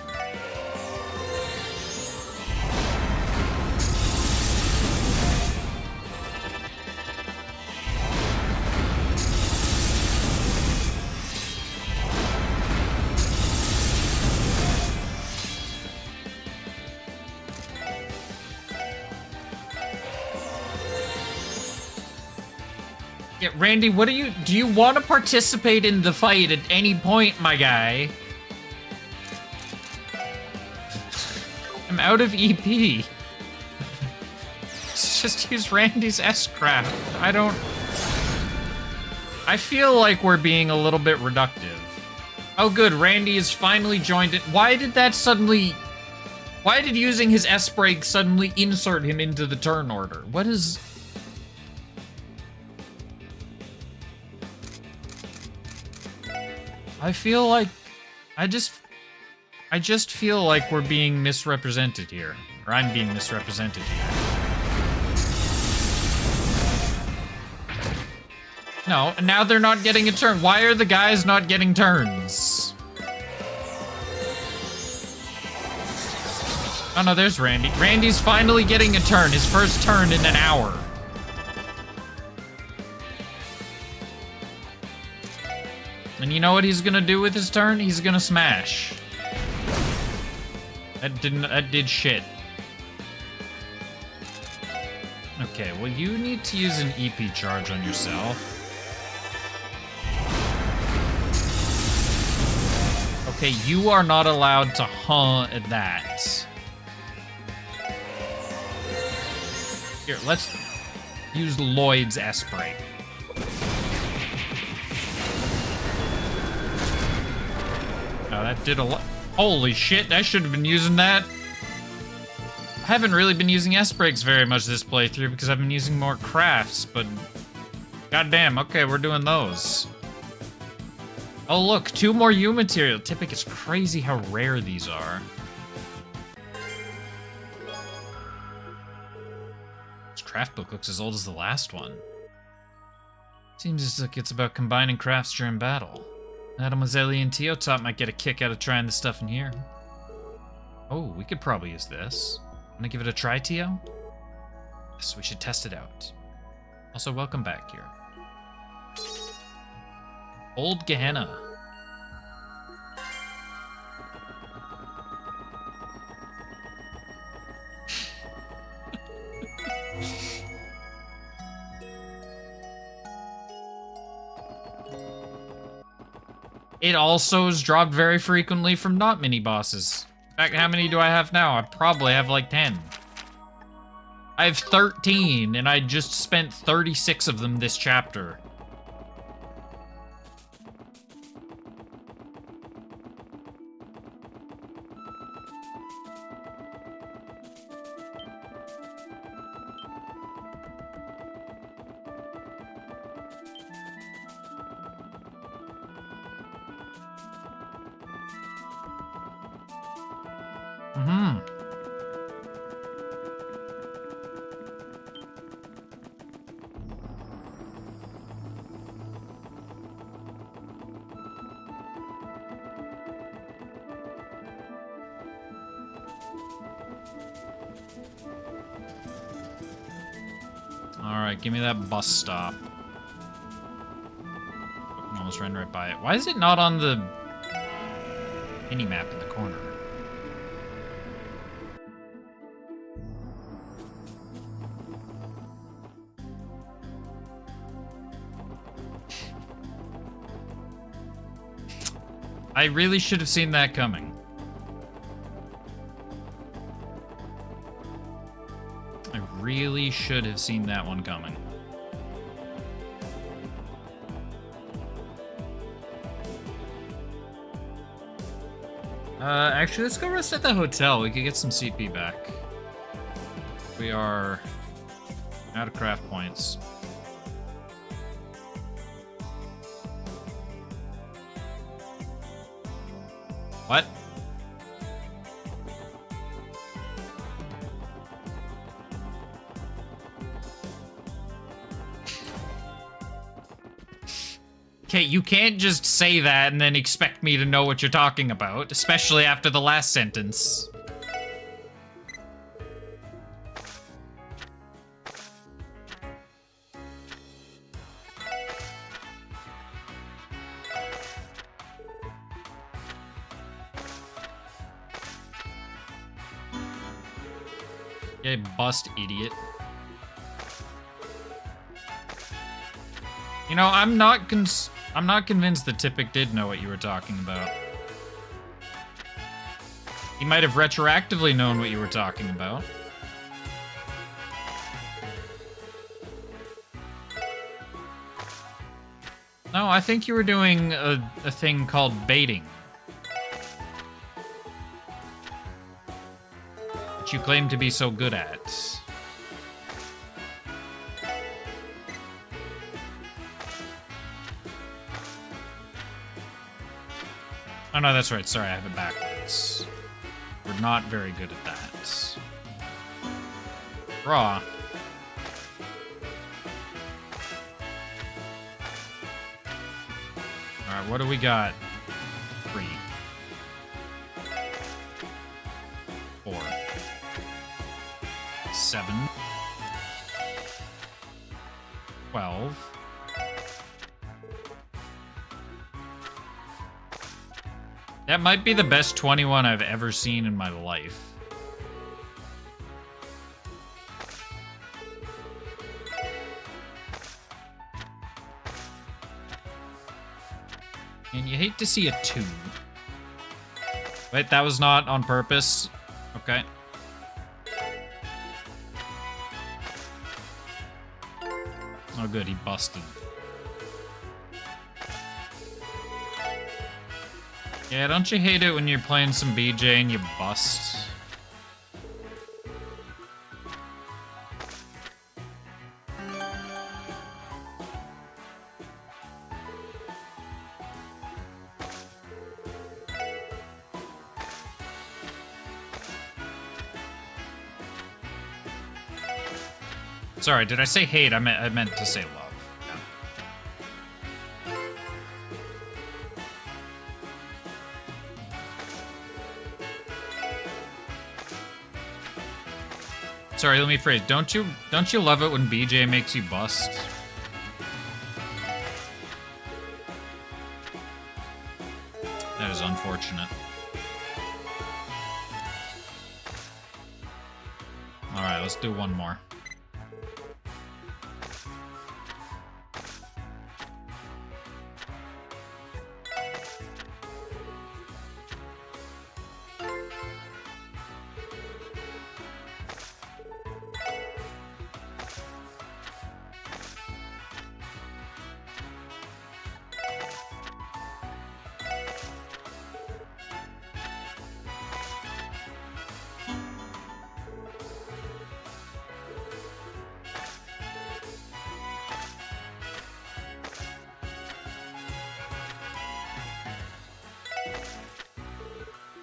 Yeah, Randy, what do you want to participate in the fight at any point, my guy? I'm out of EP. Just use Randy's S-Craft. I feel like we're being a little bit reductive. Oh good, Randy has finally joined it. Why did using his S-Break suddenly insert him into the turn order? What is... I feel like... I just feel like we're being misrepresented here. Or I'm being misrepresented here. No, and now they're not getting a turn. Why are the guys not getting turns? Oh no, there's Randy. Randy's finally getting a turn. His first turn in an hour. And you know what he's gonna do with his turn? He's gonna smash. That did shit. Okay, well you need to use an EP charge on yourself. Okay, you are not allowed to at that. Here, let's use Lloyd's S-Break. Oh, that did a lot. Holy shit, I should have been using that. I haven't really been using S-Breaks very much this playthrough because I've been using more crafts, but... Goddamn, okay, we're doing those. Oh look, 2 more U material. Typic, it's crazy how rare these are. This craft book looks as old as the last one. Seems as like it's about combining crafts during battle. Mademoiselle and Teotop might get a kick out of trying the stuff in here. Oh, we could probably use this. Wanna give it a try, Teo? Yes, we should test it out. Also, welcome back here. Old Gehenna. It also is dropped very frequently from not mini bosses. In fact, how many do I have now? I probably have like 10. I have 13, and I just spent 36 of them this chapter. Alright, give me that bus stop. I almost ran right by it. Why is it not on the mini-map in the corner? I really should have seen that coming. I really should have seen that one coming. Actually, let's go rest at the hotel. We could get some CP back. We are out of craft points. What? Okay, you can't just say that and then expect me to know what you're talking about, especially after the last sentence. Okay, bust, idiot. You know, I'm not convinced that Tippic did know what you were talking about. He might have retroactively known what you were talking about. No, I think you were doing a thing called baiting. Which you claim to be so good at. Oh no, that's right. Sorry, I have it backwards. We're not very good at that. Raw. Alright, what do we got? 3. 4. 7. 12. That might be the best 21 I've ever seen in my life. And you hate to see a 2. Wait, that was not on purpose? Okay. Oh good, he busted. Yeah, don't you hate it when you're playing some BJ and you bust? Sorry, did I say hate? I meant to say love. Sorry, let me phrase. Don't you love it when BJ makes you bust? That is unfortunate. Alright, let's do one more.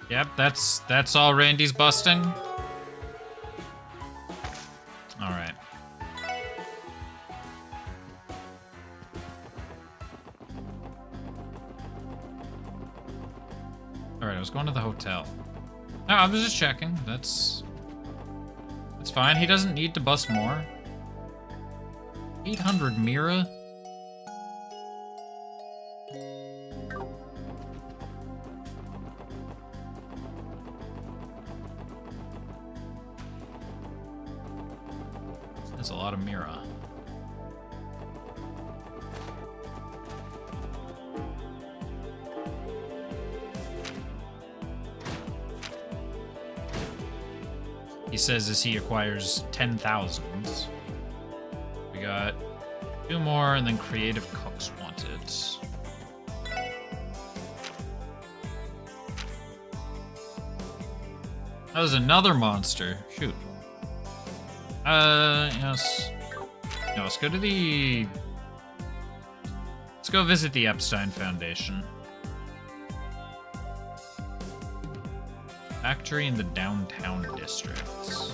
Yep, that's all Randy's busting. All right. All right, I was going to the hotel. No, I was just checking. That's fine. He doesn't need to bust more. 800 Mira. That's a lot of Mira. He says as he acquires 10,000. We got 2 more and then creative cooks wanted. That was another monster. Shoot. Yes. No, let's go to the... Let's go visit the Epstein Foundation. Factory in the downtown districts.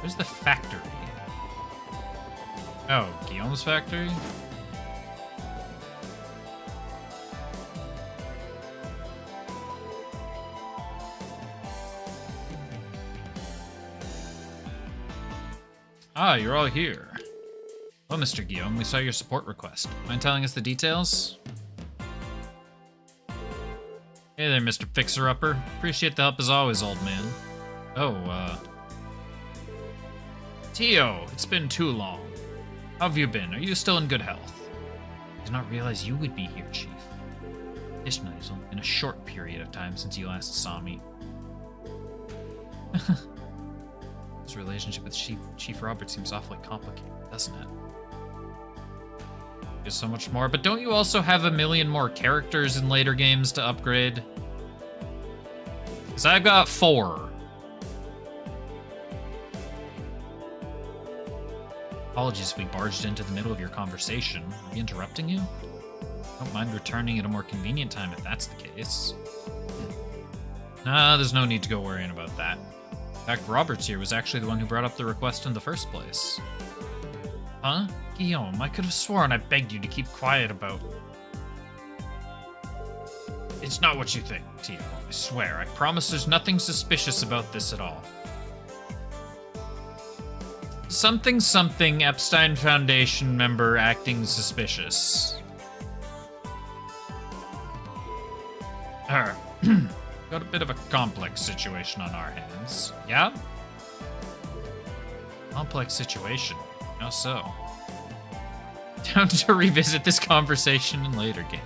Where's the factory? Oh, Guillaume's factory? Ah, you're all here. Well, Mr. Guillaume, we saw your support request. Mind telling us the details? Hey there, Mr. Fixer-Upper. Appreciate the help as always, old man. Oh, Tio, it's been too long. How have you been? Are you still in good health? I did not realize you would be here, Chief. Additionally, it's only been a short period of time since you last saw me. His relationship with Chief Robert seems awfully complicated, doesn't it? There's so much more, but don't you also have a million more characters in later games to upgrade? Because I've got 4. Apologies if we barged into the middle of your conversation. Are we interrupting you? Don't mind returning at a more convenient time if that's the case. Nah, there's no need to go worrying about that. In fact, Roberts here was actually the one who brought up the request in the first place. Huh? Guillaume, I could have sworn I begged you to keep quiet about... It's not what you think, Tio. I swear. I promise there's nothing suspicious about this at all. Something Epstein Foundation member acting suspicious. Got a bit of a complex situation on our hands. Yeah? Complex situation. How so? Down to revisit this conversation in later game.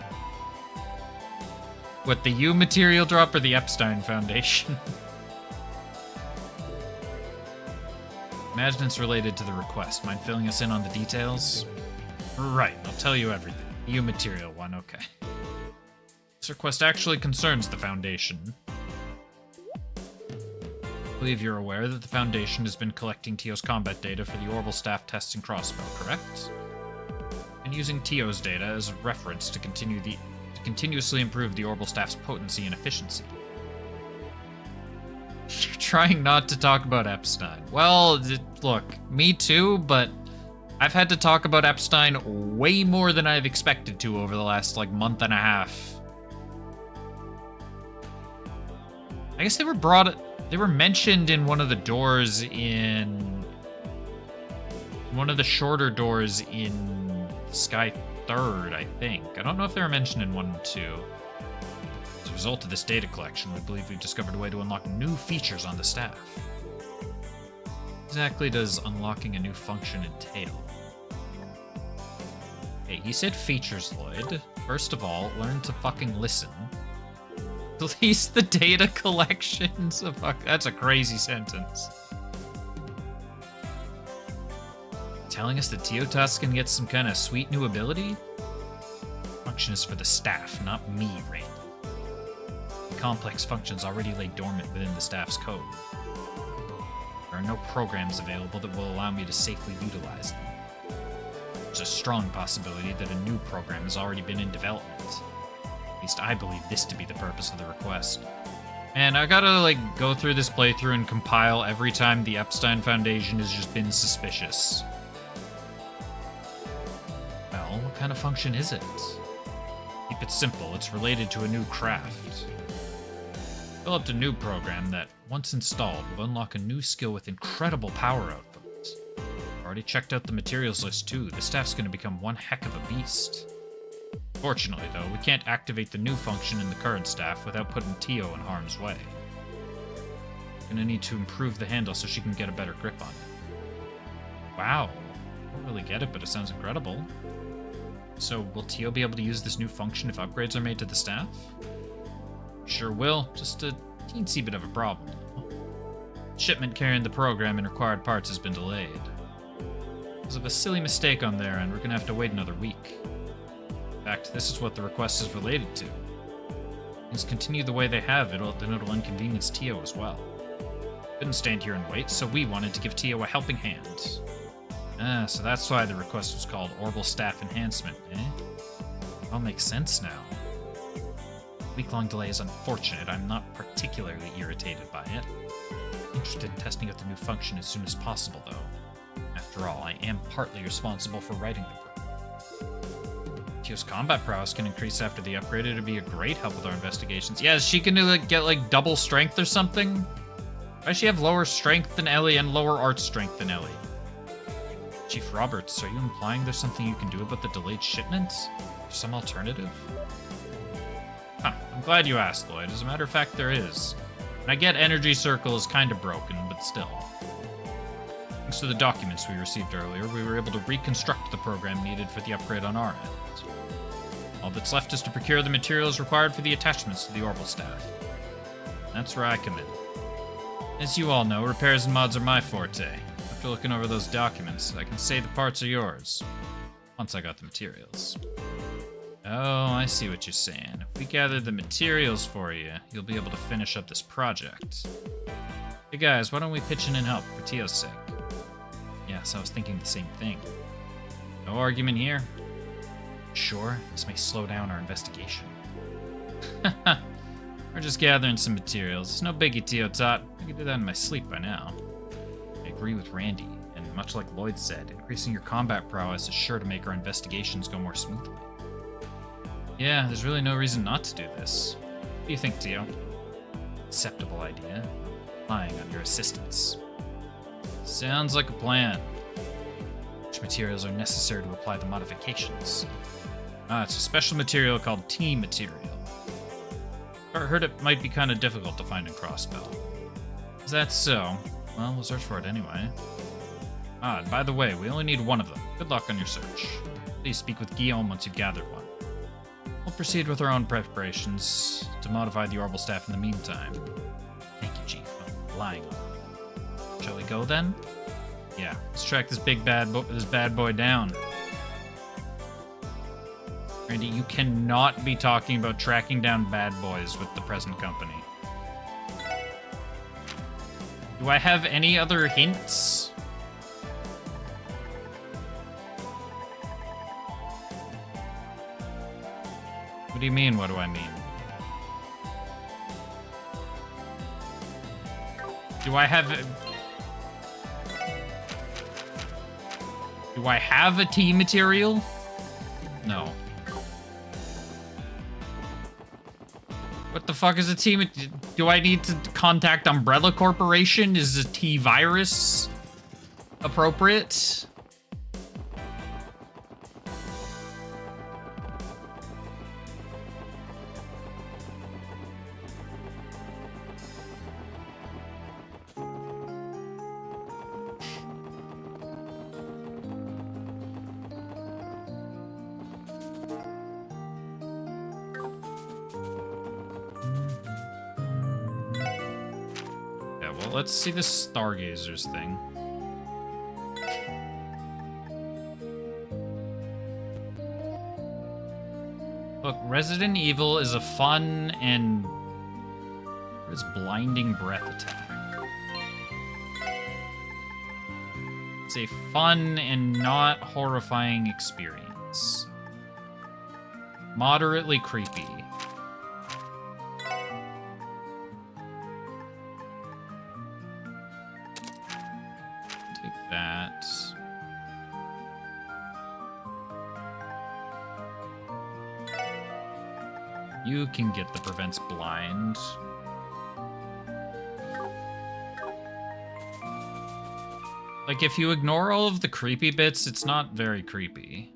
What, the U material drop or the Epstein Foundation? Imagine it's related to the request. Mind filling us in on the details? Right, I'll tell you everything. U material one, okay. This request actually concerns the Foundation. I believe you're aware that the Foundation has been collecting Tio's combat data for the orbital staff tests in Crossbell, correct? And using Tio's data as a reference to continuously improve the orbital staff's potency and efficiency. You're trying not to talk about Epstein. Well, look, me too, but I've had to talk about Epstein way more than I've expected to over the last, month and a half. I guess they were mentioned in one of the doors in... one of the shorter doors in Sky 3rd, I think. I don't know if they were mentioned in 1 and 2. As a result of this data collection, we believe we've discovered a way to unlock new features on the staff. What exactly does unlocking a new function entail? Hey, he said features, Lloyd. First of all, learn to fucking listen. Release the data collections. That's a crazy sentence. telling us that Teotos can get some kind of sweet new ability? Function is for the staff, not me, Randy. The complex functions already lay dormant within the staff's code. There are no programs available that will allow me to safely utilize them. There's a strong possibility that a new program has already been in development. At least I believe this to be the purpose of the request. And I gotta, like, go through this playthrough and compile every time the Epstein Foundation has just been suspicious. Well, what kind of function is it? Keep it simple, it's related to a new craft. Developed a new program that, once installed, will unlock a new skill with incredible power output. Already checked out the materials list too, the staff's gonna become one heck of a beast. Fortunately, though, we can't activate the new function in the current staff without putting Tio in harm's way. Gonna need to improve the handle so she can get a better grip on it. Wow. I don't really get it, but it sounds incredible. So, will Tio be able to use this new function if upgrades are made to the staff? Sure will, just a teensy bit of a problem. Shipment carrying the program and required parts has been delayed. Because of a silly mistake on their end, we're gonna have to wait another week. In fact, this is what the request is related to. Things continue the way they have, then it'll inconvenience Tio as well. Couldn't stand here and wait, so we wanted to give Tio a helping hand. Ah, so that's why the request was called Orbital Staff Enhancement, eh? It all makes sense now. Week-long delay is unfortunate. I'm not particularly irritated by it. Interested in testing out the new function as soon as possible, though. After all, I am partly responsible for writing the program. Tio's combat prowess can increase after the upgrade. It'd be a great help with our investigations. Yeah, is she gonna like, get like double strength or something? Why does she have lower strength than Ellie and lower art strength than Ellie? Chief Roberts, are you implying there's something you can do about the delayed shipments? Some alternative? Huh, I'm glad you asked, Lloyd. As a matter of fact, there is. And I get Energy Circle is kind of broken, but still. Thanks to the documents we received earlier, we were able to reconstruct the program needed for the upgrade on our end. All that's left is to procure the materials required for the attachments to the orbital staff. That's where I come in. As you all know, repairs and mods are my forte. After looking over those documents, I can say the parts are yours. Once I got the materials. Oh, I see what you're saying. If we gather the materials for you, you'll be able to finish up this project. Hey guys, why don't we pitch in and help for Tio's sake? Yes, I was thinking the same thing. No argument here. Sure, this may slow down our investigation. We're just gathering some materials. It's no biggie, Tio Tot. I can do that in my sleep by now. I agree with Randy, and much like Lloyd said, increasing your combat prowess is sure to make our investigations go more smoothly. Yeah, there's really no reason not to do this. What do you think, Tio? Acceptable idea. Relying on your assistance. Sounds like a plan. Which materials are necessary to apply the modifications? It's a special material called T material. I heard it might be kind of difficult to find in Crossbell. Is that so? Well, we'll search for it anyway. And by the way, we only need one of them. Good luck on your search. Please speak with Guillaume once you've gathered one. We'll proceed with our own preparations to modify the orbital staff in the meantime. Thank you, Chief. I'm relying on it. Shall we go then? Yeah, let's track this bad boy down. Randy, you cannot be talking about tracking down bad boys with the present company. Do I have any other hints? What do you mean, what do I mean? Do I have a T material? No. What the fuck is a T? Do I need to contact Umbrella Corporation? Is a T virus appropriate? Let's see the Stargazers thing. Resident Evil is a fun and... What is Blinding Breath attack? It's a fun and not horrifying experience. Moderately creepy. Take that. You can get the prevents blind. Like, if you ignore all of the creepy bits, it's not very creepy.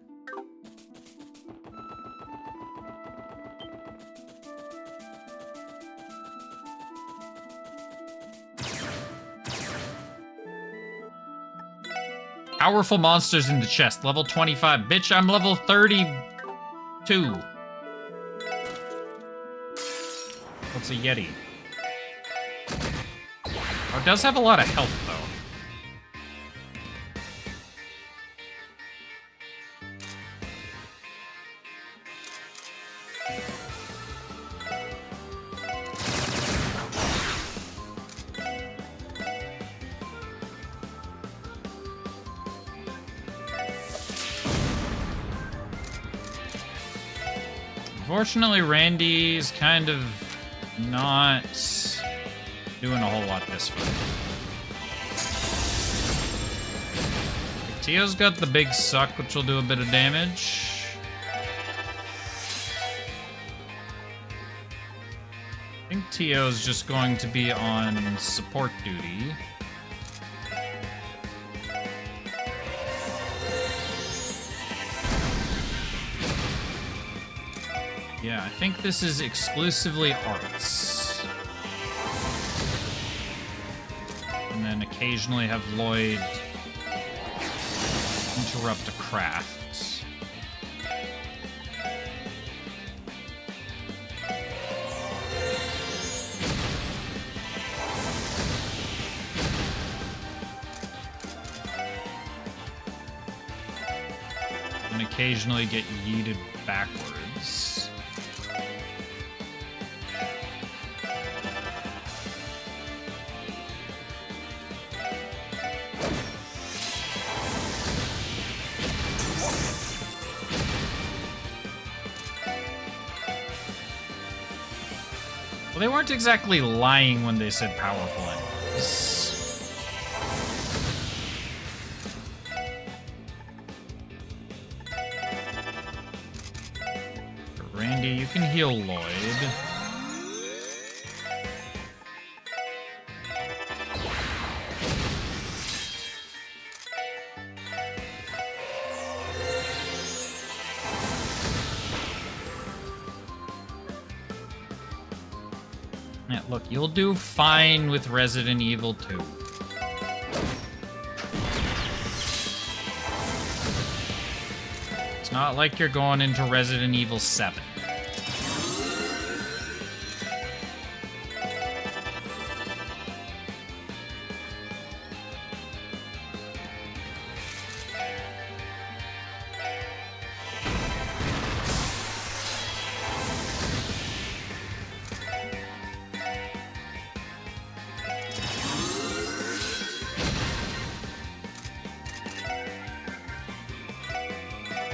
Powerful monsters in the chest. Level 25. Bitch, I'm level 32. What's a Yeti? Oh, it does have a lot of health, though. Unfortunately, Randy's kind of not doing a whole lot this fight. Tio's got the big suck, which will do a bit of damage. I think Tio's just going to be on support duty. Yeah, I think this is exclusively arts. And then occasionally have Lloyd interrupt a craft. And occasionally get yeeted backwards. Well, they weren't exactly lying when they said powerful enemies. Randy, you can heal Lloyd. Yeah, look, you'll do fine with Resident Evil 2. It's not like you're going into Resident Evil 7.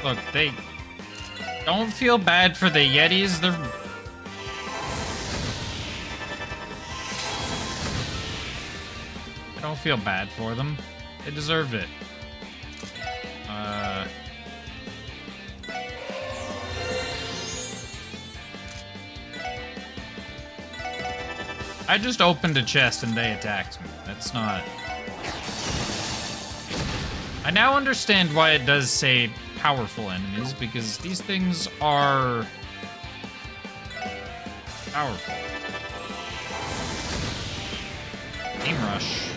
Look, they don't feel bad for the Yetis. They're... I don't feel bad for them. They deserved it. I just opened a chest and they attacked me. That's not... I now understand why it does say powerful enemies, because these things are powerful. Team rush.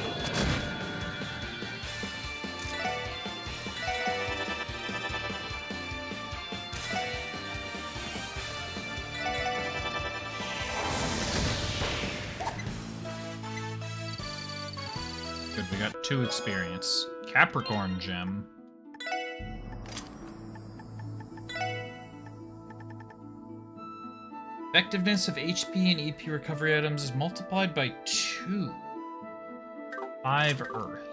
Good, we got 2 experience. Capricorn gem. Effectiveness of HP and EP recovery items is multiplied by 2. 5 Earth.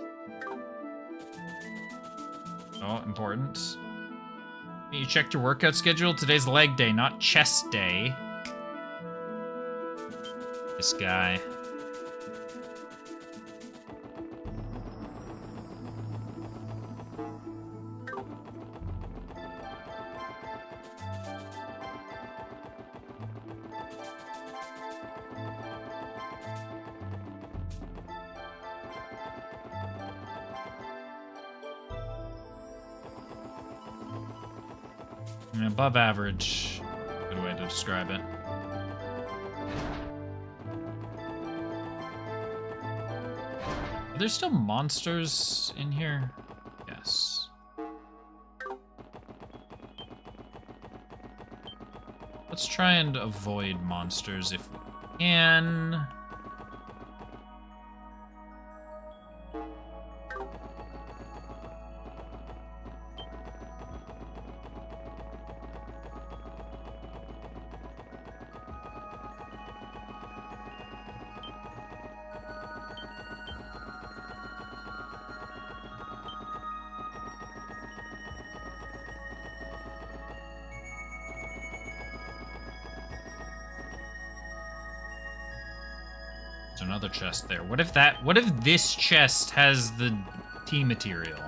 Oh, important. You checked your workout schedule? Today's leg day, not chest day. This guy. Above average. Good way to describe it. Are there still monsters in here? Yes. Let's try and avoid monsters if we can. Another chest there. What if this chest has the tea material?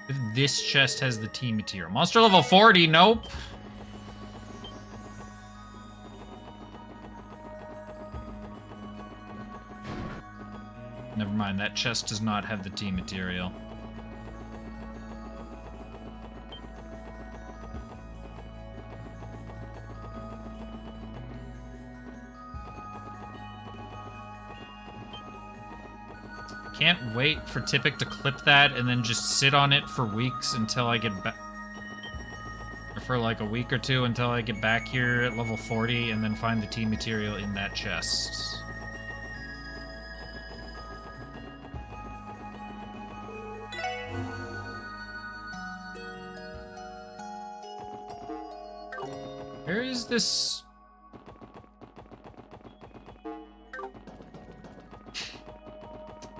If this chest has the tea material. Monster level 40, nope. Never mind, that chest does not have the tea material. Can't wait for Typic to clip that and then just sit on it for weeks until I get back. Or for like a week or two until I get back here at level 40 and then find the tea material in that chest. Where is this?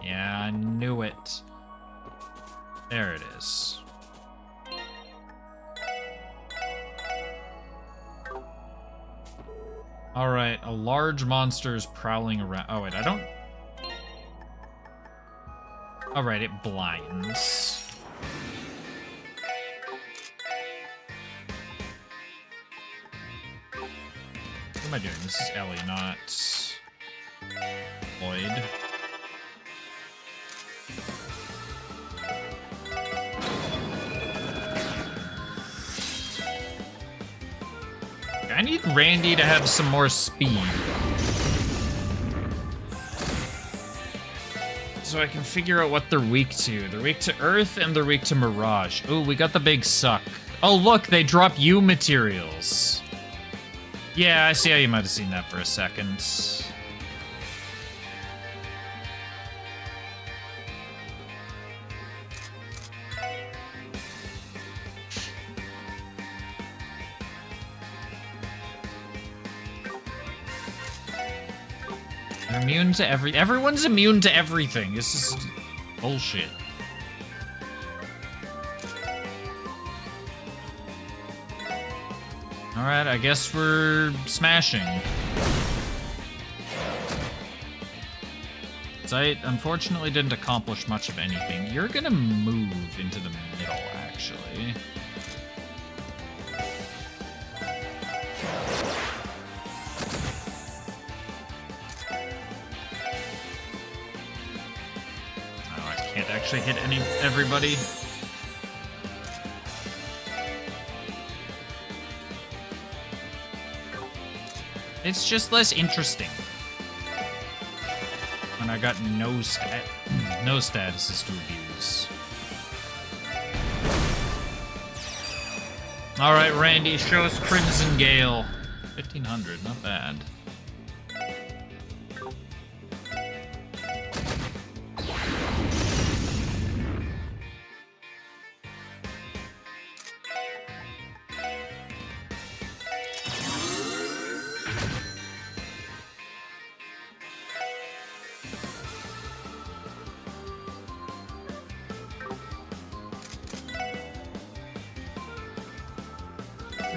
Yeah, I knew it. There it is. Alright, a large monster is prowling around. Oh, wait, I don't... Alright, it blinds. What am I doing? This is Ellie, not Lloyd. I need Randy to have some more speed. So I can figure out what they're weak to. They're weak to Earth and they're weak to Mirage. Ooh, we got the big suck. Oh, look, they drop you materials. Yeah, I see how you might have seen that for a second. They're immune to everyone's immune to everything. This is bullshit. Alright, I guess we're smashing. I unfortunately didn't accomplish much of anything. You're gonna move into the middle, actually. Oh, I can't actually hit everybody. It's just less interesting. When I got no statuses to abuse. Alright, Randy, show us Crimson Gale. 1500, not bad.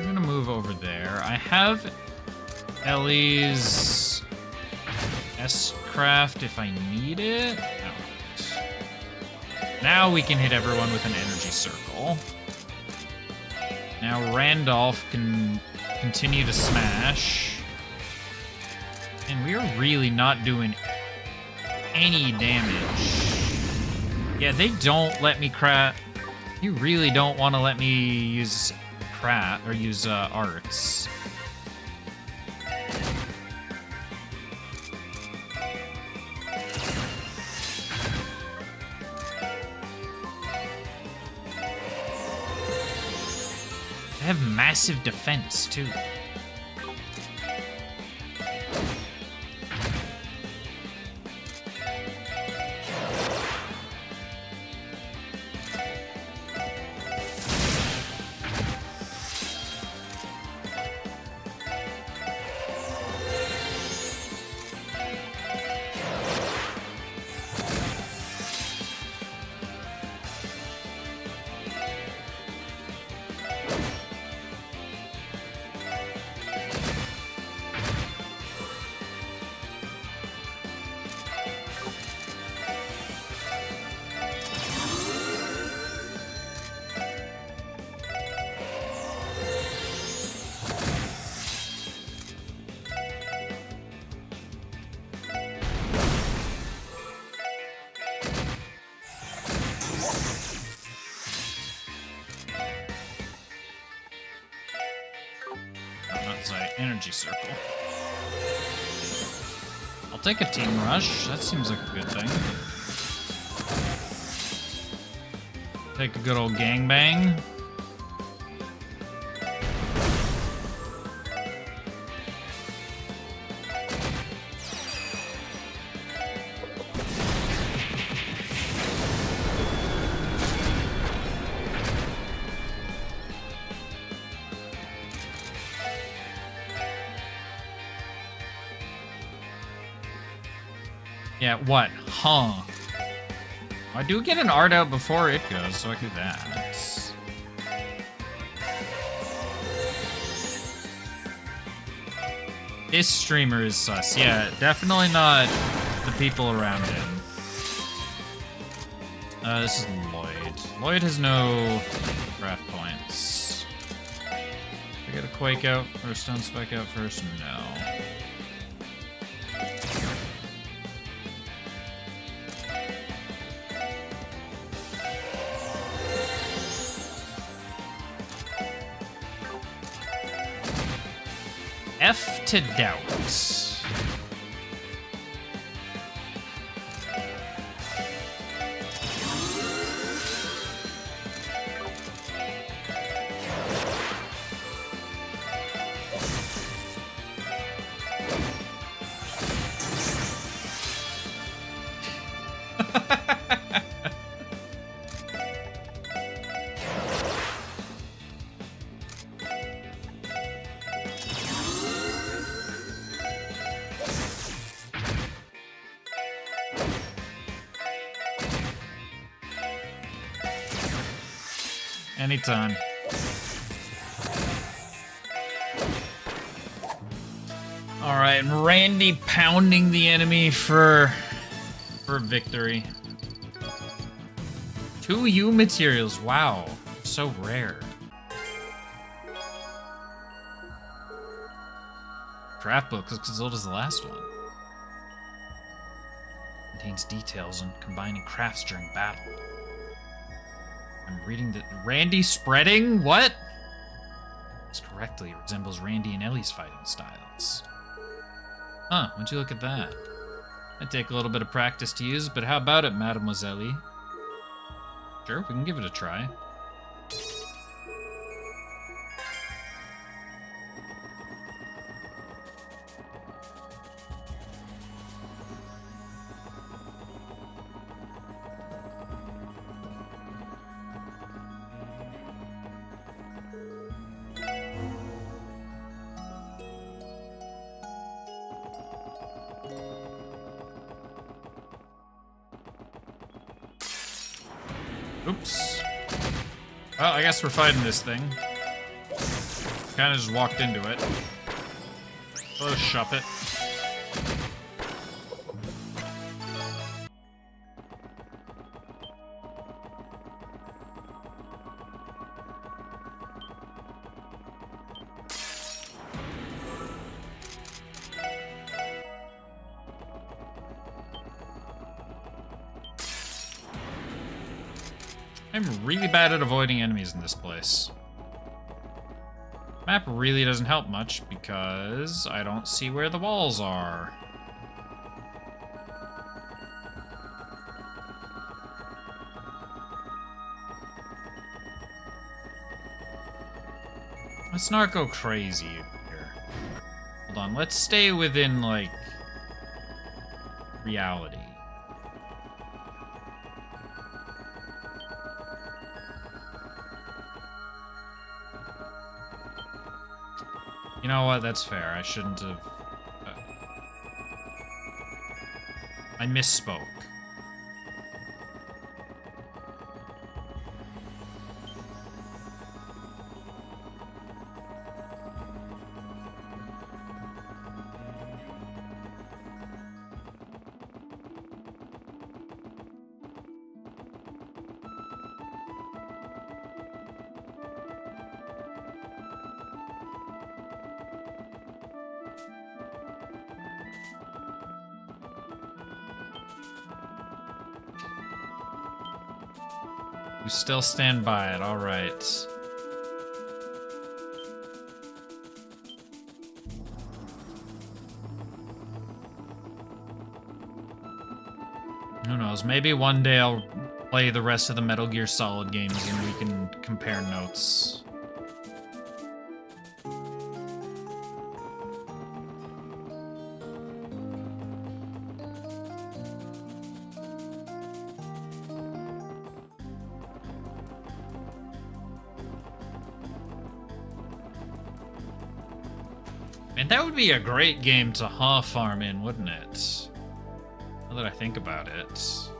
We're gonna move over there. I have Ellie's S-Craft if I need it. Alright. Now we can hit everyone with an energy circle. Now Randolph can continue to smash. And we're really not doing any damage. Yeah, they don't let me craft. You really don't want to let me use craft or use arts. They have massive defense too. Energy circle. I'll take a team rush. That seems like a good thing. Take a good old gangbang. Yeah, what? Huh. I do get an art out before it goes, so I can do that. This streamer is sus. Yeah, definitely not the people around him. This is Lloyd. Lloyd has no craft points. I get a Quake out or a Stone Spike out first? No. F to doubt. Anytime. All right, and Randy pounding the enemy for victory. 2 U materials. Wow, so rare. Craft book looks as old as the last one. Contains details on combining crafts during battle. I'm reading the Randy spreading? What? It's correctly. It resembles Randy and Ellie's fighting styles. Huh, why'd you look at that? Might take a little bit of practice to use, but how about it, Mademoiselle? Sure, we can give it a try. Oops. Well, I guess we're fighting this thing. Kind of just walked into it. Oh, shop it. I'm really bad at avoiding enemies in this place. Map really doesn't help much because I don't see where the walls are. Let's not go crazy here. Hold on, let's stay within, like, reality. You know what? That's fair. I shouldn't have... I misspoke. You still stand by it, alright. Who knows, maybe one day I'll play the rest of the Metal Gear Solid games and we can compare notes. And that would be a great game to farm in, wouldn't it? Now that I think about it.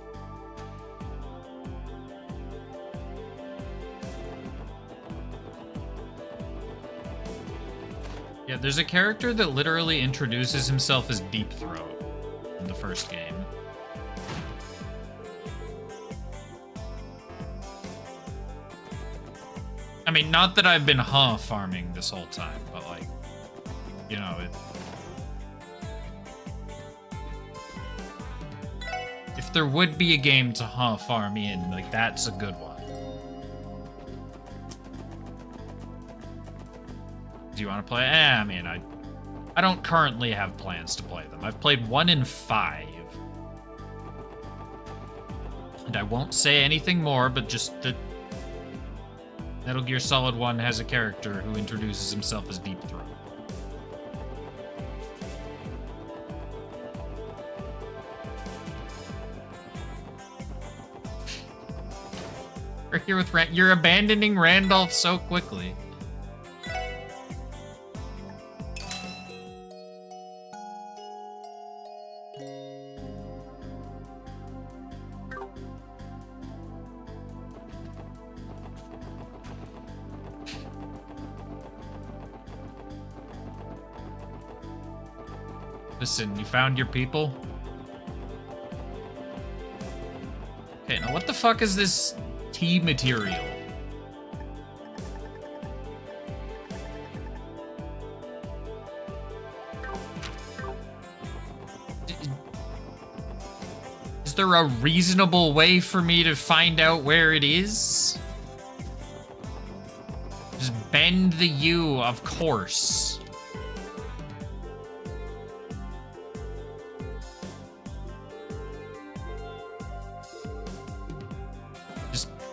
Yeah, there's a character that literally introduces himself as Deep Throat in the first game. I mean, not that I've been farming this whole time, but like, you know, if there would be a game to farm in, like, that's a good one. Do you want to play? I mean, I don't currently have plans to play them. I've played 1 in 5. And I won't say anything more, but just that Metal Gear Solid 1 has a character who introduces himself as Deep Throat. We're here with You're abandoning Randolph so quickly. Listen, you found your people? Okay, now what the fuck is this tea material? Is there a reasonable way for me to find out where it is? Just bend the U, of course.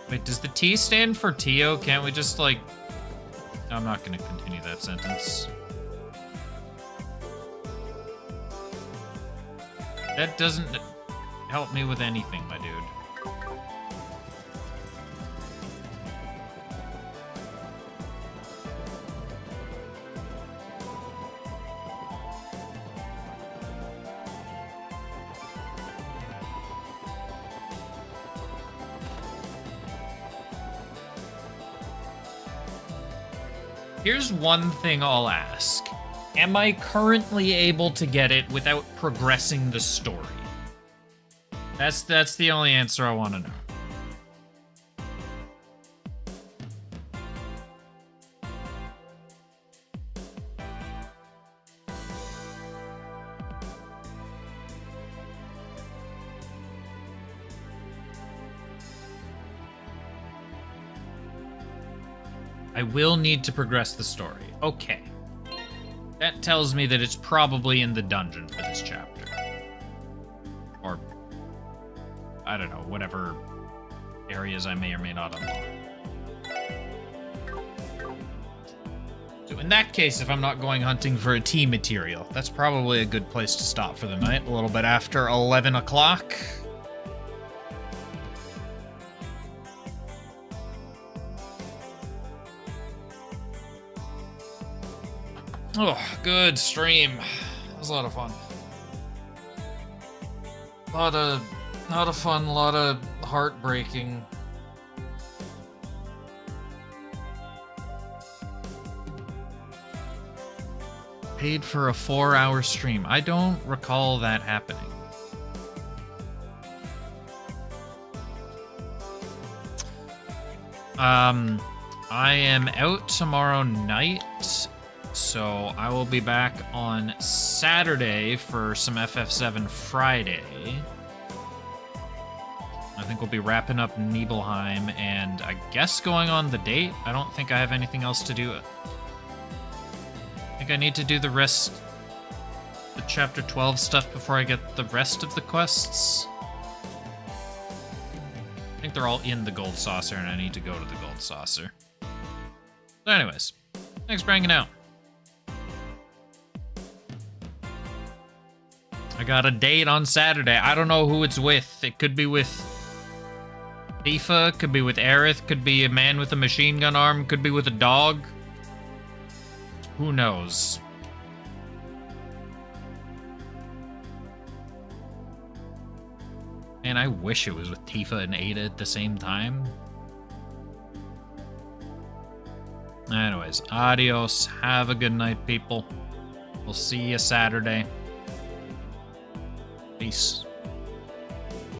Wait, does the T stand for Tio? Can't we just, like... No, I'm not gonna continue that sentence. That doesn't help me with anything, my dude. Here's one thing I'll ask. Am I currently able to get it without progressing the story? That's the only answer I want to know. I will need to progress the story. Okay. That tells me that it's probably in the dungeon for this chapter. Or, I don't know, whatever areas I may or may not unlock. So in that case, if I'm not going hunting for a tea material, that's probably a good place to stop for the night, a little bit after 11 o'clock. Oh, good stream. That was a lot of fun. A lot of fun, a lot of heartbreaking. Paid for a 4-hour stream. I don't recall that happening. I am out tomorrow night. So I will be back on Saturday for some FF7 Friday. I think we'll be wrapping up Nibelheim and I guess going on the date. I don't think I have anything else to do. I think I need to do the rest, the chapter 12 stuff before I get the rest of the quests. I think they're all in the Gold Saucer and I need to go to the Gold Saucer. So anyways, thanks for hanging out. I got a date on Saturday. I don't know who it's with. It could be with Tifa, could be with Aerith, could be a man with a machine gun arm, could be with a dog. Who knows? Man, I wish it was with Tifa and Ada at the same time. Anyways, adios. Have a good night, people. We'll see you Saturday. Peace.